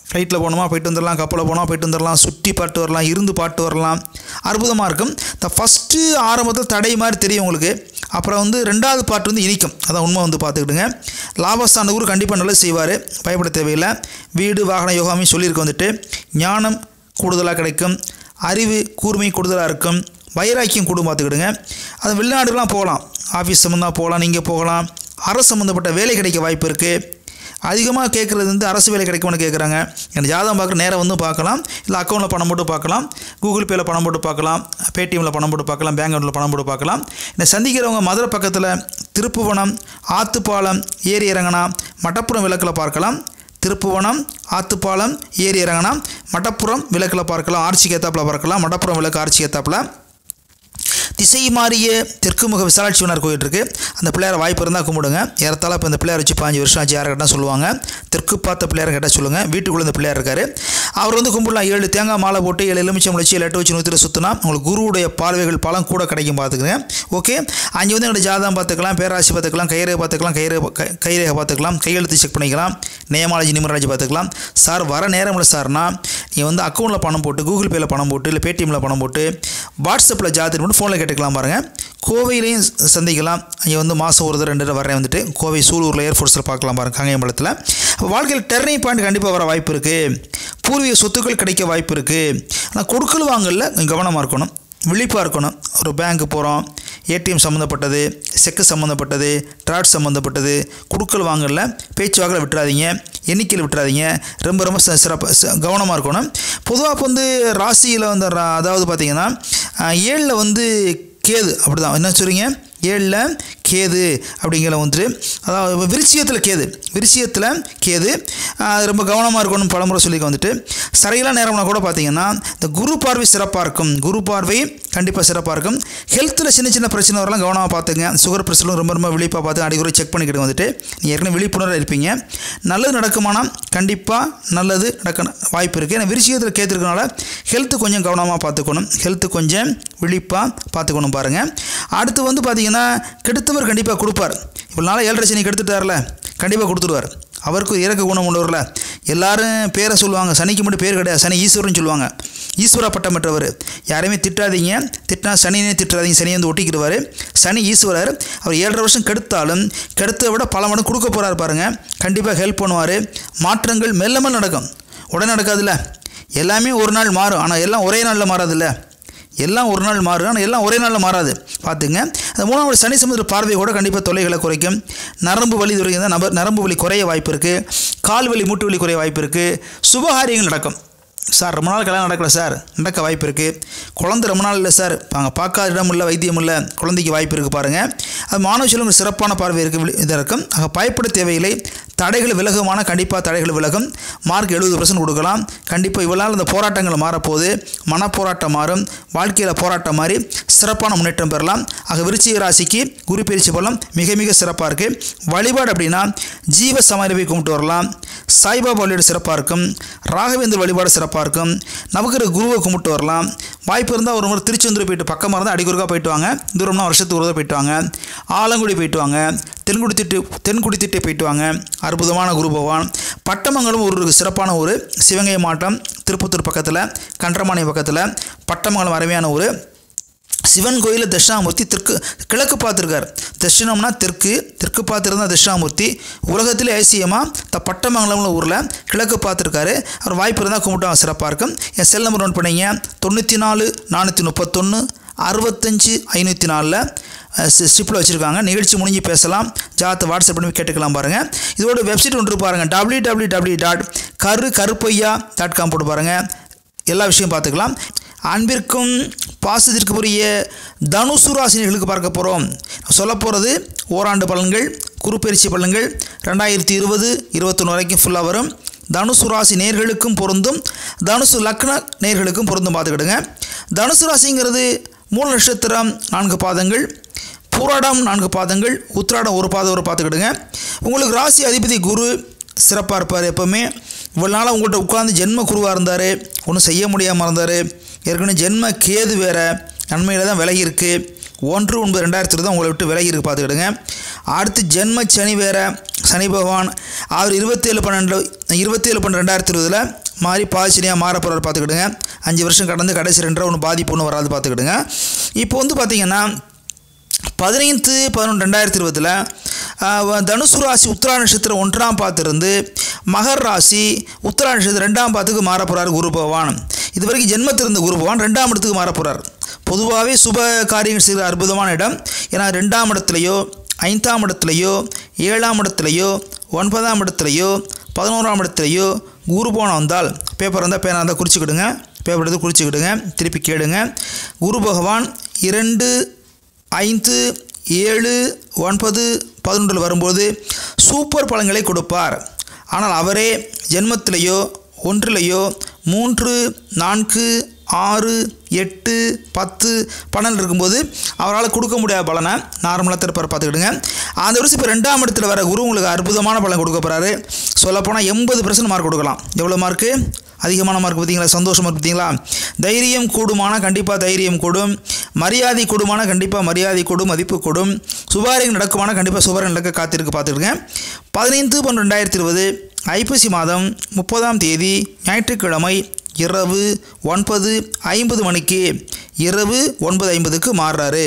ஃப்ளைட்டில் போகணுமா போயிட்டு வந்துடலாம், கப்பலில் போனால் போயிட்டு வந்துடலாம், சுற்றி பாட்டு வரலாம், இருந்து பாட்டு வரலாம், அற்புதமாக இருக்கும். இந்த ஃபஸ்ட்டு ஆரம்பத்தில் தடை மாதிரி தெரியும் உங்களுக்கு. அப்புறம் வந்து 2வது பாட்டு வந்து இனிக்கும். அதான் உண்மை. வந்து பார்த்துக்கிட்டுங்க. லாபஸ்தான ஊர் கண்டிப்பாக நல்லது செய்வார், பயப்பட தேவையில்லை. வீடு வாகன யோகாமையும் சொல்லியிருக்க வந்துட்டு ஞானம் கூடுதலாக கிடைக்கும், அறிவு கூர்மை கூடுதலாக இருக்கும், வைராக்கியம் கூடும். பார்த்துக்கிடுங்க. அது வெளிநாடுலாம் போகலாம், ஆஃபீஸ் சம்மந்தமாக போகலாம், நீங்கள் போகலாம். அரசு சம்மந்தப்பட்ட வேலை கிடைக்க வாய்ப்பு இருக்குது. அதிகமாக கேட்குறது வந்து அரசு வேலை கிடைக்கும்னு கேட்குறாங்க. எனக்கு ஜாதகம் பார்க்குற நேரம் வந்து பார்க்கலாம், இல்லை அக்கௌண்ட்டில் பணம் போட்டு பார்க்கலாம், கூகுள் பேயில் பணம் போட்டு பார்க்கலாம், பேடிஎம்மில் பணம் போட்டு பார்க்கலாம், பேங்க் அக்கௌண்ட்டில் பணம் போட்டு பார்க்கலாம். என்னை சந்திக்கிறவங்க மதுரை பக்கத்தில் திருப்புவனம், ஆத்துப்பாலம், ஏரி இறங்கினா மட்டப்புறம் விளக்கில் பார்க்கலாம். திருப்புவனம், ஆத்துப்பாலம், ஏரி இறங்கினா மட்டப்புறம் விளக்கில் பார்க்கலாம். ஆர்ச்சிக்கு ஏத்தாப்பில் பார்க்கலாம். மட்டப்புறம் விளக்கு ஆர்ச்சிக்கு ஏத்தாப்பில். திசை மாறிய தெற்கு முக விசாலாட்சி விநாயகர் கோயில் இருக்குது. அந்த பிள்ளையாரை வாய்ப்பு இருந்தால் கும்பிடுங்க. ஏறத்தாழ இப்போ இந்த பிள்ளையார் வச்சு 5 வருஷம் ஆச்சு. யாரை கேட்டால் சொல்லுவாங்க. தெற்கு பார்த்த பிள்ளையாரை கேட்டால் சொல்லுங்கள். வீட்டுக்குள்ளே இந்த பிள்ளையார் இருக்கார். அவர் வந்து கும்பிடலாம். 7 தேங்காய் மாலை போட்டு 7 எலுமிச்சம் முடிச்சு 7 வச்சு 100 சுற்றினா உங்களுக்கு குருவுடைய பார்வைகள் பலம் கூட கிடைக்கும். பார்த்துக்குங்க. ஓகே, அங்கே வந்து என்னோடய ஜாதகம் பார்த்துக்கலாம், பேராசி பார்த்துக்கலாம், கைரேகை பார்த்துக்கலாம், கைரேகை பார்த்துக்கலாம், கையெழுத்து செக் பண்ணிக்கலாம், நேமாலஜி நிமராஜி பார்த்துக்கலாம். சார் வர நேரம் இல்லை சார்னா நீங்கள் வந்து அக்கௌண்ட்டில் பணம் போட்டு, கூகுள் பேயில் பணம் போட்டு, இல்லை பேடிஎம்மில் பணம் போட்டு, வாட்ஸ்அப்பில் ஜாதகம் போட்டு ஃபோனில் கேட்டுக்கலாம். பாருங்கள், கோவையிலையும் சந்திக்கலாம். இங்கே வந்து மாதம் ஒரு 2 தடவை வரேன். வந்துட்டு கோவை சூலூரில் ஏர்ஃபோர்ஸில் பார்க்கலாம். பாருங்கள், காங்கேயம்பாளையத்தில். வாழ்க்கையில் டர்னிங் பாயிண்ட் கண்டிப்பாக வர வாய்ப்பு இருக்குது. பூர்வீக சொத்துக்கள் கிடைக்க வாய்ப்பு இருக்குது. ஆனால் கொடுக்கல் வாங்கல கவனமாக இருக்கணும், விழிப்பாக இருக்கணும். ஒரு பேங்க்கு போகிறோம், ஏடிஎம் சம்மந்தப்பட்டது, செக்கு சம்மந்தப்பட்டது, ட்ராட் சம்மந்தப்பட்டது, கொடுக்கல் வாங்கல பேச்சுவாக்கில் விட்டுறாதீங்க, எண்ணிக்கையில் விட்டுறாதீங்க. ரொம்ப ரொம்ப சிறப்பாக கவனமாக இருக்கணும். பொதுவாக இப்போ வந்து ராசியில் வந்து அதாவது பார்த்திங்கன்னா 7ல் வந்து கேது, அப்படி தான் என்ன சொல்கிறீங்க, 7ல் கேது அப்படிங்கிற வந்துட்டு, அதாவது விருச்சியத்தில் கேது ரொம்ப கவனமாக இருக்கணும். பலமுறை சொல்லிக்க வந்துட்டு சரியில்லாம் நேரம்னா கூட பார்த்திங்கன்னா இந்த குரு பார்வை சிறப்பாக இருக்கும். குரு பார்வை கண்டிப்பாக சிறப்பாக இருக்கும். ஹெல்த்தில் சின்ன பிரச்சனை வரலாம், கவனமாக பார்த்துங்க. சுகர் பிரஷரும் ரொம்ப விழிப்பாக பார்த்து அடிக்கடி செக் பண்ணிக்கிட்டு வந்துட்டு நீங்கள் ஏற்கனவே விழிப்புணர்வாக இருப்பீங்க. நல்லது நடக்குமானால் கண்டிப்பாக நல்லது நடக்க வாய்ப்பு இருக்குது. ஏன்னா விருச்சிகத்தில் கேத்துருக்கனால ஹெல்த்து கொஞ்சம் கவனமாக பார்த்துக்கணும், ஹெல்த்து கொஞ்சம் விழிப்பாக பார்த்துக்கணும். பாருங்கள், அடுத்து வந்து பார்த்திங்கன்னா கெடுத்தவர் கண்டிப்பாக கொடுப்பார். இவ்வளோ நாள் 7.5 சனி கெடுத்துட்டார்ல, கண்டிப்பாக கொடுத்துருவார். அவருக்கு இறக்க குணம் கொண்டவரில் எல்லாரும் பேரை சொல்லுவாங்க. சனிக்கு மட்டும் பேர் கிடையாது, சனி ஈஸ்வரன் சொல்லுவாங்க. ஈஸ்வரா பட்டம் பெற்றவர். யாரையுமே திட்டாதீங்க, திட்டினா சனினே திட்டாதீங்க, சனி வந்து ஒட்டிக்கிடுவார். சனி ஈஸ்வரர். அவர் 7.5 வருஷம் கெடுத்தாலும் கெடுத்ததை விட பல மடங்கு கொடுக்க போகிறார். பாருங்கள், கண்டிப்பாக ஹெல்ப் பண்ணுவார். மாற்றங்கள் மெல்ல நடக்கும், உடனே நடக்காதுல்ல. எல்லாமே ஒரு நாள் மாறும், ஆனால் எல்லாம் ஒரே நாளில் மாறாதுல்ல. எல்லாம் ஒரு நாள் மாறும், ஆனால் எல்லாம் ஒரே நாளில் மாறாது. பார்த்துங்க. அந்த 3வது சனி சமுதிர பார்வை கூட கண்டிப்பாக தொல்லைகளை குறைக்கும். நரம்பு வலி துறைக்கு நரம்பு வலி குறைய வாய்ப்பு இருக்குது. கால் வலி, மூட்டு வலி குறைய வாய்ப்பு இருக்குது. சுபகாரியங்கள் நடக்கும். சார் ரொம்ப நாள் கல்யாணம் நடக்கல சார், நடக்க வாய்ப்பு இருக்குது. குழந்தை ரொம்ப நாள் இல்லை சார், நாங்கள் பார்க்காத இடம் இல்லை, வைத்தியம் இல்லை, குழந்தைக்கு வாய்ப்பு இருக்குது. பாருங்கள், அது மாணவ செல்வங்கள் சிறப்பான பார்வை இருக்குது, இதாக இருக்கும். ஆக பயப்பட தேவையில்லை. தடைகள் விலகுமான கண்டிப்பாக தடைகள் விலகும். மார்க் 70% கொடுக்கலாம். கண்டிப்பாக இவளால் இந்த போராட்டங்கள் மாறப்போகுது. மனப்போராட்டம் மாறும், வாழ்க்கையில் போராட்டம் மாறி சிறப்பான முன்னேற்றம் பெறலாம். ஆக விருச்சிக ராசிக்கு குரு பயிற்சி பலம் மிக சிறப்பாக இருக்குது. வழிபாடு அப்படின்னா ஜீவ சமாதியை கும்பிட்டு வரலாம். சாய்பாபா வழிபாடு சிறப்பாக இருக்கும். ராகவேந்தர் வழிபாடு சிறப்பாக இருக்கும். நவகிரக குருவை கும்பிட்டு வரலாம். வாய்ப்பு இருந்தால் ஒரு முறை திருச்செந்தூர் போயிட்டு, பக்கமாக இருந்தால் அடிக்குறுக்காக போயிட்டு வாங்க. தூரம்னா வருஷத்துக்கு ஒரு தடவை போயிட்டு வாங்க. ஆலங்குடி போயிட்டு வாங்க. தென்குடி திட்டை போயிட்டு வாங்க. அற்புதமான குரு பகவான். பட்டமங்கலம் ஒரு சிறப்பான ஊர். சிவகங்கை மாவட்டம், திருப்பத்தூர் பக்கத்தில், கன்றமானி பக்கத்தில் பட்டமங்கலம் அருமையான ஊர். சிவன் கோயிலில் தட்சிணாமூர்த்தி கிழக்கு பார்த்துருக்கார். தட்சிணம்னா தெற்கு பார்த்துருந்தா தட்சிணாமூர்த்தி. உலகத்திலே ஐசியமாக பட்டமங்கலம்ல ஊரில் கிழக்கு பார்த்துருக்காரு. அவர் வாய்ப்பு இருந்தால் கும்பிட்டு சிறப்பாக இருக்கும். என் செல் நம்பர் நோட் பண்ணிங்க, 94 431 65 504 ஸ்டிப்பில் வச்சுருக்காங்க. நிகழ்ச்சி முடிஞ்சு பேசலாம். ஜாதகத்தை வாட்ஸ்அப் பண்ணி கேட்டுக்கலாம். பாருங்கள், இதோட வெப்சைட் ஒன்று பாருங்கள், www.karupaiya.com போட்டு பாருங்கள். எல்லா விஷயம் பார்த்துக்கலாம். அன்பிற்கும் பாசத்திற்குரிய தனுசு ராசினியர்களுக்கு பார்க்க போகிறோம். சொல்ல போகிறது ஓராண்டு பலன்கள், குருப்பெயர்ச்சி பலன்கள் 2020-21 வரைக்கும் ஃபுல்லாக வரும். தனுசு ராசி நேர்களுக்கும் பொருந்தும், தனுசு லக்ன நேர்களுக்கும் பொருந்தும். பார்த்துக்கிடுங்க. தனுசு ராசிங்கிறது மூல நட்சத்திரம் 4 பாதங்கள், பூராடம் 4 பாதங்கள், உத்திராடம் 1 பாதம் பார்த்துக்கிடுங்க. உங்களுக்கு ராசி அதிபதி குரு சிறப்பாக இருப்பார். எப்போவுமே இவ்வளோ நாளாக உங்கள்கிட்ட உட்காந்து ஜென்ம குருவாக இருந்தார், ஒன்றும் செய்ய முடியாமல் இருந்தார். ஏற்கனவே ஜென்ம கேது வேறு நன்மையில் தான் விலகி இருக்குது. 1/9/2020 தான் உங்களை விட்டு விலகி இருக்குது. பார்த்துக்கிடுங்க. அடுத்து ஜென்ம சனி வேறு, சனி பகவான் அவர் 27/12/2020 மாறி பாதிச்சனியாக மாற போகிறார். பார்த்துக்கிடுங்க. 5 வருஷம் கடந்து கடைசி 2 ஒன்று பாதிப்பு ஒன்று வராது. பார்த்துக்கிடுங்க. இப்போ வந்து பார்த்திங்கன்னா 15/11/2020 தனுசு ராசி உத்திரா நட்சத்திரம் 1ஆம் பாத்திருந்து மகர் ராசி உத்திரா நட்சத்திரம் 2ஆம் பாத்துக்கு மாற போகிறார் குரு பகவான். இது வரைக்கும் ஜென்மத்திலிருந்த குரு பகவான் 2ஆம் இடத்துக்கு மாற போகிறார். பொதுவாகவே சுப காரியங்கள் செய்கிற அற்புதமான இடம். ஏன்னா 2ஆம் இடத்துலையோ 5ஆம் இடத்துலையோ 7ஆம் இடத்துலையோ 9ஆம் இடத்துலையோ 11ஆம் இடத்துலையோ குரு கோணம் வந்தால், பேப்பர் இருந்தால் பேனா இருந்தால் குறிச்சிக்கிடுங்க, பேப்பர் எடுத்து குறிச்சிக்கிடுங்க, திருப்பி கேளுங்க. குரு பகவான் 2, 5, 7, 9, 11 வரும்போது சூப்பர் பலன்களை கொடுப்பார். ஆனால் அவரே ஜென்மத்திலேயோ 1லேயோ 3, 4, 6, 8, 10, 12 இருக்கும்போது அவரால் கொடுக்க முடியாத பலனை நார்மலாக திருப்பார் பார்த்துக்கிடுங்க. அந்த வருஷம் இப்போ 2ஆம் இடத்துல வர குரு உங்களுக்கு அற்புதமான பலன் கொடுக்க போகிறாரு. சொல்லப்போனால் 80% மார்க் கொடுக்கலாம். எவ்வளோ மார்க்கு? அதிகமான மார்க் பார்த்தீங்களா? சந்தோஷமாக பார்த்தீங்களா? தைரியம் கூடுமான கண்டிப்பாக தைரியம் கூடும், மரியாதை கூடுமான கண்டிப்பாக மரியாதை கூடும், மதிப்பு கூடும், சுபாரியம் நடக்குமான கண்டிப்பாக சுபாரியம் நடக்க காத்திருக்கு பார்த்துக்கிடுங்க. 15/12/2020 ஐப்பசி மாதம் 30ஆம் தேதி ஞாயிற்றுக்கிழமை இரவு 9:50 மணிக்கு, இரவு 9:50க்கு மாறுறாரு.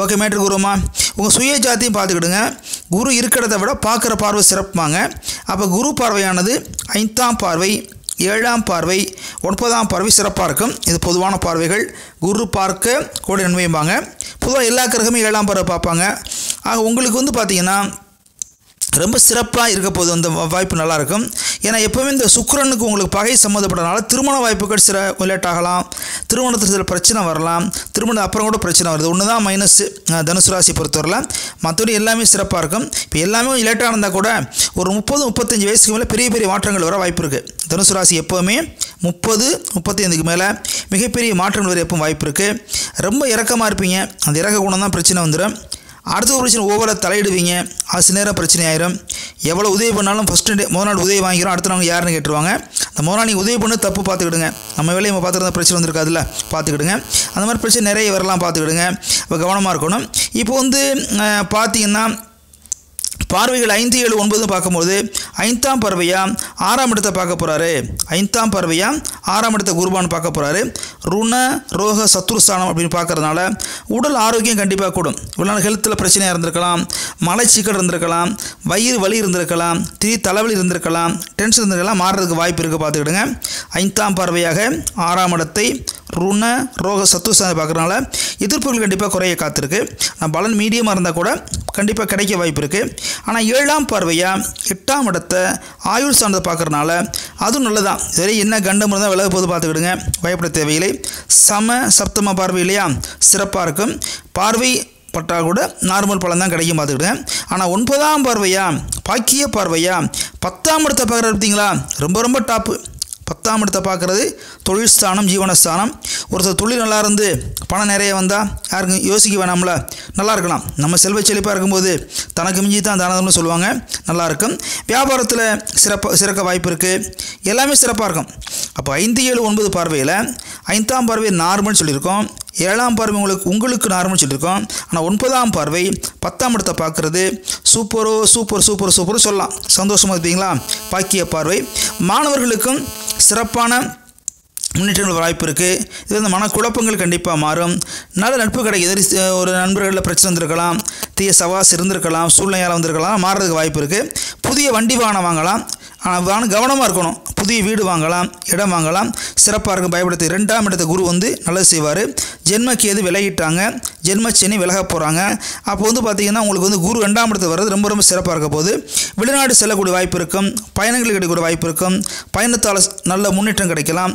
ஓகே, மேட்ரு குருமா உங்கள் சுய ஜாத்தியும் பார்த்துக்கிடுங்க. குரு இருக்கிறத விட பார்க்குற பார்வை சிறப்புமாங்க. அப்போ குரு பார்வையானது 5ஆம் பார்வை, 7ஆம் பார்வை, 9ஆம் பார்வை சிறப்பாக இருக்கும். இது பொதுவான பார்வைகள். குரு பார்க்க கூட நன்மையும்பாங்க. பொதுவாக எல்லா கிரகமும் 7ஆம் பார்வை பார்ப்பாங்க. ஆக உங்களுக்கு வந்து பார்த்திங்கன்னா ரொம்ப சிறப்பாக இருக்க போது அந்த வாய்ப்பு நல்லாயிருக்கும். ஏன்னா எப்போவுமே இந்த சுக்கிரனுக்கு உங்களுக்கு பகை சம்மந்தப்பட்டனால திருமண வாய்ப்புகள் லேட் ஆகலாம், திருமணத்தில் சில பிரச்சனை வரலாம், திருமணம் அப்புறம் கூட பிரச்சனை வருது. ஒன்று தான் மைனஸ் தனுசு ராசி பொறுத்தவரையில், மற்றபடி எல்லாமே சிறப்பாக இருக்கும். இப்போ எல்லாமே லேட்டாக இருந்தால் கூட ஒரு 30-35 வயசுக்கு மேலே பெரிய பெரிய மாற்றங்கள் வர வாய்ப்பு இருக்குது. தனுசு ராசி எப்போவுமே 30-35க்கு மேலே மிகப்பெரிய மாற்றங்கள் வர எப்பவும் வாய்ப்பு இருக்குது. ரொம்ப இறக்கமாக இருப்பீங்க, அந்த இறக்க குணம் தான் பிரச்சனை வந்துடும். அடுத்த ஒரு பிரச்சனை ஓவராக தலையிடுவீங்க, அது சில நேரம் பிரச்சனை ஆயிரும். எவ்வளோ உதவி பண்ணாலும் ஃபஸ்ட்டு முதல் நாள் உதவி வாங்கிறோம், அடுத்த நாள் யாருன்னு கேட்டுருவாங்க. அந்த முதல் நாள் நீங்கள் உதவி பண்ண தப்பு பார்த்துக்கிடுங்க. நம்ம வேலையை நம்ம பார்த்துருந்தா பிரச்சனை வந்துருக்காதுல்ல, பார்த்துக்கிடுங்க. அந்த மாதிரி பிரச்சனை நிறைய வரலாம், பார்த்துக்கிடுங்க. இப்போ கவனமாக இருக்கணும். இப்போ வந்து பார்த்தீங்கன்னா பார்வைகள் 5, 7, 9 பார்க்கும்போது 5ஆம் பார்வையாக 6ஆம் இடத்தை பார்க்க போகிறாரு. 5ஆம் பார்வையாக 6ஆம் இடத்தை குருபான் பார்க்க போகிறாரு. ருண ரோக சத்ருஸ்தானம் அப்படின்னு பார்க்கறதுனால உடல் ஆரோக்கியம் கண்டிப்பாக கூடும். இவ்வளோ நாள் ஹெல்த்தில் பிரச்சனையாக இருந்திருக்கலாம், மலைச்சிக்கல் இருந்திருக்கலாம், வயிறு வலி இருந்திருக்கலாம், தலைவலி இருந்திருக்கலாம், டென்ஷன் இருந்திருக்கலாம், மாறுறதுக்கு வாய்ப்பு இருக்குது பார்த்துக்கிடுங்க. 5ஆம் பார்வையாக 6ஆம் இடத்தை ருண ரோக சத்ருஸ்தானம் பார்க்குறதுனால எதிர்ப்புகள் கண்டிப்பாக குறைய காத்திருக்கு. பலன் மீடியமாக இருந்தால் கூட கண்டிப்பாக கிடைக்க வாய்ப்பு இருக்குது. ஆனால் 7ஆம் பார்வையாக 8ஆம் இடத்தை ஆயுள் சார்ந்ததை பார்க்குறதுனால அதுவும் நல்லதான். சரி, என்ன கண்டம் இருந்தால் விலக போது பார்த்துக்கிடுங்க, பயப்பட தேவையில்லை. சப்தம பார்வை இல்லையா, சிறப்பாக இருக்கும். பார்வை பட்டால் கூட நார்மல் பலன் தான் கிடைக்கும் பார்த்துக்கிடுங்க. ஆனால் 9ஆம் பார்வையா பாக்கிய பார்வையா 10ஆம் இடத்தை பார்க்குறது பார்த்தீங்களா, ரொம்ப ரொம்ப டாப்பு. 10ஆம் இடத்தை பார்க்குறது தொழில் ஸ்தானம், ஜீவனஸ்தானம். ஒருத்தர் தொழில் நல்லா இருந்து பணம் நிறைய வந்தால் யாருக்கும் யோசிக்க வேணாம்ல, நல்லா இருக்கலாம். நம்ம செல்வ செழிப்பாக இருக்கும்போது தனக்கு மிஞ்சி தான் தானதம்னு சொல்லுவாங்க, நல்லாயிருக்கும். வியாபாரத்தில் சிறக்க வாய்ப்பு இருக்குது, எல்லாமே சிறப்பாக இருக்கும். அப்போ 5, 7, 9 பார்வையில் 5ஆம் பார்வை நார்மல்னு சொல்லியிருக்கோம், 7ஆம் பார்வை உங்களுக்கு நார்மல் சொல்லியிருக்கோம். ஆனால் 9ஆம் பார்வை 10ஆம் இடத்தை பார்க்குறது சூப்பர் சொல்லலாம். சந்தோஷமாக இருப்பீங்களா? பாக்கிய பார்வை. மாணவர்களுக்கும் சிறப்பான முன்னேற்றங்கள் வாய்ப்பு இருக்குது. இது வந்து மனக்குழப்பங்கள் கண்டிப்பாக மாறும். நல்ல நட்பு கிடைக்கிது. ஒரு நண்பர்களில் பிரச்சனை வந்திருக்கலாம், தீய சவாஸ் இருந்திருக்கலாம், சூழ்நிலையால் வந்திருக்கலாம், மாறுறதுக்கு வாய்ப்பு இருக்குது. புதிய வண்டி வாகனம் வாங்கலாம், ஆனால் கவனமாக இருக்கணும். புதிய வீடு வாங்கலாம், இடம் வாங்கலாம், சிறப்பாக இருக்கும். பயப்படுத்தி 2ஆம் இடத்தை குரு வந்து நல்லது செய்வார். ஜென்மக்கேது விலகிட்டாங்க, ஜென்மச்சனி விலக போகிறாங்க. அப்போ வந்து பார்த்திங்கன்னா உங்களுக்கு வந்து குரு 2ஆம் இடத்துக்கு வர்றது ரொம்ப ரொம்ப சிறப்பாக இருக்க போது வெளிநாடு செல்லக்கூடிய வாய்ப்பு இருக்கும், பயணங்கள் கிடைக்கக்கூடிய வாய்ப்பு இருக்கும், பயணத்தால் நல்ல முன்னேற்றம் கிடைக்கலாம்,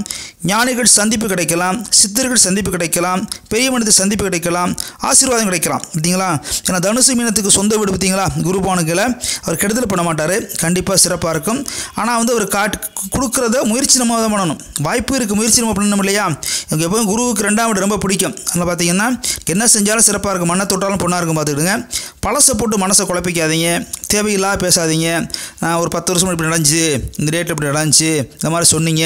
ஞானிகள் சந்திப்பு கிடைக்கலாம், சித்தர்கள் சந்திப்பு கிடைக்கலாம், பெரிய மனித சந்திப்பு கிடைக்கலாம், ஆசீர்வாதம் கிடைக்கலாம். பார்த்தீங்களா? ஏன்னா தனுசு மீனத்துக்கு சொந்த வீடு பார்த்தீங்களா, குருபானுக்களை அவர் கெடுதல் பண்ண மாட்டார், கண்டிப்பாக சிறப்பாக இருக்கும். ஆனால் வந்து அவர் கொடுக்குறத முயற்சி நம்ம தான் பண்ணணும். வாய்ப்பு இருக்குது, முயற்சி நம்ம பண்ணணும் இல்லையா? எனக்கு எப்போதும் குருவுக்கு 2ஆம் இடம் ரொம்ப பிடிக்கும். அதில் பார்த்தீங்கன்னா என்ன செஞ்சாலும் சிறப்பாக இருக்கும், மண்ணை தொட்டாலும் பொண்ணாக இருக்கும் பார்த்துக்கிடுங்க. பழசை போட்டு மனசை குழப்பிக்காதீங்க, தேவையில்லாத பேசாதீங்க. நான் ஒரு 10 வருஷம் இப்படி நடந்துச்சு, இந்த டேட் இப்படி நடந்துச்சு, இந்த மாதிரி சொன்னீங்க,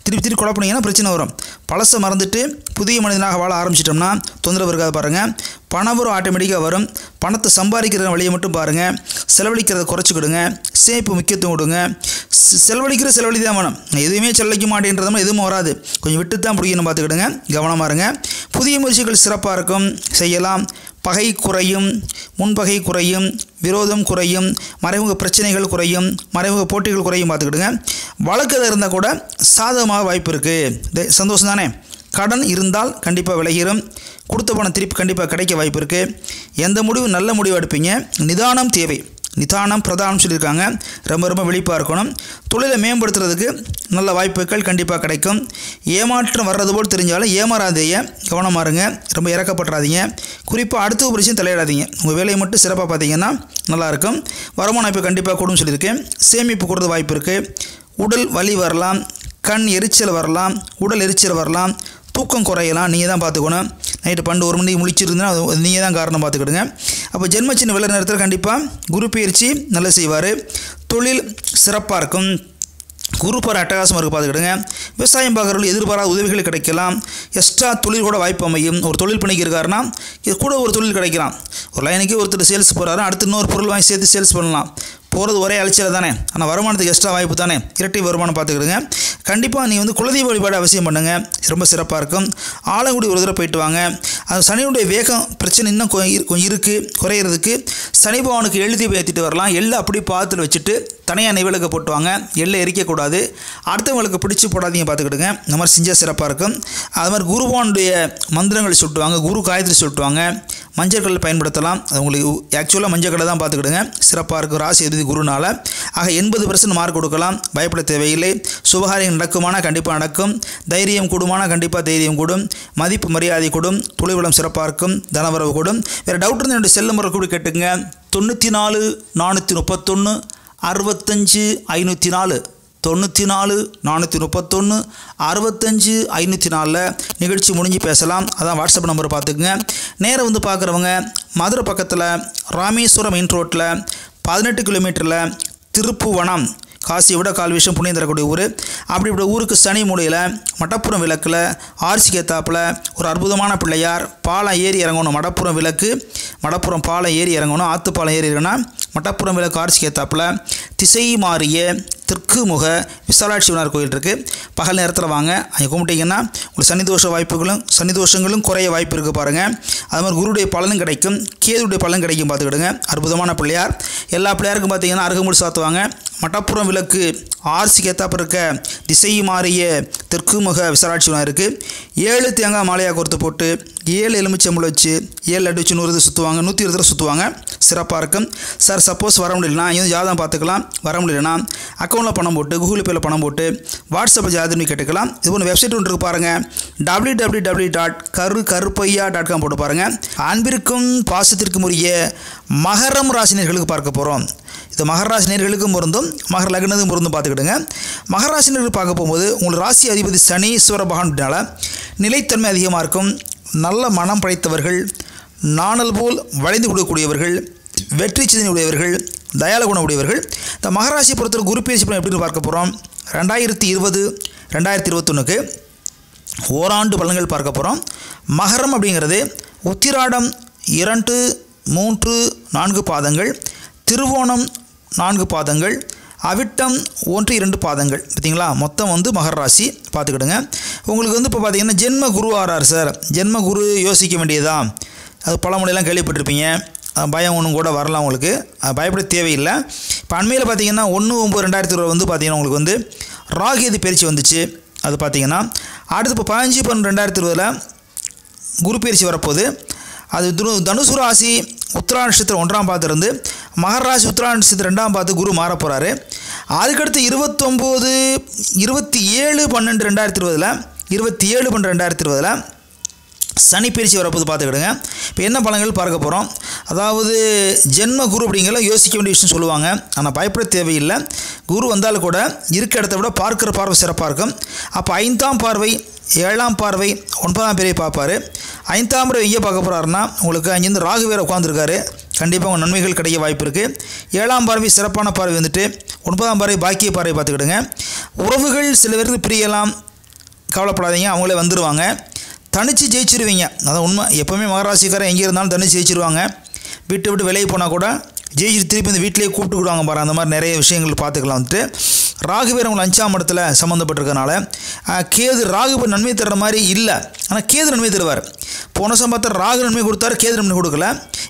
திருப்பி குழப்பினீங்கன்னா பிரச்சனை வரும். பழசை மறந்துட்டு புதிய மனிதனாக வாழ ஆரம்பிச்சிட்டோம்னா தொந்தரவு இருக்காது பாருங்கள். பணம் வரும், ஆட்டோமேட்டிக்காக வரும். பணத்தை சம்பாதிக்கிற வழியை மட்டும் பாருங்கள், செலவழிக்கிறத குறைச்சிக்கிடுங்க, சேமிப்பு முக்கியத்துவம் கொடுங்க. செலவழி தான் வேணும், எதுவுமே செலவழிக்க மாட்டேன்றதும் எதுவும் வராது, கொஞ்சம் விட்டு தான் பிடிக்கணும் பார்த்துக்கிடுங்க, கவனமாக இருங்க. புதிய முயற்சிகள் சிறப்பாக இருக்கும், செய்யலாம். பகை குறையும், முன்பகை குறையும், விரோதம் குறையும், மறைமுக பிரச்சனைகள் குறையும், மறைமுக போட்டிகள் குறையும் பார்த்துக்கிடுங்க. வழக்கு இருந்தால் கூட சாதகமாக வாய்ப்பு இருக்குது, சந்தோஷம் தானே. கடன் இருந்தால் கண்டிப்பாக விலகிடும், கொடுத்த பணம் திருப்பி கண்டிப்பாக கிடைக்க வாய்ப்பு இருக்குது. எந்த முடிவு நல்ல முடிவு எடுப்பீங்க, நிதானம் தேவை. நிதானம் பிரதானம் சொல்லியிருக்காங்க. ரொம்ப ரொம்ப விழிப்பாக இருக்கணும். தொழிலை மேம்படுத்துறதுக்கு நல்ல வாய்ப்புகள் கண்டிப்பாக கிடைக்கும். ஏமாற்றம் வர்றது போல் தெரிஞ்சாலும் ஏமாறாதீங்க, கவனமாக இருங்க, ரொம்ப இறக்கப்பட்டுறாதீங்க. குறிப்பாக அடுத்த ஒரு விஷயம் தலையிடாதீங்க. உங்கள் வேலையை மட்டும் சிறப்பாக பார்த்தீங்கன்னா நல்லாயிருக்கும். வருமானம் இப்போ கண்டிப்பாக கூடும் சொல்லியிருக்கேன். சேமிப்பு கூடுறது வாய்ப்பு இருக்குது. உடல் வலி வரலாம், கண் எரிச்சல் வரலாம், உடல் எரிச்சல் வரலாம், தூக்கம் குறையலாம். நீங்கள் தான் பார்த்துக்கணும். நைட்டு 12 மணிக்கு முழிச்சிருந்தீங்கன்னா அது நீங்கள் தான் காரணம் பார்த்துக்கிடுங்க. அப்போ ஜென்மச்சின்ன வெள்ள நேரத்தில் கண்டிப்பாக குரு பயிற்சி நல்லா செய்வார். தொழில் சிறப்பாக இருக்கும். குரு பார் அட்டகாசமாக இருக்குது பார்த்துக்கிடுங்க. விவசாயம் பார்க்குறவர்கள் எதிர்பாராத உதவிகள் கிடைக்கலாம். எக்ஸ்ட்ரா தொழில் கூட வாய்ப்பு அமையும். ஒரு தொழில் பண்ணிக்கிருக்காருன்னா இது கூட ஒரு தொழில் கிடைக்கலாம். ஒரு லைனுக்கு ஒருத்தர் சேல்ஸ் போகிறாரு, அடுத்து இன்னொரு பொருள் வாங்கி சேர்த்து சேல்ஸ் பண்ணலாம். போகிறது ஒரே அலைச்சல் தானே, ஆனால் வருமானத்துக்கு எக்ஸ்ட்ரா வாய்ப்பு தானே, இரட்டை வருமானம் பார்த்துக்கிடுங்க. கண்டிப்பாக நீங்கள் வந்து குலதெய்வ வழிபாடு அவசியம் பண்ணுங்கள், ரொம்ப சிறப்பாக இருக்கும். ஆலங்குடி ஒரு தடவை போயிட்டு வாங்க. அது சனியுடைய வேகம் பிரச்சனை இன்னும் கொஞ்சம் இருக்குது, குறையிறதுக்கு சனி பகவானுக்கு எள்ளு தீபம் ஏற்றிட்டு வரலாம். எள்ளு அப்படி பாத்தில் வச்சுட்டு தனியாக நெய்விளக்க போட்டுவாங்க. எள்ளை எரிக்கக்கூடாது, அடுத்தவங்களுக்கு பிடிச்சி போடாதீங்க பார்த்துக்கிடுங்க. இந்த மாதிரி செஞ்சால் சிறப்பாக இருக்கும். அது மாதிரி குருவானுடைய மந்திரங்கள் சொல்லிட்டுவாங்க, குரு காயத்ரி சொல்லிட்டுவாங்க. மஞ்சள் கல்லை பயன்படுத்தலாம். அது உங்களுக்கு ஆக்சுவலாக மஞ்சள் கல்லை தான் பார்த்துக்கிடுங்க, சிறப்பாக இருக்கும். ராசி எதிர்த்து குருனால் ஆக 80% மார்க் கொடுக்கலாம். பயப்பட தேவையில்லை. சுபகாரியம் நடக்குமானா கண்டிப்பாக நடக்கும். தைரியம் கூடுமானா கண்டிப்பாக தைரியம் கூடும். மதிப்பு மரியாதை கூடும். தொழில் வளம் சிறப்பாக இருக்கும். தனவரவு கூடும். வேறு டவுட் இருந்தால் என்னுடைய செல்ல முறை கூட கேட்டுங்க. 94 431 65 504 94 431 65 504 நிகழ்ச்சி முடிஞ்சு பேசலாம். அதான் வாட்ஸ்அப் நம்பர் பார்த்துக்குங்க. நேராக வந்து பார்க்குறவங்க மதுரை பக்கத்தில் ராமேஸ்வரம் மெயின் ரோட்டில் 18 கிலோமீட்டரில் திருப்புவனம், காசியை விட கால் விஷயம் புண்ணியம் தரக்கூடிய ஊர். அப்படிப்பட்ட ஊருக்கு சனி மூலையில் மடப்புறம் விளக்கில் ஆர்சிக்கு ஏத்தாப்பில் ஒரு அற்புதமான பிள்ளையார். பாலம் ஏறி இறங்கணும், மடப்புறம் விளக்கு, மடப்புறம் பாலம் ஏறி இறங்கணும். ஆற்றுப்பாலம் ஏறி இறங்கினா மடப்புறம் விளக்கு ஆர்சிக்கு ஏத்தாப்பில் திசை மாறிய தெற்கு முக விசாலாட்சி விநாயகர் கோயில் இருக்குது. பகல் நேரத்தில் வாங்க, அங்கே கும்பிட்டிங்கன்னா உங்களுக்கு சனி தோஷங்களும் குறைய வாய்ப்பு இருக்குது பாருங்கள். அது மாதிரி குருடைய பலனும் கிடைக்கும், கேதுடைய பலன் கிடைக்கும் பார்த்துக்கிடுங்க. அற்புதமான பிள்ளையார். எல்லா பிள்ளையாருக்கும் பார்த்தீங்கன்னா அருகம்புல் சாத்துவாங்க. மட்டப்புறம் விளக்கு ஆர்சிக்கு ஏத்தாப்ப இருக்க திசை மாறிய தெற்கு முக விசாலாட்சி விநாயகருக்கு 7 தேங்காய் மாலையாக கொடுத்து போட்டு 7 எலுமிச்சம்பழம் வச்சு 7 லட்டு வச்சு 100 சுற்றுவாங்க, 120 சுற்றுவாங்க. சிறப்பாக இருக்கும். சார் சப்போஸ் வர முடியலனா இது ஜாதகம் பார்த்துக்கலாம். வர முடியலனா அக்கௌண்ட்டில் பணம் போட்டு கூகுள் பேயில் பணம் போட்டு வாட்ஸ்அப்பில் ஜாதகம் கேட்டுக்கலாம். இது ஒன்று வெப்சைட் ஒன்று இருக்குது பாருங்கள், www.karupaiya.com போட்டு பாருங்கள். அன்பிற்கும் பாசத்திற்கும் உரிய மகரம் ராசினியர்களுக்கு பார்க்க போகிறோம். இது மகர ராசினியர்களுக்கும் பொருந்தும், மகர லக்னத்துக்கும் பொருந்தும் பார்த்துக்கிடுங்க. மகர ராசினியர்கள் பார்க்க போகும்போது உங்களுக்கு ராசி அதிபதி சனீஸ்வர பகவானால நிலைத்தன்மை அதிகமாக இருக்கும். நல்ல மனம் படைத்தவர்கள், நாணல் போல் வளைந்து கொடுக்கக்கூடியவர்கள், வெற்றி சிந்தனை உடையவர்கள், தயால குணம் உடையவர்கள். இந்த மகராசி பொறுத்தவரை குரு பயிற்சி பலன் எப்படின்னு பார்க்க போகிறோம். 2020 2021க்கு ஓராண்டு பலன்கள் பார்க்க போகிறோம். மகரம் அப்படிங்கிறது உத்திராடம் 2 3 4 பாதங்கள், திருவோணம் 4 பாதங்கள், அவிட்டம் 1 2 பாதங்கள். பார்த்தீங்களா, மொத்தம் வந்து மகர ராசி பார்த்துக்கிடுங்க. உங்களுக்கு வந்து இப்போ பார்த்தீங்கன்னா ஜென்ம குரு ஆறார் சார். ஜென்ம குரு யோசிக்க வேண்டியதா, அது பழமொழியெல்லாம் கேள்விப்பட்டிருப்பீங்க. பயம் ஒன்றும் கூட வரலாம், உங்களுக்கு பயப்பட தேவையில்லை. இப்போ அண்மையில் பார்த்தீங்கன்னா 1/9/2020 வந்து பார்த்தீங்கன்னா உங்களுக்கு வந்து ராகேது பயிற்சி வந்துச்சு. அது பார்த்தீங்கன்னா அடுத்து இப்போ 15/12/2020 குரு பயிற்சி வரப்போகுது. அது தனுசு ராசி உத்திராட நட்சத்திரம் 1ஆம் பாதத்திலிருந்து மகர ராசி உத்திராட நட்சத்திரம் 2ஆம் பாதத்து குரு மாற போகிறாரு. அதுக்கடுத்து 27/12/2020 27/12/2020 சனி பயிற்சி வரப்போது பார்த்துக்கிடுங்க. இப்போ என்ன பலன்கள் பார்க்க போகிறோம். அதாவது ஜென்ம குரு அப்படிங்கிற யோசிக்க வேண்டிய விஷயம் சொல்லுவாங்க, ஆனால் பயப்பட தேவையில்லை. குரு வந்தாலும் கூட இருக்க இடத்த விட பார்க்குற பார்வை சிறப்பாக இருக்கும். அப்போ 5ஆம் பார்வை 7ஆம் பார்வை 9ஆம் பேரை பார்ப்பார். 5ஆம் பார்வை எங்கே பார்க்க போகிறாருன்னா உங்களுக்கு அங்கேருந்து ராகு வேறு உட்காந்துருக்காரு. கண்டிப்பாக உங்கள் நன்மைகள் கிடைக்க வாய்ப்பு இருக்குது. 7ஆம் பார்வை சிறப்பான பார்வை வந்துட்டு 9ஆம் பார்வை பாக்கிய பார்வை பார்த்துக்கிடுங்க. உறவுகள் சில பேருக்கு பிரியலாம், கவலைப்படாதீங்க, அவங்களே வந்துடுவாங்க. தனித்து ஜெயிச்சிருவீங்க, அதான் உண்மை. எப்போவுமே மகராசிக்காரன் எங்கே இருந்தாலும் தனித்து ஜெயிச்சிருவாங்க. வீட்டை விட்டு வெளியே போனால் கூட ஜெயிச்சு திருப்பி இந்த வீட்டிலேயே கூப்பிட்டுக்கிடுவாங்க பாரு. அந்த மாதிரி நிறைய விஷயங்கள் பார்த்துக்கலாம். வந்துட்டு ராகு வேறு உங்களை 5ஆம் இடத்துல சம்மந்தப்பட்டிருக்கனால கேது ராகு இப்போ நன்மை தர்ற மாதிரி இல்லை, ஆனால் கேது நன்மை தருவார். போன வருஷம் பார்த்தா ராகு நன்மை கொடுத்தாரு, கேது நன்மை கொடுக்கல.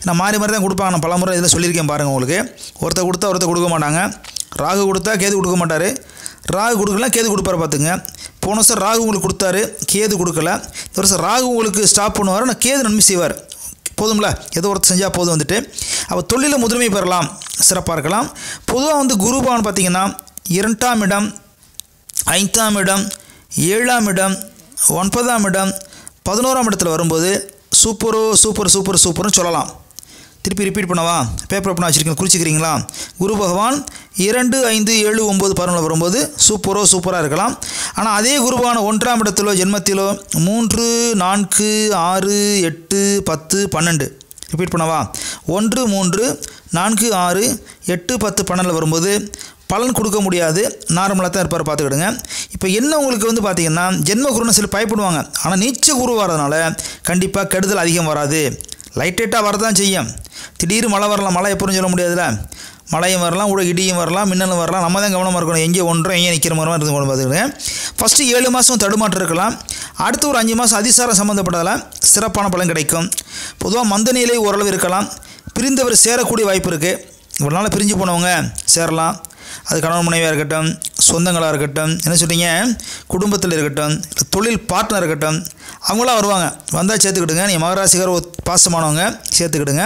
நான் மாறி மாதிரி தான் கொடுப்பாங்க. நான் பலமுறை இதில் சொல்லியிருக்கேன் பாருங்கள். உங்களுக்கு ஒருத்தர் கொடுத்தா ஒருத்தர் கொடுக்க மாட்டாங்க. ராகு கொடுத்தா கேது கொடுக்க மாட்டார், ராகு கொடுக்கலாம் கேது கொடுப்பாரு பார்த்துங்க. போன வருஷம் ராகு உங்களுக்கு கொடுத்தாரு, கேது கொடுக்கல. இந்த வருஷம் ராகு உங்களுக்கு ஸ்டாப் பண்ணுவார், ஆனால் கேது நன்மை செய்வார். போதும்ல, ஏதோ ஒருத்தர் செஞ்சால் போதும் வந்துட்டு. அப்போ தொழிலில் முதன்மை பெறலாம், சிறப்பாக இருக்கலாம். பொதுவாக வந்து குரு பகவான் பார்த்திங்கன்னா 2ஆம் இடம், 5ஆம் இடம், 7ஆம் இடம், 9ஆம் இடம், 11ஆம் இடத்துல வரும்போது சூப்பர்னு சொல்லலாம். திருப்பி ரிப்பீட் பண்ணவா? பேப்பர் பண்ண வச்சுருக்கீங்க, குறிச்சிக்கிறீங்களா? குரு பகவான் 2, 5, 7, 9, 11 வரும்போது சூப்பராக இருக்கலாம். ஆனால் அதே குரு பகவான் 1ஆம் இடத்திலோ ஜென்மத்திலோ 3, 4, 6, 8, 10, 12 ரிப்பீட் பண்ணவா? 1, 3, 4, 6, 8, 10, 12 வரும்போது பலன் கொடுக்க முடியாது, நார்மலாக தான் இருப்பார், பார்த்துக்கிடுங்க. இப்போ என்ன உங்களுக்கு வந்து பார்த்திங்கன்னா ஜென்ம குருன்னு சில பயப்படுவாங்க. ஆனால் நீச்ச குரு வரதுனால கண்டிப்பாக கெடுதல் அதிகம் வராது, லைட்டாக வரதான் செய்யும். திடீர்னு மழை வரலாம், மழை எப்போன்னு சொல்ல முடியாதுல்ல. மழையும் வரலாம், இடியும் வரலாம், மின்னலும் வரலாம். நம்ம தான் கவனமாக இருக்கணும், எங்கே ஒன்றும் எங்கே நிற்கிற மாதிரி இருந்து பார்த்துக்கிடுங்க. ஃபஸ்ட்டு 7 மாதம் தடுமாற்றம் இருக்கலாம், அடுத்து ஒரு 5 மாதம் அதிசாரம் சம்மந்தப்பட்டதால் சிறப்பான பலன் கிடைக்கும். பொதுவாக மந்த நிலை ஓரளவு இருக்கலாம். பிரிந்தவர் சேரக்கூடிய வாய்ப்பு இருக்குது. இவ்வளோ நாள் பிரிஞ்சு போனவங்க சேரலாம். அது கணவன் மனைவியாக இருக்கட்டும், சொந்தங்களாக இருக்கட்டும், என்ன சொல்கிறீங்க, குடும்பத்தில் இருக்கட்டும், தொழில் பார்ட்னர் இருக்கட்டும், அவங்களாம் வருவாங்க. வந்தால் சேர்த்துக்கிடுங்க. நீங்கள் மகராசிக்கார பாசமானவங்க சேர்த்துக்கிடுங்க.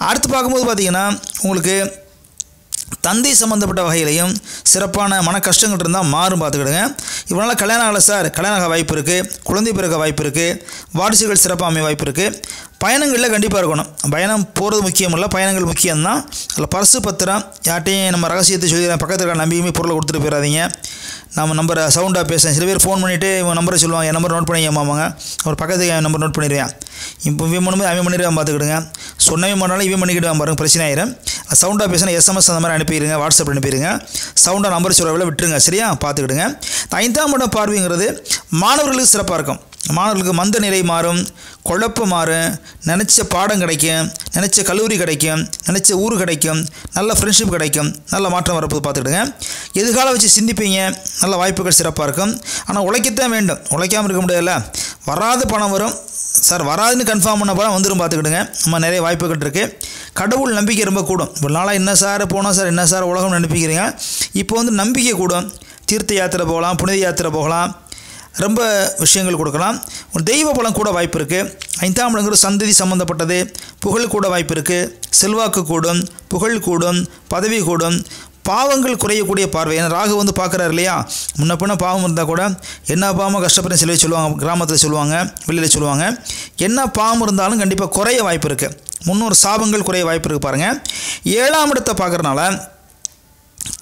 அடுத்து பார்க்கும்போது பார்த்திங்கன்னா உங்களுக்கு தந்தை சம்மந்தப்பட்ட வகையிலையும் சிறப்பான மன கஷ்டங்கள் இருந்தால் மாறும், பார்த்துக்கிடுங்க. இவனால் கல்யாணம் ஆகலை சார், கல்யாணம் ஆக வாய்ப்பு இருக்குது, குழந்தை பிறக்க வாய்ப்பு இருக்குது, வாரிசுகள் சிறப்பாக அமைய வாய்ப்பு இருக்குது. பயணங்களில் கண்டிப்பாக இருக்கணும். பயணம் போகிறது முக்கியம் இல்லை, பயணங்கள் முக்கியம்தான். அதில் பர்ஸு பத்திரம் யார்ட்டையும் நம்ம ரகசியத்தை சொல்லி பக்கத்தில் இருக்க நம்பியுமே பொருளை கொடுத்துட்டு போயிடாதீங்க. நம்ம நம்பரை சவுண்டாக பேசுகிறேன். சில பேர் ஃபோன் பண்ணிவிட்டு இவன் நம்பரை சொல்லுவாங்க, என் நம்பர் நோட் பண்ணிக்கமாங்க. அவர் பக்கத்துக்கு என் நம்பர் நோட் பண்ணிடுவேன். இப்போ இவன் பண்ணும்போது அவன் பண்ணிடுவான், பார்த்துக்கிடுங்க. சொன்னவே பண்ணாலும் இவன் பண்ணிக்கிடுவான் பாருங்க, பிரச்சனை ஆயிரும். சவுண்டாக பேசினா எஸ்எம்எஸ் அந்த மாதிரி அனுப்பிடுங்க, வாட்ஸ்அப் அனுப்பிடுங்க. சவுண்டாக நம்பர் சொல்லவில்லை விட்டுருங்க, சரியா? பார்த்துக்கிடுங்க. 5ஆம் இடம் பார்வைங்கிறது மாணவர்களுக்கு சிறப்பாக இருக்கும். மாணவர்களுக்கு மந்த நிலை மாறும், குழப்பம் மாறும், நினச்ச பாடம் கிடைக்கும், நினச்ச கல்லூரி கிடைக்கும், நினச்ச ஊர் கிடைக்கும், நல்ல ஃப்ரெண்ட்ஷிப் கிடைக்கும், நல்ல மாற்றம் வரப்போது, பார்த்துக்கிடுங்க. எதிர்காலம் வச்சு சிந்திப்பீங்க, நல்ல வாய்ப்புகள் சிறப்பாக இருக்கும். ஆனால் உழைக்கத்தான் வேண்டும், உழைக்காமல் இருக்க முடியாதுல்ல. வராத பணம் வரும் சார், வராதுன்னு கன்ஃபார்ம் பண்ண பணம் வந்துடும், பார்த்துக்கிடுங்க. நம்ம நிறைய வாய்ப்புகள் இருக்குது. கடவுள் நம்பிக்கை ரொம்ப கூடும். இப்போ நாளாக என்ன சார் போனோம் சார், என்ன சார் உலகம் நினைப்பிக்கிறீங்க. இப்போ வந்து நம்பிக்கை கூடும். தீர்த்த யாத்திரை போகலாம், புனித யாத்திரை போகலாம், ரொம்ப விஷயங்கள் கொடுக்கலாம். ஒரு தெய்வ பலம் கூட வாய்ப்பு இருக்குது. 5ஆம் இடங்கிறது சந்ததி சம்மந்தப்பட்டது. புகழ் கூட வாய்ப்பு இருக்குது. செல்வாக்கு கூடும், புகழ் கூடும், பதவி கூடும். பாவங்கள் குறையக்கூடிய பார்வை. ஏன்னா ராகு வந்து பார்க்குறாரு இல்லையா, முன்ன பின்ன பாவம் இருந்தால் கூட என்ன பாவமாக கஷ்டப்பட்டு சில சொல்லுவாங்க, கிராமத்தில் சொல்லுவாங்க, வெளியில் சொல்லுவாங்க. என்ன பாவம் இருந்தாலும் கண்டிப்பாக குறைய வாய்ப்பு இருக்குது. முன்னொரு சாபங்கள் குறைய வாய்ப்பு இருக்குது பாருங்கள். 7ஆம் இடத்தை பார்க்குறனால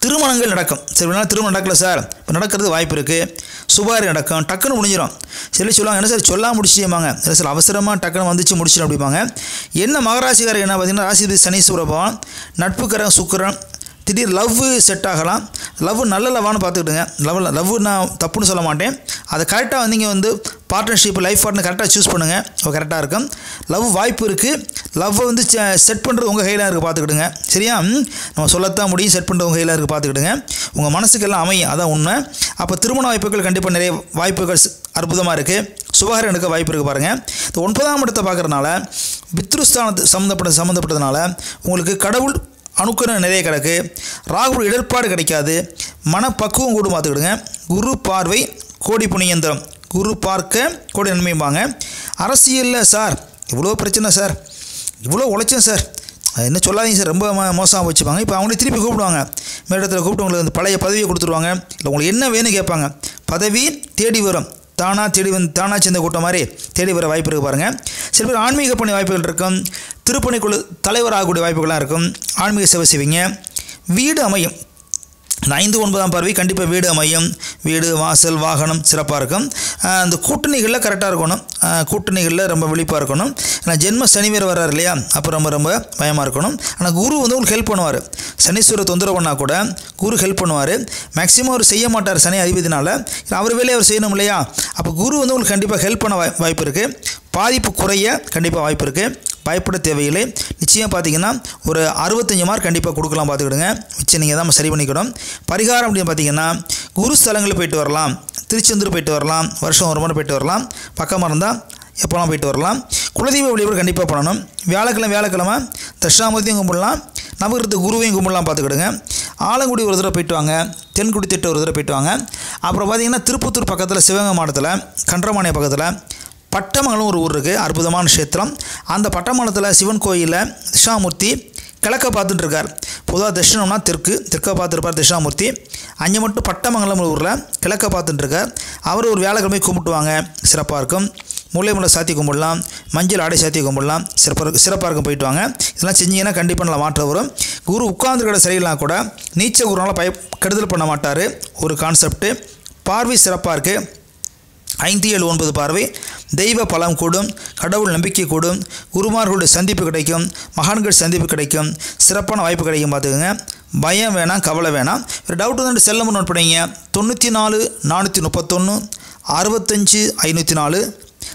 திருமணங்கள் நடக்கும். சரி, வேணாலும் திருமணம் நடக்கல சார், இப்போ நடக்கிறது வாய்ப்பு இருக்குது. சுபாரி நடக்கும், டக்குன்னு முடிஞ்சிடும். சில சொல்லுவாங்க, என்ன சார் சொல்லலாம் முடிச்சுமாங்க, இல்லை சார் அவசரமாக டக்குன்னு வந்துச்சு முடிச்சிடும் அப்படிம்பாங்க. என்ன மகராசிக்காரர் என்ன பார்த்தீங்கன்னா ராசிபதி சனீஸ்வர பகவான், நட்புக்கரன் சுக்கிரன், திடீர் லவ் செட் ஆகலாம். லவ் நல்ல லவ்வானு பார்த்துக்கிட்டுங்க. லவ் நான் தப்புன்னு சொல்ல மாட்டேன். அதை கரெக்டாக வந்து நீங்கள் வந்து பார்ட்னர்ஷிப், லைஃப் பார்ட்னர் கரெக்டாக சூஸ் பண்ணுங்கள், கரெக்டாக இருக்கும். லவ் வாய்ப்பு இருக்குது. லவ்வை வந்து செட் பண்ணுறது உங்கள் கையில் இருக்குது, பார்த்துக்கிடுங்க. சரியா? நம்ம சொல்லத்தான் முடியும், செட் பண்ணுறது உங்கள் கையில் இருக்குது, பார்த்துக்கிடுங்க. உங்கள் மனசுக்கெல்லாம் அமையும், அதான் உண்மை. அப்போ திருமண வாய்ப்புகள் கண்டிப்பாக நிறைய வாய்ப்புகள் அற்புதமாக இருக்குது. சுபகாரம் எடுக்க வாய்ப்பு இருக்குது பாருங்கள். இந்த 9ஆம் இடத்தை பார்க்குறதுனால பித்ருஸ்தானத்து சம்மந்தப்பட்டதுனால உங்களுக்கு கடவுள் அணுக்கரம் நிறைய கிடக்கு. ராகு இடர்பாடு கிடைக்காது, மனப்பக்குவம் கூட பார்த்துக்கிடுங்க. குரு பார்வை கோடி புண்ணியந்திரம், குரு பார்க்க கோடி நன்மைம்பாங்க. அரசியலில் சார் இவ்வளோ பிரச்சனை சார், இவ்வளோ உழைச்சேன் சார், என்ன சொல்லாதீங்க சார், ரொம்ப மோசமாக வச்சுப்பாங்க. இப்போ அவங்களே திருப்பி கூப்பிடுவாங்க, மேடத்தில் கூப்பிட்டு உங்களுக்கு அந்த பழைய பதவியை கொடுத்துருவாங்க. இல்லை உங்களுக்கு என்ன வேணும் கேட்பாங்க. பதவி தேடி வரும், தானாக தேடி வந்து தானாக சேர்ந்த கூட்டம் மாதிரி தேடி வர வாய்ப்பு இருக்குது பாருங்கள். சில பேர் ஆன்மீக பணி வாய்ப்புகள் இருக்கும், திருப்பணிக்குழு தலைவராகக்கூடிய வாய்ப்புகளாக இருக்கும். ஆன்மீக சேவை செய்வீங்க. வீடு அமையும். இந்த 5, 9ஆம் பார்வை கண்டிப்பாக வீடு அமையும். வீடு, வாசல், வாகனம் சிறப்பாக இருக்கும். அந்த கூட்டணிகளில் கரெக்டாக இருக்கணும், கூட்டணிகளில் ரொம்ப விழிப்பாக இருக்கணும். ஏன்னா ஜென்ம சனி வேறு வர்றாரு இல்லையா, அப்போ ரொம்ப பயமாக இருக்கணும். ஆனால் குரு வந்து உங்களுக்கு ஹெல்ப் பண்ணுவார். சனீஸ்வரர் தொந்தரவு பண்ணால் கூட குரு ஹெல்ப் பண்ணுவார். மேக்ஸிமம் அவர் செய்ய மாட்டார் சனி அதிபதினால, அவர் வேலையை அவர் செய்யணும் இல்லையா. அப்போ குரு வந்து உங்களுக்கு கண்டிப்பாக ஹெல்ப் பண்ண வாய்ப்பு இருக்குது. பாதிப்பு குறைய கண்டிப்பாக வாய்ப்பு இருக்குது. பயப்பட தேவையில்லை. நிச்சயம் பார்த்தீங்கன்னா ஒரு 65 மார்க் கண்டிப்பாக கொடுக்கலாம், பார்த்துக்கிடுங்க. மிச்சம் நீங்கள் தான் சரி பண்ணிக்கணும். பரிகாரம் அப்படின்னு பார்த்தீங்கன்னா குரு ஸ்தலங்களில் போயிட்டு வரலாம், திருச்செந்தூர் போயிட்டு வரலாம், வருஷம் ஒரு முறை போயிட்டு வரலாம். பக்கமாக இருந்தால் எப்போலாம் போயிட்டு வரலாம். குலதெய்வ வழிபாடு கண்டிப்பாக பண்ணணும். வியாழக்கிழமை தட்சிணாமூர்த்தியும் கும்பிடலாம், நவகிரக குருவையும் கும்பிடலாம், பார்த்துக்கிடுங்க. ஆலங்குடி ஒரு தடவை போயிட்டு வாங்க, தென்குடி திட்ட ஒரு தடவை போயிட்டு வாங்க. அப்புறம் பார்த்தீங்கன்னா திருப்பத்தூர் பக்கத்தில், சிவகங்கை மாவட்டத்தில் கன்றமானிய பக்கத்தில் பட்டமங்கலம் ஒரு ஊர் இருக்குது, அற்புதமான க்ஷேத்திரம். அந்த பட்டமங்கலத்தில் சிவன் கோயிலில் தட்சிணாமூர்த்தி கிழக்க பார்த்துட்டு இருக்கார். பொதுவாக தட்சிணம்னா தெற்க பார்த்துருப்பார் தட்சிணாமூர்த்தி. அங்கே மட்டும் பட்டமங்கலம் ஊரில் கிழக்க பார்த்துட்டு இருக்கார். அவர் ஒரு வியாழக்கிழமை கும்பிட்டுவாங்க, சிறப்பாக இருக்கும். முல்லை முல்லை சாத்தி கும்பிடலாம், மஞ்சள் ஆடை சாத்தி கும்பிடலாம், சிறப்பாக இருக்கும். போயிட்டு வாங்க. இதெல்லாம் செஞ்சீங்கன்னா கண்டிப்பாக நல்லா மாற்றம் வரும். குரு உட்கார்ந்துருக்கிற சரியில்லாம் கூட நீச்ச குருனால கெடுதல் பண்ண மாட்டார். ஒரு கான்செப்ட்டு. பார்வை சிறப்பாக இருக்குது. 5, 7, 9 பார்வை. தெய்வ பலம் கூடும், கடவுள் நம்பிக்கை கூடும், குருமார்களுடைய சந்திப்பு கிடைக்கும், மகான்கள் சந்திப்பு கிடைக்கும், சிறப்பான வாய்ப்பு கிடைக்கும். பார்த்துக்கோங்க. பயம் வேணாம், கவலை வேணாம். ஒரு டவுட் வந்து செல் நம்பர் நோட் பண்ணிங்க. 94 431 65 504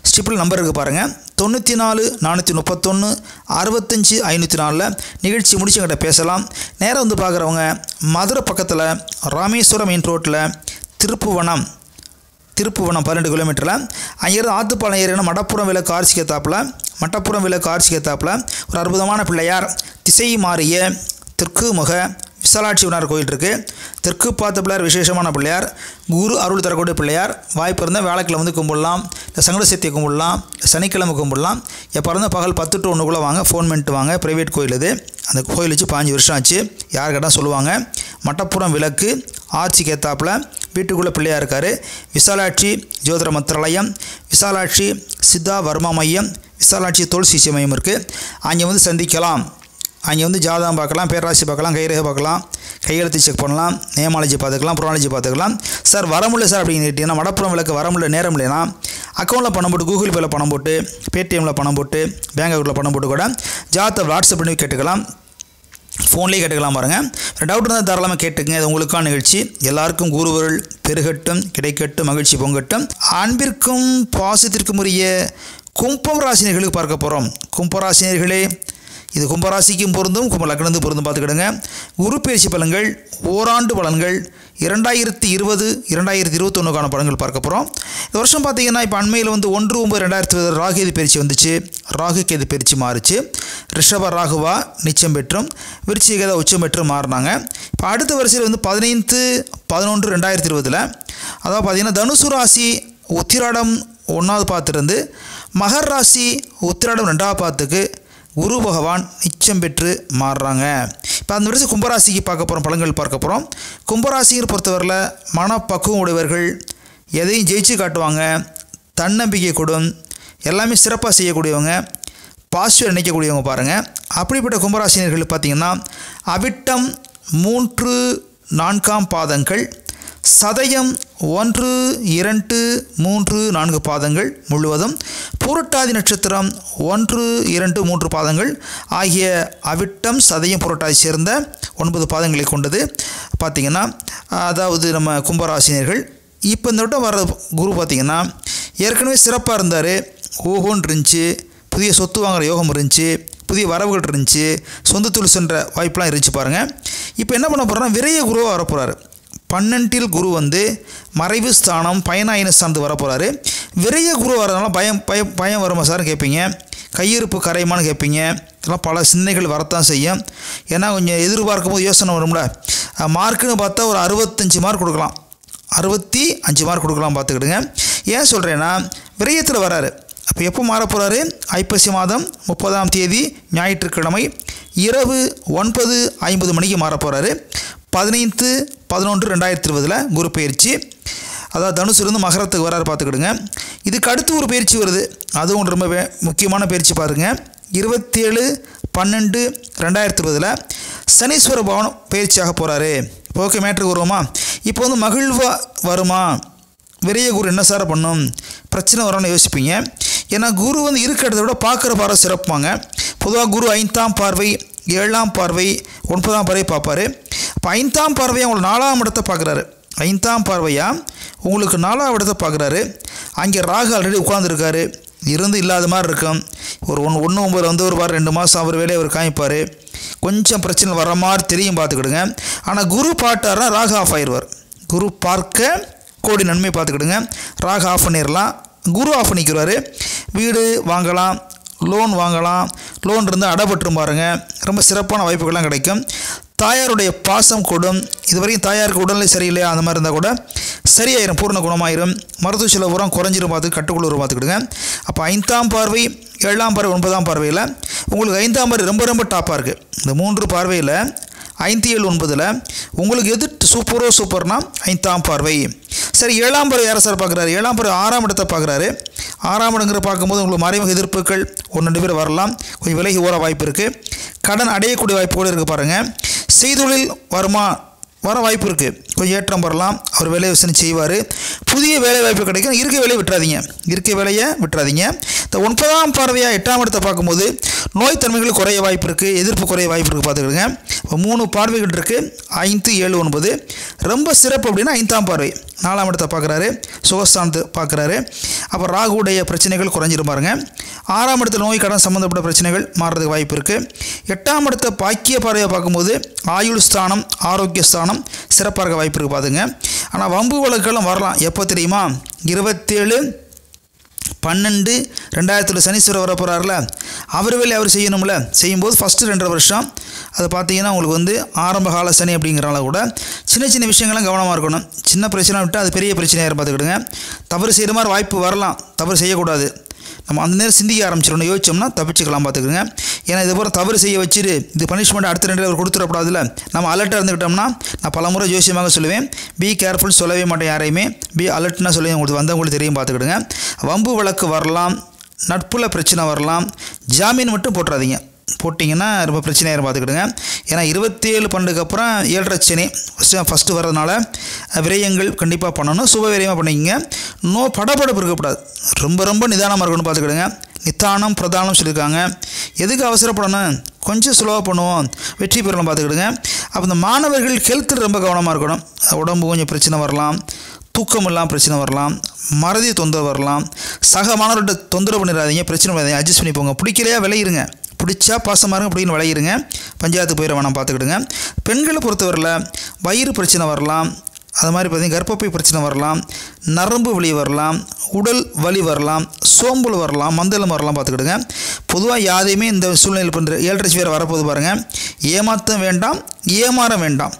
ஸ்டிப்பில் நம்பர் இருக்குது பாருங்கள். 94 431 65 504 நிகழ்ச்சி முடிச்சுக்கிட்ட பேசலாம். நேரம் வந்து பார்க்குறவங்க மதுரை பக்கத்தில் ராமேஸ்வரம் மெயின் ரோட்டில் திருப்புவனம் 12 கிலோமீட்டரில் அங்கேருந்து ஆத்துப்பாளையம் ஏறினா மடப்புறம் விளக்கு ஆர்ச்சிக்கத்தாப்பில் ஒரு அற்புதமான பிள்ளையார், திசை மாறிய தெற்கு முக விசாலாட்சி விநாயகர் கோயில் இருக்குது. தெற்கு பார்த்த பிள்ளையார் விசேஷமான பிள்ளையார், குரு அருள் தரக்கூடிய பிள்ளையார். வாய்ப்பு இருந்தால் வேலைக்கிழமை வந்து கும்பிடலாம், இல்லை சங்கட சக்தியை கும்பிடலாம், சனிக்கிழமை கும்பிடலாம். எப்போ இருந்தால் பகல் 10 to 1 வாங்க, ஃபோன் பண்ணிட்டு வாங்க. ப்ரைவேட் கோயில் இது. அந்த கோயில் வச்சு 5 வருஷம் ஆச்சு. யார் கேட்டால் சொல்லுவாங்க. மட்டப்புறம் விளக்கு ஆர்ச்சிக்கு ஏத்தாப்பில் வீட்டுக்குள்ளே பிள்ளையாக இருக்கார். விசாலாட்சி ஜோதிட மந்திராலயம், விசாலாட்சி சித்தா வர்மா மையம், விசாலாட்சி தோல் சிகிச்சை மையம் இருக்குது. அங்கே வந்து சந்திக்கலாம். அங்கே வந்து ஜாதகம் பார்க்கலாம், பேராசி பார்க்கலாம், கைரேகை பார்க்கலாம், கையெழுத்து செக் பண்ணலாம், நேமாலஜி பார்த்துக்கலாம், புராணாலஜி பார்த்துக்கலாம். சார் வரமுடியல சார் அப்படின்னு கேட்டிங்கன்னா, மடப்புறம் விளக்கு வரமுடியல நேரம் இல்லைன்னா அக்கௌண்ட்டில் பணம் போட்டு, கூகுள் பேயில் பணம் போட்டு, பேடிஎம்மில் பணம் போட்டு, பேங்க் அக்கௌண்ட்டில் பணம் போட்டு கூட ஜாதகத்தை வாட்ஸ்அப் பண்ணி கேட்டுக்கலாம், ஃபோன்லேயே கேட்டுக்கலாம். பாருங்கள். டவுட் இருந்தால் தாராளமாக கேட்டுக்குங்க. இது உங்களுக்கான நிகழ்ச்சி. எல்லாருக்கும் குருவருள் பெருகட்டும், கிடைக்கட்டும், மகிழ்ச்சி பொங்கட்டும். அன்பிற்கும் பாசத்திற்கும் உரிய கும்பம் ராசினியர்களுக்கு பார்க்க போகிறோம். கும்பராசினியர்களே, இது கும்பராசிக்கும் பொருந்தும், கும்ப லக்னத்துக்கும் பொருந்தும். பார்த்துக்கிடுங்க. குரு பயிற்சி பலன்கள், ஓராண்டு பலன்கள் 2020 2021க்கான பலன்கள் பார்க்க போகிறோம். இந்த வருஷம் பார்த்திங்கன்னா இப்போ அண்மையில் வந்து 1/9/2020 ராகுகேது பயிற்சி வந்துச்சு. ராகுகேது பயிற்சி மாறிச்சு. ரிஷப ராகுவா நிச்சயம் பெற்றும், விருச்சிகேதா உச்சம் பெற்றும் மாறினாங்க. இப்போ அடுத்த வரிசையில் வந்து 15/11/2020 அதாவது பார்த்திங்கன்னா தனுசு ராசி உத்திராடம் 1வது பாத்திருந்து மகர் ராசி உத்திராடம் 2வது பாத்துக்கு குரு பகவான் நிச்சயம் பெற்று மாறுறாங்க. இப்போ அந்த வருஷம் கும்பராசிக்கு பார்க்க போகிறோம், பலன்கள் பார்க்க போகிறோம். கும்பராசியை பொறுத்தவரையில் மனப்பக்குவம் உடையவர்கள், எதையும் ஜெயிச்சு காட்டுவாங்க, தன்னம்பிக்கை கொடும், எல்லாமே சிறப்பாக செய்யக்கூடியவங்க, பாசிட்டிவ் நினைக்கக்கூடியவங்க. பாருங்கள். அப்படிப்பட்ட கும்பராசினியர்கள் பார்த்திங்கன்னா அவிட்டம் 3, 4 பாதங்கள், சதயம் 1, 2, 3, 4 பாதங்கள் முழுவதும், புரட்டாதி நட்சத்திரம் 1, 2, 3 பாதங்கள் ஆகிய அவிட்டம் சதயம் புரட்டாதி சேர்ந்த 9 பாதங்களை கொண்டது பார்த்திங்கன்னா, அதாவது நம்ம கும்பராசினியர்கள். இப்போ இந்த விட்டம் வர குரு பார்த்திங்கன்னா ஏற்கனவே சிறப்பாக இருந்தார், ஓஹோன்னு இருந்துச்சு, புதிய சொத்து வாங்குகிற யோகம் இருந்துச்சு, புதிய வரவுகள் இருந்துச்சு, சொந்த தொழில் சென்ற வாய்ப்பெலாம் இருந்துச்சு. பாருங்கள். இப்போ என்ன பண்ண போகிறோன்னா விரைய குருவாக வரப்போகிறாரு. 12 குரு வந்து மறைவு ஸ்தானம் பயனாயின ஸ்தானத்து வரப்போகிறாரு. விரைய குரு வரதுனால பயம் வருமா சார்னு கேட்பீங்க. கையிருப்பு கரையுமான்னு கேட்பீங்க. இதெல்லாம் பல சிந்தனைகள் வரத்தான் செய்யும். ஏன்னா கொஞ்சம் எதிர்பார்க்கும் போது யோசனை வரும்ல. மார்க்குன்னு பார்த்தா ஒரு 65 மார்க் கொடுக்கலாம், 65 மார்க் கொடுக்கலாம். பார்த்துக்கிடுங்க. ஏன் சொல்கிறேன்னா விரயத்தில் வராரு. அப்போ எப்போ மாற போகிறாரு? ஐப்பசி மாதம் 30ஆம் தேதி ஞாயிற்றுக்கிழமை இரவு 9:50 மணிக்கு மாற போகிறாரு. 15/11/2020 குரு பயிற்சி. அதாவது தனுசுலேருந்து மகரத்துக்கு வராரு. பார்த்துக்கிடுங்க. இதுக்கு அடுத்து ஒரு பயிற்சி வருது, அதுவும் ரொம்ப முக்கியமான பயிற்சி. பாருங்கள். 27/12/2020 சனீஸ்வர பவன் பயிற்சியாக போகிறாரு. ஓகே, மேட்ருக்கு வருவோமா? இப்போ வந்து மகிழ்வா வருமா? விரைய குரு என்ன சார் பண்ணும்? பிரச்சனை வரும்னு யோசிப்பீங்க. ஏன்னா குரு வந்து இருக்கிறத விட பார்க்குற பார்வை சிறப்பாங்க. பொதுவாக குரு 5ஆம் பார்வை, 7ஆம் பார்வை, 9ஆம் பார்வை பார்ப்பார். இப்போ 5ஆம் பார்வையாக உங்களுக்கு 4ஆம் இடத்தை பார்க்குறாரு. 5ஆம் பார்வையாக உங்களுக்கு 4ஆம் இடத்தை பார்க்குறாரு. அங்கே ராகு ஆல்ரெடி உட்காந்துருக்காரு. இருந்து இல்லாத மாதிரி இருக்கும். ஒரு 1/9 வந்து ஒரு வாரம் 2 மாதம் அவர் வேலையை அவர் காமிப்பார். கொஞ்சம் பிரச்சனை வர மாதிரி தெரியும். பார்த்துக்கிடுங்க. ஆனால் குரு பாட்டார்னா ராகு ஆஃப் ஆயிடுவார். குரு பார்க்க கோடி நன்மை. பார்த்துக்கிடுங்க. ராகு ஆஃப் பண்ணிடலாம், குரு ஆஃப் பண்ணிக்கிறாரு. வீடு வாங்கலாம், லோன் வாங்கலாம், லோன் இருந்தால் அடைபட்டுரும். பாருங்கள். ரொம்ப சிறப்பான வாய்ப்புகள்லாம் கிடைக்கும். தாயாருடைய பாசம் கூடும். இதுவரைக்கும் தாயாருக்கு உடல்நிலை சரியில்லையா அந்த மாதிரி இருந்தால் கூட சரியாயிரும், பூர்ண குணமாயிரும். மருத்துவ செலவு பூரா குறைஞ்சிரும், பார்த்து கட்டுக்குள்ள பார்த்துக்கிடுங்க. அப்போ 5ஆம் பார்வை, 7ஆம் பார்வை, 9ஆம் பார்வையில் உங்களுக்கு 5ஆம் பார்வை ரொம்ப ரொம்ப டாப்பாக இருக்குது. இந்த 3 பார்வையில் 5, 7, 9ல் உங்களுக்கு எது சூப்பர்னா 5ஆம் பார்வை. சரி, 7ஆம் பார்வை யாரை சார் பார்க்குறாரு? 7ஆம் பார்வை 6ஆம் இடத்தை பார்க்குறாரு. 6ஆம் இடங்கிற பார்க்கும்போது உங்களுக்கு மறைமுக எதிர்ப்புகள் 1-2 பேர் வரலாம், கொஞ்சம் விலகி ஓர வாய்ப்பு இருக்குது. கடன் அடையக்கூடிய வாய்ப்பு கூட இருக்குது பாருங்கள். செய்தொழில் வர வாய்ப்பு இருக்குது, கொஞ்சம் ஏற்றம் வரலாம். அவர் வேலையை யோசனை செய்வார், புதிய வேலை வாய்ப்பு கிடைக்கும். இருக்க வேலையை விட்டுறாதீங்க. இந்த 9ஆம் பார்வையாக 8ஆம் இடத்தை பார்க்கும்போது நோய் தன்மைகள் குறைய வாய்ப்பு இருக்குது, எதிர்ப்பு குறைய வாய்ப்பு இருக்குது, பார்த்துக்கிடுங்க. இப்போ 3 பார்வைகள் இருக்குது, 5, 7, 9. ரொம்ப சிறப்பு அப்படின்னா 5ஆம் பார்வை 4ஆம் இடத்தை பார்க்குறாரு, சுகஸ்தானத்தை பார்க்குறாரு. அப்போ ராகுடைய பிரச்சனைகள் குறைஞ்சிரும் பாருங்க. 6ஆம் இடத்துல நோய் கடன் சம்மந்தப்பட்ட பிரச்சனைகள் மாறுறதுக்கு வாய்ப்பு இருக்குது. 8ஆம் இடத்தை பாக்கிய பார்வையை பார்க்கும்போது ஆயுள் ஸ்தானம், ஆரோக்கிய ஸ்தானம் சிறப்பாக இருக்க வாய்ப்பு இருக்குது, பார்த்துங்க. ஆனால் வம்பு வழக்கெல்லாம் வரலாம். எப்போ தெரியுமா? 27/12/2000 சனீஸ்வரர் வர போகிறார்ல, அவர் வேலை அவர் செய்யணும்ல. செய்யும்போது ஃபஸ்ட்டு 2.5 வருஷம் அது பார்த்தீங்கன்னா உங்களுக்கு வந்து ஆரம்ப கால சனி அப்படிங்கிறனால கூட சின்ன விஷயங்கள்லாம் கவனமாக இருக்கணும். சின்ன பிரச்சனை விட்டால் அது பெரிய பிரச்சனையாக பார்த்துக்கிடுங்க. தவறு செய்கிற மாதிரி வாய்ப்பு வரலாம், தவறு செய்யக்கூடாது. நம்ம அந்த நேரம் சிந்திக்க ஆரம்பிச்சிடணும், யோசிச்சோம்னா தப்பிச்சுக்கலாம், பார்த்துக்குங்க. ஏன்னா இது போல் தவறு செய்ய வச்சுட்டு இது பனிஷ்மெண்ட் அடுத்த 2 அவர் கொடுத்துடக்கூடாதுல்ல. நம்ம அலர்ட்டாக இருந்துக்கிட்டோம்னா, நான் பலமுறை ஜோசியமாக சொல்லுவேன், பி கேர்ஃபுல், சொல்லவே மாட்டேன் யாரையுமே. பி அலர்ட்னா சொல்லி உங்களுக்கு வந்தவங்களுக்கு தெரியும், பார்த்துக்கிடுங்க. வம்பு வழக்கு வரலாம், நட்புல பிரச்சனை வரலாம். ஜாமீன் மட்டும் போட்டுறாதீங்க, போட்டிங்கன்னா ரொம்ப பிரச்சனையாக பார்த்துக்கிடுங்க. ஏன்னா 27/12க்கு அப்புறம் 7.5 சனி ஃபஸ்ட்டு வர்றதுனால விரயங்கள் கண்டிப்பாக பண்ணணும், சுப விரயமாக பண்ணிக்கங்க. படபடப்பு இருக்கக்கூடாது, ரொம்ப நிதானமாக இருக்கணும்னு பார்த்துக்கிடுங்க. நிதானம் பிரதானம் சொல்லியிருக்காங்க. எதுக்கு அவசரப்படணும், கொஞ்சம் ஸ்லோவாக பண்ணுவோம், வெற்றி பெறணும், பார்த்துக்கிடுங்க. அப்போ இந்த மாணவர்கள் ஹெல்த்தில் ரொம்ப கவனமாக இருக்கணும். உடம்பு கொஞ்சம் பிரச்சனை வரலாம், தூக்கம் இல்லாமல் பிரச்சனை வரலாம், மறதி தொந்தரவு வரலாம். சக மாணவர்கிட்ட தொந்தரவு பண்ணிடாதீங்க, பிரச்சனை பண்ணாதீங்க, அட்ஜஸ்ட் பண்ணி போங்க. பிடிக்கலையா விளையிருங்க, பிடிச்சா பாசமாக இருங்க, அப்படின்னு விளையிருங்க. பஞ்சாயத்து போயிட வேணாம், பார்த்துக்கிடுங்க. பெண்களை பொறுத்தவரையில் வயிறு பிரச்சனை வரலாம், அது மாதிரி பார்த்திங்கன்னா கர்ப்பப்பை பிரச்சனை வரலாம், நரம்பு வலி வரலாம், உடல் வலி வரலாம், சோம்பல் வரலாம், மந்தளம் வரலாம், பார்த்துக்கிடுங்க. பொதுவாக யாரையுமே இந்த சூழ்நிலையில் பண்ணுற 7.5 வேறு வரப்போது பாருங்கள். ஏமாற்ற வேண்டாம், ஏமாற வேண்டாம்.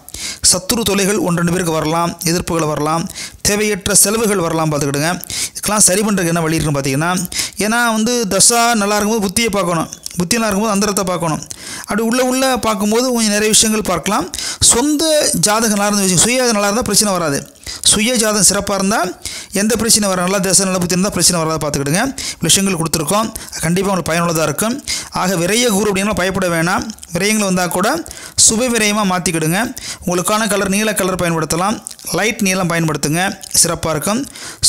சத்துரு தொலைகள் 1-2 பேருக்கு வரலாம், எதிர்ப்புகள் வரலாம், தேவையற்ற செலவுகள் வரலாம், பார்த்துக்கிடுங்க. இதுக்கெல்லாம் சரி பண்ணுறதுக்கு என்ன வழி இருக்குன்னு பார்த்தீங்கன்னா, ஏன்னா வந்து தசா நல்லா இருக்கும்போது புத்தியை பார்க்கணும், புத்தி நல்லா இருக்கும்போது அந்தரத்தை பார்க்கணும். அப்படி உள்ள பார்க்கும்போது கொஞ்சம் நிறைய விஷயங்கள் பார்க்கலாம். சொந்த ஜாதகம் நல்லா இருந்து சுய நல்லா இருந்தால் பிரச்சனை வராது. சுய ஜாதகம் சிறப்பாக இருந்தால் எந்த பிரச்சனை வர, நல்லா தசை நல்ல புத்தி இருந்தால் பிரச்சனை வராது, பார்த்துக்கிடுங்க. விஷயங்கள் கொடுத்துருக்கோம், கண்டிப்பாக உங்களுக்கு பயனுள்ளதாக இருக்கும். ஆக விரைய குரு அப்படின்னா பயப்பட வேணாம். விரயங்கள் வந்தால் கூட சுப விரயமாக மாற்றிக்கிடுங்க. உங்களுக்கான கலர் நீல கலர் பயன்படுத்தலாம், லைட் நீளம் பயன்படுத்துங்க, சிறப்பாக இருக்கும்.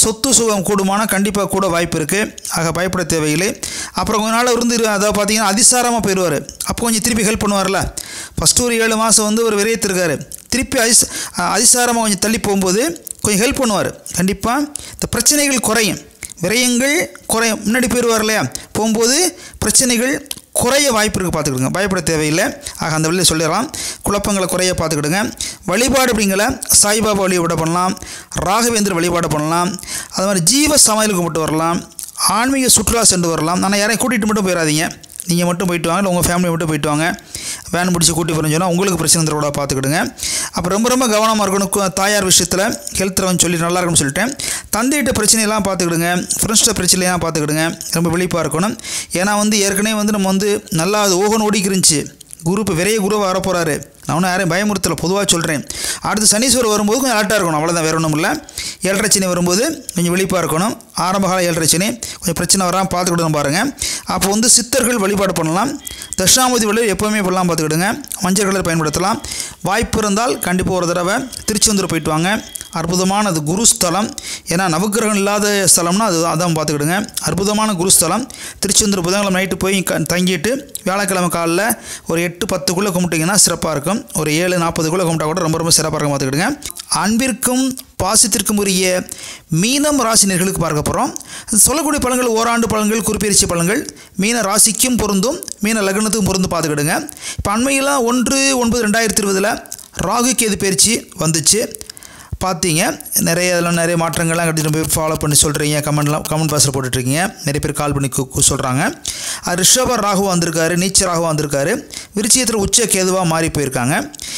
சொத்து சுகம் கூடுமான கண்டிப்பாக கூட வாய்ப்பு இருக்குது. ஆக பயப்பட தேவையில்லை. அப்புறம் கொஞ்ச நாள் இருந்து அதை பார்த்தீங்கன்னா அதிசாரமாக போயிடுவார். அப்போ கொஞ்சம் திருப்பி ஹெல்ப் பண்ணுவார்ல. ஃபஸ்ட்டு ஒரு 7 மாதம் வந்து ஒரு விரயத்திருக்காரு, திருப்பி அதிசாரமாக கொஞ்சம் தள்ளி போகும்போது கொஞ்சம் ஹெல்ப் பண்ணுவார். கண்டிப்பாக இந்த பிரச்சனைகள் குறையும், விரயங்கள் குறையும். முன்னாடி போயிடுவார் இல்லையா, போகும்போது பிரச்சனைகள் குறைய வாய்ப்பு இருக்குது, பார்த்துக்கிடுங்க. பயப்பட தேவையில்லை. ஆக அந்த வழியில் சொல்லிடலாம். குழப்பங்களை குறைய பார்த்துக்கிடுங்க. வழிபாடு அப்படிங்கிற சாய்பாபா வழிபாடு பண்ணலாம், ராகவேந்திர வழிபாடு பண்ணலாம், அது மாதிரி ஜீவ சமையல் கும்பிட்டு வரலாம், ஆன்மீக சுற்றுலா சென்று வரலாம். ஆனால் யாரையும் கூட்டிகிட்டு மட்டும் போயிடாதீங்க, நீங்கள் மட்டும் போயிட்டு வாங்க, இல்லை உங்கள் ஃபேமிலி மட்டும் போயிட்டு வாங்க. வேன் பிடிச்சி கூட்டி போகிறேன்னு சொன்னால் உங்களுக்கு பிரச்சனை தரக்கூட பார்த்துக்கிடுங்க. அப்புறம் ரொம்ப கவனமாக இருக்கணும். தாயார் விஷயத்தில் ஹெல்த்தில் வந்து சொல்லி நல்லா இருக்குன்னு சொல்லிட்டேன். தந்தையிட்ட பிரச்சனையெல்லாம் பார்த்துக்கிடுங்க, ஃப்ரெண்ட்ஸ்கிட்ட பிரச்சனையெல்லாம் பார்த்துக்கிடுங்க. ரொம்ப விழிப்பாக இருக்கணும். ஏன்னா வந்து ஏற்கனவே வந்து நம்ம வந்து நல்லா அது ஓகன் ஓடிக்கிருந்துச்சு. குரு இப்போ விரைய குருவாக வரப்போகிறாரு. நான் ஒன்றும் யாரையும் பயமுறுத்தலை, பொதுவாக சொல்கிறேன். அடுத்து சனீஸ்வரர் வரும்போது கொஞ்சம் அலர்ட்டாக இருக்கணும், அவ்வளோதான், வேறு ஒன்றும் இல்லை. 7.5 சனி வரும்போது கொஞ்சம் விழிப்பாக இருக்கணும். ஆரம்ப கால 7.5 சனி கொஞ்சம் பிரச்சனை வராமல் பார்த்துக்கிடணும் பாருங்கள். அப்போ வந்து சித்தர்கள் வழிபாடு பண்ணலாம். தட்சிணாமூர்த்தி வழியில் எப்போவுமே பண்ணலாம், பார்த்துக்கிடுங்க. மஞ்சள் கலர் பயன்படுத்தலாம். வாய்ப்பு இருந்தால் கண்டிப்பாக ஒரு தடவை திருச்செந்தூர் போயிட்டு வாங்க. அற்புதமான அது குருஸ்தலம். ஏன்னா நவக்கிரகம் இல்லாத ஸ்தலம்னா அதான் பார்த்துக்கிடுங்க. அற்புதமான குருஸ்தலம். திருச்செந்தூர் புதன்கிழமை நைட்டு போய் தங்கிட்டு வியாழக்கிழமை காலையில் ஒரு 8-10க்குள்ளே கும்பிட்டிங்கன்னா சிறப்பாக இருக்கும். ஒரு 7:40க்குள்ளே கும்பிட்டா கூட ரொம்ப சிறப்பாக இருக்கும், பார்த்துக்கிடுங்க. அன்பிற்கும் பாசத்திற்கும் உரிய மீனம் ராசினர்களுக்கு பார்க்க போகிறோம். சொல்லக்கூடிய பலன்கள் ஓராண்டு பலன்கள், குறிப்பெரிச்சி பலன்கள் மீன ராசிக்கும் பொருந்தும், மீன லக்னத்துக்கும் பொருந்து பார்த்துக்கிடுங்க. இப்போ அண்மையில் 1/9/2020 ராகு கேது பயிற்சி வந்துச்சு, பார்த்தீங்க. அதில் நிறைய மாற்றங்கள்லாம் கட்டிட்டு போய் ஃபாலோ பண்ணி சொல்கிறீங்க, கமெண்ட் பாக்ஸில் போட்டுட்ருக்கீங்க. நிறைய பேர் கால் பண்ணி சொல்கிறாங்க. ரிஷப ராகுவாக வந்திருக்காரு, நீச்ச ராகுவாக வந்திருக்காரு, விருச்சிகத்தில் உச்ச கேதுவாக மாறி போயிருக்காங்க.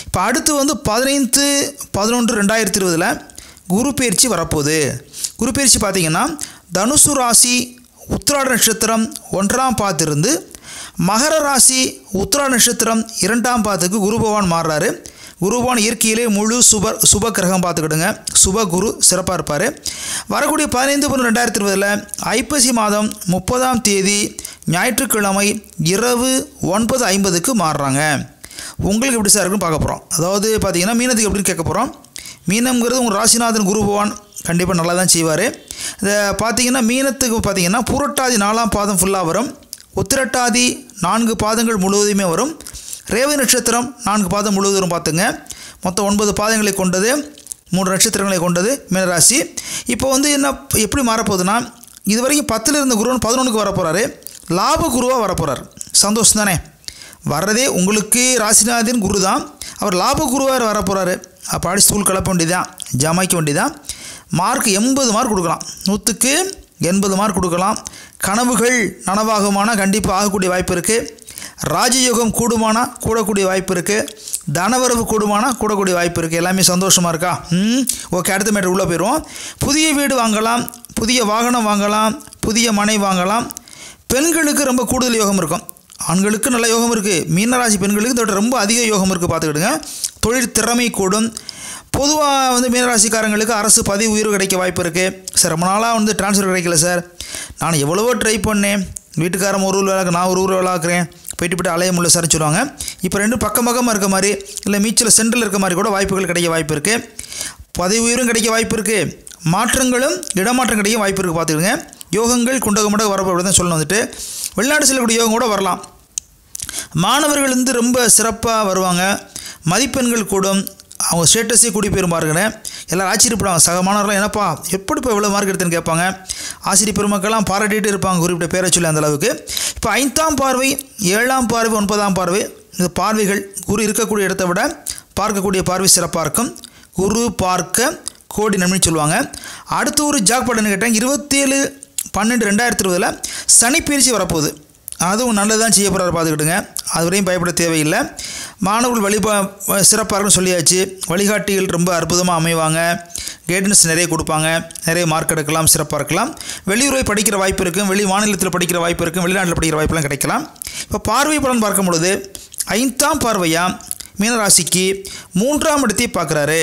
இப்போ அடுத்து வந்து 15/11/2020 குரு பயிற்சி வரப்போகுது. குரு பயிற்சி பார்த்திங்கன்னா தனுசு ராசி உத்திராட நட்சத்திரம் 1ஆம் பாதத்திலிருந்து மகர ராசி உத்திராட நட்சத்திரம் 2ஆம் பாதத்துக்கு குரு பகவான் மாறுறாரு. குரு பகவான் இயற்கையிலே முழு சுப கிரகம் பார்த்துக்கிடுங்க. சுப குரு சிறப்பாக இருப்பார். வரக்கூடிய 15/12/2020 ஐப்பசி மாதம் 30ஆம் தேதி ஞாயிற்றுக்கிழமை இரவு 9:50க்கு மாறுறாங்க. உங்களுக்கு எப்படி சார் இருக்குன்னு பார்க்க போகிறோம். அதாவது பார்த்திங்கன்னா மீனத்துக்கு எப்படின்னு கேட்க போகிறோம். மீனம்ங்கிறது உங்கள் ராசிநாதன் குரு பகவான் கண்டிப்பாக நல்லா தான் செய்வார். இதை பார்த்திங்கன்னா மீனத்துக்கு பார்த்திங்கன்னா புரட்டாதி 4ஆம் பாதம் ஃபுல்லாக வரும். உத்திரட்டாதி 4 பாதங்கள் முழுவதுமே வரும். ரேவதி நட்சத்திரம் 4 பாதம் முழுவதும் பார்த்துங்க. மொத்தம் 9 பாதங்களை கொண்டது, 3 நட்சத்திரங்களை கொண்டது மீனராசி. இப்போ என்ன எப்படி மாறப்போகுதுன்னா, இது வரைக்கும் 10ல் இருந்த குருவன் 11க்கு வரப்போகிறாரு. லாப குருவாக வரப்போகிறார். சந்தோஷம் தானே? வர்றதே உங்களுக்கு ராசிநாதன் குரு தான், அவர் லாப குருவாக வரப்போகிறாரு. அப்போ அடி ஸ்கூல் கலப்ப வேண்டியதான், ஜமாய்க்க வேண்டியதான். மார்க் 80 மார்க் கொடுக்கலாம், 100க்கு 80 மார்க் கொடுக்கலாம். கனவுகள் நனவாகுமானா கண்டிப்பாக ஆகக்கூடிய வாய்ப்பு இருக்குது. ராஜயோகம் கூடுமானா கூடக்கூடிய வாய்ப்பு இருக்குது. தனவரவு கூடுமானா கூடக்கூடிய வாய்ப்பு இருக்குது. எல்லாமே சந்தோஷமாக இருக்கா? ஓகே, அடுத்த மேட்டர் உள்ளே போயிடுவோம். புதிய வீடு வாங்கலாம், புதிய வாகனம் வாங்கலாம், புதிய மனை வாங்கலாம். பெண்களுக்கு ரொம்ப கூடுதல் யோகம் இருக்கும். ஆண்களுக்கு நல்ல யோகம் இருக்குது. மீனராசி பெண்களுக்கு இதோட ரொம்ப அதிக யோகம் இருக்குது. பார்த்துக்கிடுங்க. தொழில் திறமை கூடும். பொதுவாக மீனராசிக்காரங்களுக்கு அரசு பதவி உயர்வு கிடைக்க வாய்ப்பு இருக்குது. சார் ரொம்ப நாளாக ட்ரான்ஸ்ஃபர் கிடைக்கல சார், நான் எவ்வளவோ ட்ரை பண்ணேன், வீட்டுக்காரன் ஒரு ஊர் வேலை, நான் ஒரு ஊர் வேலை ஆக்குறேன், போயிட்டு அலைய முடியல சார்னு சொல்லுவாங்க. இப்போ 2 பக்கமாக இருக்க மாதிரி, இல்லை மீச்சில் சென்ட்ரல் இருக்க மாதிரி கூட வாய்ப்புகள் கிடைக்க வாய்ப்பு இருக்குது. பதவி உயர்வும் கிடைக்க வாய்ப்பு இருக்குது. மாற்றங்களும் இடமாற்றம் கிடைக்க வாய்ப்பு இருக்குது. பார்த்துக்கிடுங்க. யோகங்கள் குண்டகமட வரப்போ தான் சொல்லணும். வெளிநாடு செல்லக்கூடிய யோகம் கூட வரலாம். மாணவர்கள் ரொம்ப சிறப்பாக வருவாங்க. மதிப்பெண்கள் கூடும். அவங்க ஸ்டேட்டஸே கூடி போயிரும் பாருங்க. எல்லோரும் ஆச்சரியப்படுவாங்க. சக மாணவர்கள்லாம் என்னப்பா எப்படி இப்போ இவ்வளோ மார்க் எடுத்துன்னு கேட்பாங்க. ஆசிரியர் பெருமக்கள்லாம் பாராட்டிகிட்டு இருப்பாங்க குறிப்பிட்ட பேரை சொல்லி அந்த அளவுக்கு. இப்போ 5ஆம் பார்வை, 7ஆம் பார்வை, 9ஆம் பார்வை, இந்த பார்வைகள் குரு இருக்கக்கூடிய இடத்தை விட பார்க்கக்கூடிய பார்வை சிறப்பாக இருக்கும். குரு பார்க்க கோடி நன்மைன்னு சொல்லுவாங்க. அடுத்து ஒரு ஜாக்பாட்னு கேட்டாங்க. 27/12/2020 சனி பயிற்சி வரப்போகுது. அதுவும் நல்லதான் செய்ய போகிறாரு. பார்த்துக்கிட்டுங்க. அதுவரையும் பயப்பட தேவையில்லை. மாணவர்கள் சிறப்பாக இருக்குன்னு சொல்லியாச்சு. வழிகாட்டிகள் ரொம்ப அற்புதமாக அமைவாங்க. கைடன்ஸ் நிறைய கொடுப்பாங்க. நிறைய மார்க் எடுக்கலாம், சிறப்பாக இருக்கலாம். வெளியுறவை படிக்கிற வாய்ப்பு இருக்கும், வெளி மாநிலத்தில் படிக்கிற வாய்ப்பு இருக்கும், வெளிநாட்டில் படிக்கிற வாய்ப்பெல்லாம் கிடைக்கலாம். இப்போ பார்வை பலன் பார்க்கும் பொழுது 5ஆம் பார்வையாக மீனராசிக்கு 3ஆம் இடத்தை பார்க்குறாரு,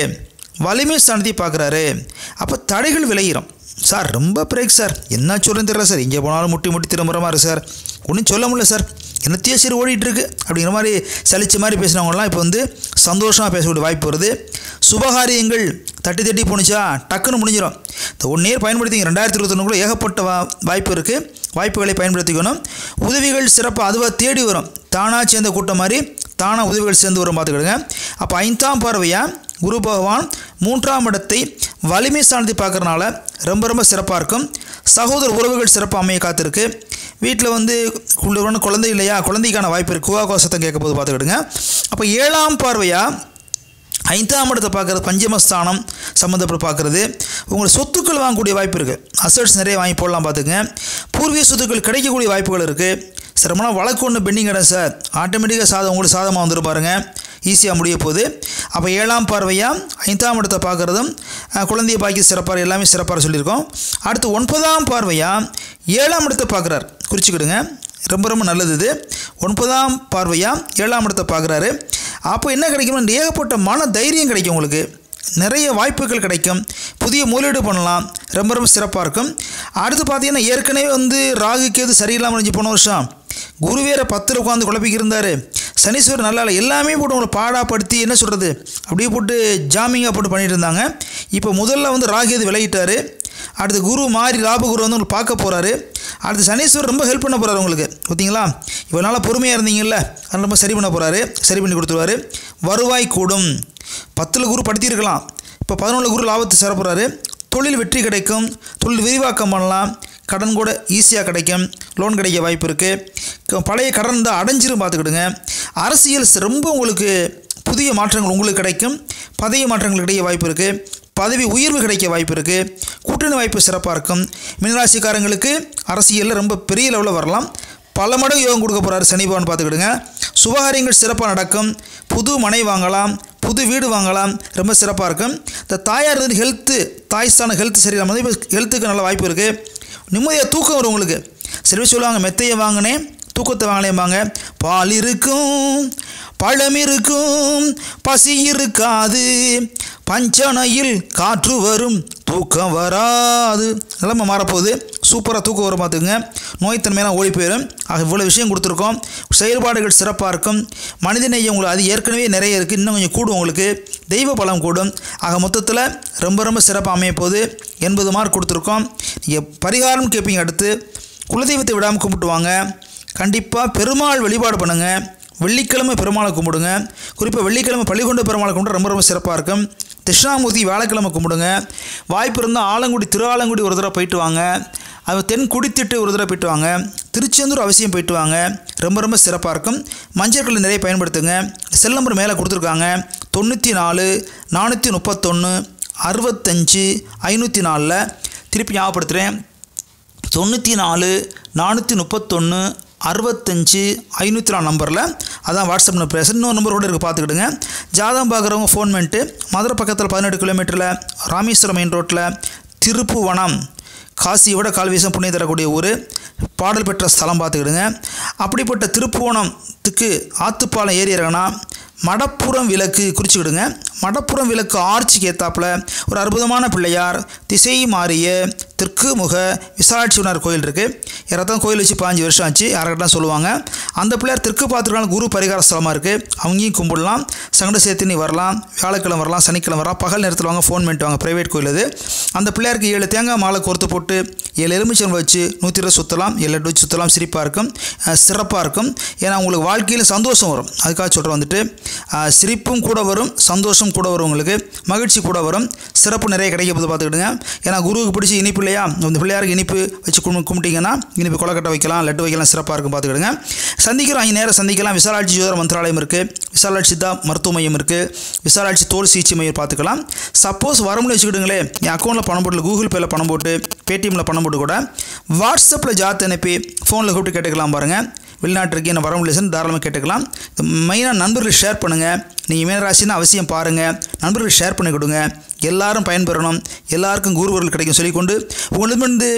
வலிமை ஸ்தானத்தை பார்க்குறாரு. அப்போ தடைகள் விளையிடும். சார் ரொம்ப பிரேக் சார், என்ன சொல்லுன்னு தெரியல சார், எங்கே போனாலும் முட்டி திரும்புகிற மாதிரி சார், ஒன்றும் சொல்ல முடியல சார், என்னத்தையோ சரி ஓடிட்டுருக்கு அப்படிங்கிற மாதிரி சலிச்ச மாதிரி பேசினவங்களாம் இப்போ சந்தோஷமாக பேசக்கூடிய வாய்ப்பு வருது. சுபகாரியங்கள் தட்டி போணுச்சா டக்குன்னு முடிஞ்சிடும். இந்த 1 இயர் பயன்படுத்திங்க. 2021 ஏகப்பட்ட வாய்ப்பு இருக்குது. வாய்ப்புகளை பயன்படுத்திக்கணும். உதவிகள் சிறப்பாக அதுவாக தேடி வரும். தானாக சேர்ந்த கூட்டம் மாதிரி தானாக உதவிகள் சேர்ந்து வரும். பார்த்துக்கிடுங்க. அப்போ 5ஆம் பார்வையாக குரு பகவான் 3ஆம் இடத்தை வலிமை ஸ்தானத்தை பார்க்குறனால ரொம்ப சிறப்பாக இருக்கும். சகோதர உறவுகள் சிறப்பாக அமைய காத்திருக்கு. வீட்டில் குழந்தை இல்லையா, குழந்தைக்கான வாய்ப்பு இருக்குது. குவா கோசத்தை கேட்க போது பார்த்துக்கிடுங்க. அப்போ 7ஆம் பார்வையாக 5ஆம் இடத்தை பார்க்குறது, பஞ்சமஸ்தானம் சம்மந்தப்பட்டு பார்க்குறது. உங்களுக்கு சொத்துக்கள் வாங்கக்கூடிய வாய்ப்பு இருக்குது. அசட்ஸ் நிறைய வாங்கி போடலாம். பார்த்துங்க. பூர்வீக சொத்துக்கள் கிடைக்கக்கூடிய வாய்ப்புகள் இருக்குது. சிரமனா வழக்கு ஒன்று பெண்டிங் கிடக்கும் சார், ஆட்டோமேட்டிக்காக உங்களுக்கு சாதமாக வந்துட்டு பாருங்கள், ஈஸியாக முடிய போகுது. அப்போ 7ஆம் பார்வையாக 5ஆம் இடத்தை பார்க்குறதும் குழந்தைய பாக்கி சிறப்பாக எல்லாமே சிறப்பாக சொல்லியிருக்கோம். அடுத்து 9ஆம் பார்வையாக 7ஆம் இடத்தை பார்க்குறாரு. குறிச்சிக்கிடுங்க. ரொம்ப நல்லது இது. 9ஆம் பார்வையாக 7ஆம் இடத்தை பார்க்குறாரு. அப்போ என்ன கிடைக்கும்னா ஏகப்பட்ட மன தைரியம் கிடைக்கும். உங்களுக்கு நிறைய வாய்ப்புகள் கிடைக்கும். புதிய முதலீடு பண்ணலாம். ரொம்ப சிறப்பாக இருக்கும். அடுத்து பார்த்தீங்கன்னா ஏற்கனவே ராகு கேது சரியில்லாமல் முடிஞ்சு போன வருஷம் குரு வேற 10ல் உட்காந்து குழப்பிக்கிருந்தார். சனீஸ்வரர் நல்லா இல்லை, எல்லாமே போட்டு உங்களை பாடாப்படுத்தி என்ன சொல்கிறது அப்படியே போட்டு ஜாமிங்காக போட்டு பண்ணிட்டு இருந்தாங்க. இப்போ முதல்ல ராகுகேது விலகிட்டார். அடுத்து குரு மாறி லாபகுரு உங்களுக்கு பார்க்க போகிறாரு. அடுத்து சனீஸ்வரர் ரொம்ப ஹெல்ப் பண்ண போகிறாரு உங்களுக்கு. பார்த்தீங்களா, இவ்வளோ நாளாக பொறுமையாக இருந்தீங்கல்ல, அது ரொம்ப சரி பண்ண போகிறாரு. சரி பண்ணி கொடுத்துருவார். வருவாய் கூடும். 10ல் குரு படுத்தியிருக்கலாம், இப்போ 11ல் குரு லாபத்தை சேர போகிறாரு. தொழில் வெற்றி கிடைக்கும். தொழில் விரிவாக்கம் பண்ணலாம். கடன் கூட ஈஸியாக கிடைக்கும். லோன் கிடைக்க வாய்ப்பு இருக்குது. பழைய கடன் தான் அடைஞ்சிரும். பார்த்துக்கிடுங்க. அரசியல் ரொம்ப உங்களுக்கு புதிய மாற்றங்கள் உங்களுக்கு கிடைக்கும். பதவி மாற்றங்கள் கிடைக்க வாய்ப்பு இருக்குது. பதவி உயர்வு கிடைக்க வாய்ப்பு இருக்குது. கூட்டணி வாய்ப்பு சிறப்பாக இருக்கும். மீனராசிக்காரங்களுக்கு அரசியலில் ரொம்ப பெரிய லெவலில் வரலாம். பல மடங்கு யோகம் கொடுக்க போகிறாரு சனி பகவான். பார்த்துக்கிடுங்க. சுபகாரியங்கள் சிறப்பாக நடக்கும். புது மனை வாங்கலாம், புது வீடு வாங்கலாம், ரொம்ப சிறப்பாக இருக்கும். இந்த தாயார் வந்து தாய் ஸ்தான ஹெல்த் சரியில்லாமல் இப்போ ஹெல்த்துக்கு நல்ல வாய்ப்பு இருக்குது. நிம்மதியாக தூக்கம் வரும் உங்களுக்கு. சில பேர் சொல்லுவாங்க மெத்தையை வாங்கினேன் தூக்கத்தை வாங்கலேம்பாங்க. பால் இருக்கும், பழம் இருக்கும், பசி இருக்காது, பஞ்சனையில் காற்று வரும், தூக்கம் வராது. நிலைமை மாறப்போகுது. சூப்பராக தூக்கம் வரும் பார்த்துக்குங்க. நோய்த்தன்மையெல்லாம் ஓடி போயிடும். ஆக இவ்வளோ விஷயம் கொடுத்துருக்கோம். செயல்பாடுகள் சிறப்பாக இருக்கும். மனிதநேயம் உங்களுக்கு அது ஏற்கனவே நிறைய இருக்குது, இன்னும் கொஞ்சம் கூடும். உங்களுக்கு தெய்வ பலம் கூடும். ஆக மொத்தத்தில் ரொம்ப சிறப்பாக அமைய போகுது. 80 மார்க் கொடுத்துருக்கோம். நீங்கள் பரிகாரம் கேட்பீங்க. அடுத்து குலதெய்வத்தை விடாமல் கும்பிட்டுவாங்க. கண்டிப்பாக பெருமாள் வழிபாடு பண்ணுங்கள். வெள்ளிக்கிழமை பெருமாளை கும்பிடுங்க. குறிப்பாக வெள்ளிக்கிழமை பள்ளிகொண்ட பெருமாளை கும்பிட்டு ரொம்ப சிறப்பாக இருக்கும். தட்சிணாமூர்த்தி வியாழக்கிழமை கும்பிடுங்க. வாய்ப்பு இருந்தால் ஆலங்குடி திருஆலங்குடி ஒரு தடவை போயிட்டு வாங்க. அது தென் குடித்திட்டு ஒரு தடவை போயிட்டு வாங்க. திருச்செந்தூர் அவசியம் போயிட்டு வாங்க. ரொம்ப சிறப்பாக இருக்கும். மஞ்சள் நிறைய பயன்படுத்துங்க. செல் நம்பர் மேலே கொடுத்துருக்காங்க. 94 431 65 504. திருப்பி ஞாபகப்படுத்துகிறேன். 94 431 65 504 நம்பரில் அதான் வாட்ஸ்அப் நம்பர். இன்னொரு நம்பர் கூட இருக்குது, பார்த்துக்கிடுங்க. ஜாதகம் பார்க்குறவங்க ஃபோன் பண்ணிட்டு மதுரை பக்கத்தில் 18 கிலோமீட்டரில் ராமேஸ்வரம் மெயின் ரோட்டில் திருப்புவனம், காசியோட கால்வீசம் புண்ணியம் தரக்கூடிய ஊர், பாடல் பெற்ற ஸ்தலம் பார்த்துக்கிடுங்க. அப்படிப்பட்ட திருப்புவனத்துக்கு ஆத்துப்பாலம் ஏறி இறங்கினா மடப்புறம் விளக்கு குறிச்சிக்கிடுங்க. மடப்புறம் விளக்கு ஆர்ச்சிக்கு ஏற்றாப்பில் ஒரு அற்புதமான பிள்ளையார் திசை மாறிய தெற்கு முக விசாலாட்சியனார் கோயில் இருக்குது. யாராத்தான் கோயில் வச்சு 15 வருஷம் ஆச்சு, யார்கிட்ட சொல்லுவாங்க. அந்த பிள்ளையார் தெற்கு பார்த்துருக்கான குரு பரிகார ஸ்தலமாக இருக்குது. அவங்கேயும் கும்பிடலாம். சங்கட சேர்த்துனி வரலாம், வியாழக்கிழமை வரலாம், சனிக்கிழமை வரலாம். பகல் நேரத்தில் வாங்க, ஃபோன் பண்ணிட்டு வாங்க. ப்ரைவேட் கோயில் அது. அந்த பிள்ளையாருக்கு 7 தேங்காய் மாலை கோர்த்து போட்டு 7 எலுமிச்சம் வச்சு 120 சுற்றலாம், 7 லட்டு வச்சு சுற்றலாம். சிரிப்பாக இருக்கும், சிறப்பாக இருக்கும். ஏன்னா உங்களுக்கு வாழ்க்கையில் சந்தோஷம் வரும். அதுக்காக சொல்கிறேன். வந்துட்டு சிரிப்பும் கூட வரும், சந்தோஷம் கூட வரும், உங்களுக்கு மகிழ்ச்சி கூட வரும், சிறப்பு நிறைய கிடைக்க போது பார்த்துக்கிடுங்க. ஏன்னா குருவுக்கு பிடிச்சி இனிப்பு இல்லையா, இந்த பிள்ளையாருக்கு இனிப்பு வச்சு கும்பிட்டிங்கன்னா இனிப்பு கொலக்கட்டை வைக்கலாம், லட்டு வைக்கலாம், சிறப்பாக இருக்கும் பார்த்துக்கிடுங்க. சந்திக்கிறோம், அங்கே நேரம் சந்திக்கலாம். விசாலாட்சி ஜோதிட மந்திராலயம் இருக்குது, விசாலாட்சி சித்தா மருத்துவ மையம் இருக்குது, விசாலாட்சி தோல் சிகிச்சை மையம் பார்த்துக்கலாம். சப்போஸ் வரமுடியும் வச்சுக்கிடுங்களே, என் அக்கௌண்ட்டில் பணம் போட்டு, கூகுள் பேயில் பணம் போட்டு, பேடிஎம்மில் பணம் போட்டு கூட வாட்ஸ்அப்பில் ஜாத் அனுப்பி ஃபோனில் கூப்பிட்டு கேட்டுக்கலாம் பாருங்கள். வெளிநாட்டிற்கு என்ன வர முடியலன்னு தாராளமாக கேட்டுக்கலாம். மெயினாக நண்பர்களுக்கு ஷேர் பண்ணுங்கள். நீங்கள் மீனராசினா அவசியம் பாருங்கள், நண்பர்களுக்கு ஷேர் பண்ணி கொடுங்க. எல்லாரும் பயன்பெறணும், எல்லாருக்கும் குருவர்கள் கிடைக்கும் சொல்லிக்கொண்டு உங்களிடமிருந்து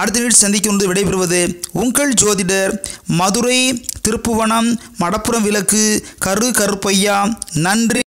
அடுத்த வீடு சந்திக்கும் விடைபெறுவது உங்கள் ஜோதிடர் மதுரை திருப்புவனம் மடப்புறம் விளக்கு கருப்பையா. நன்றி.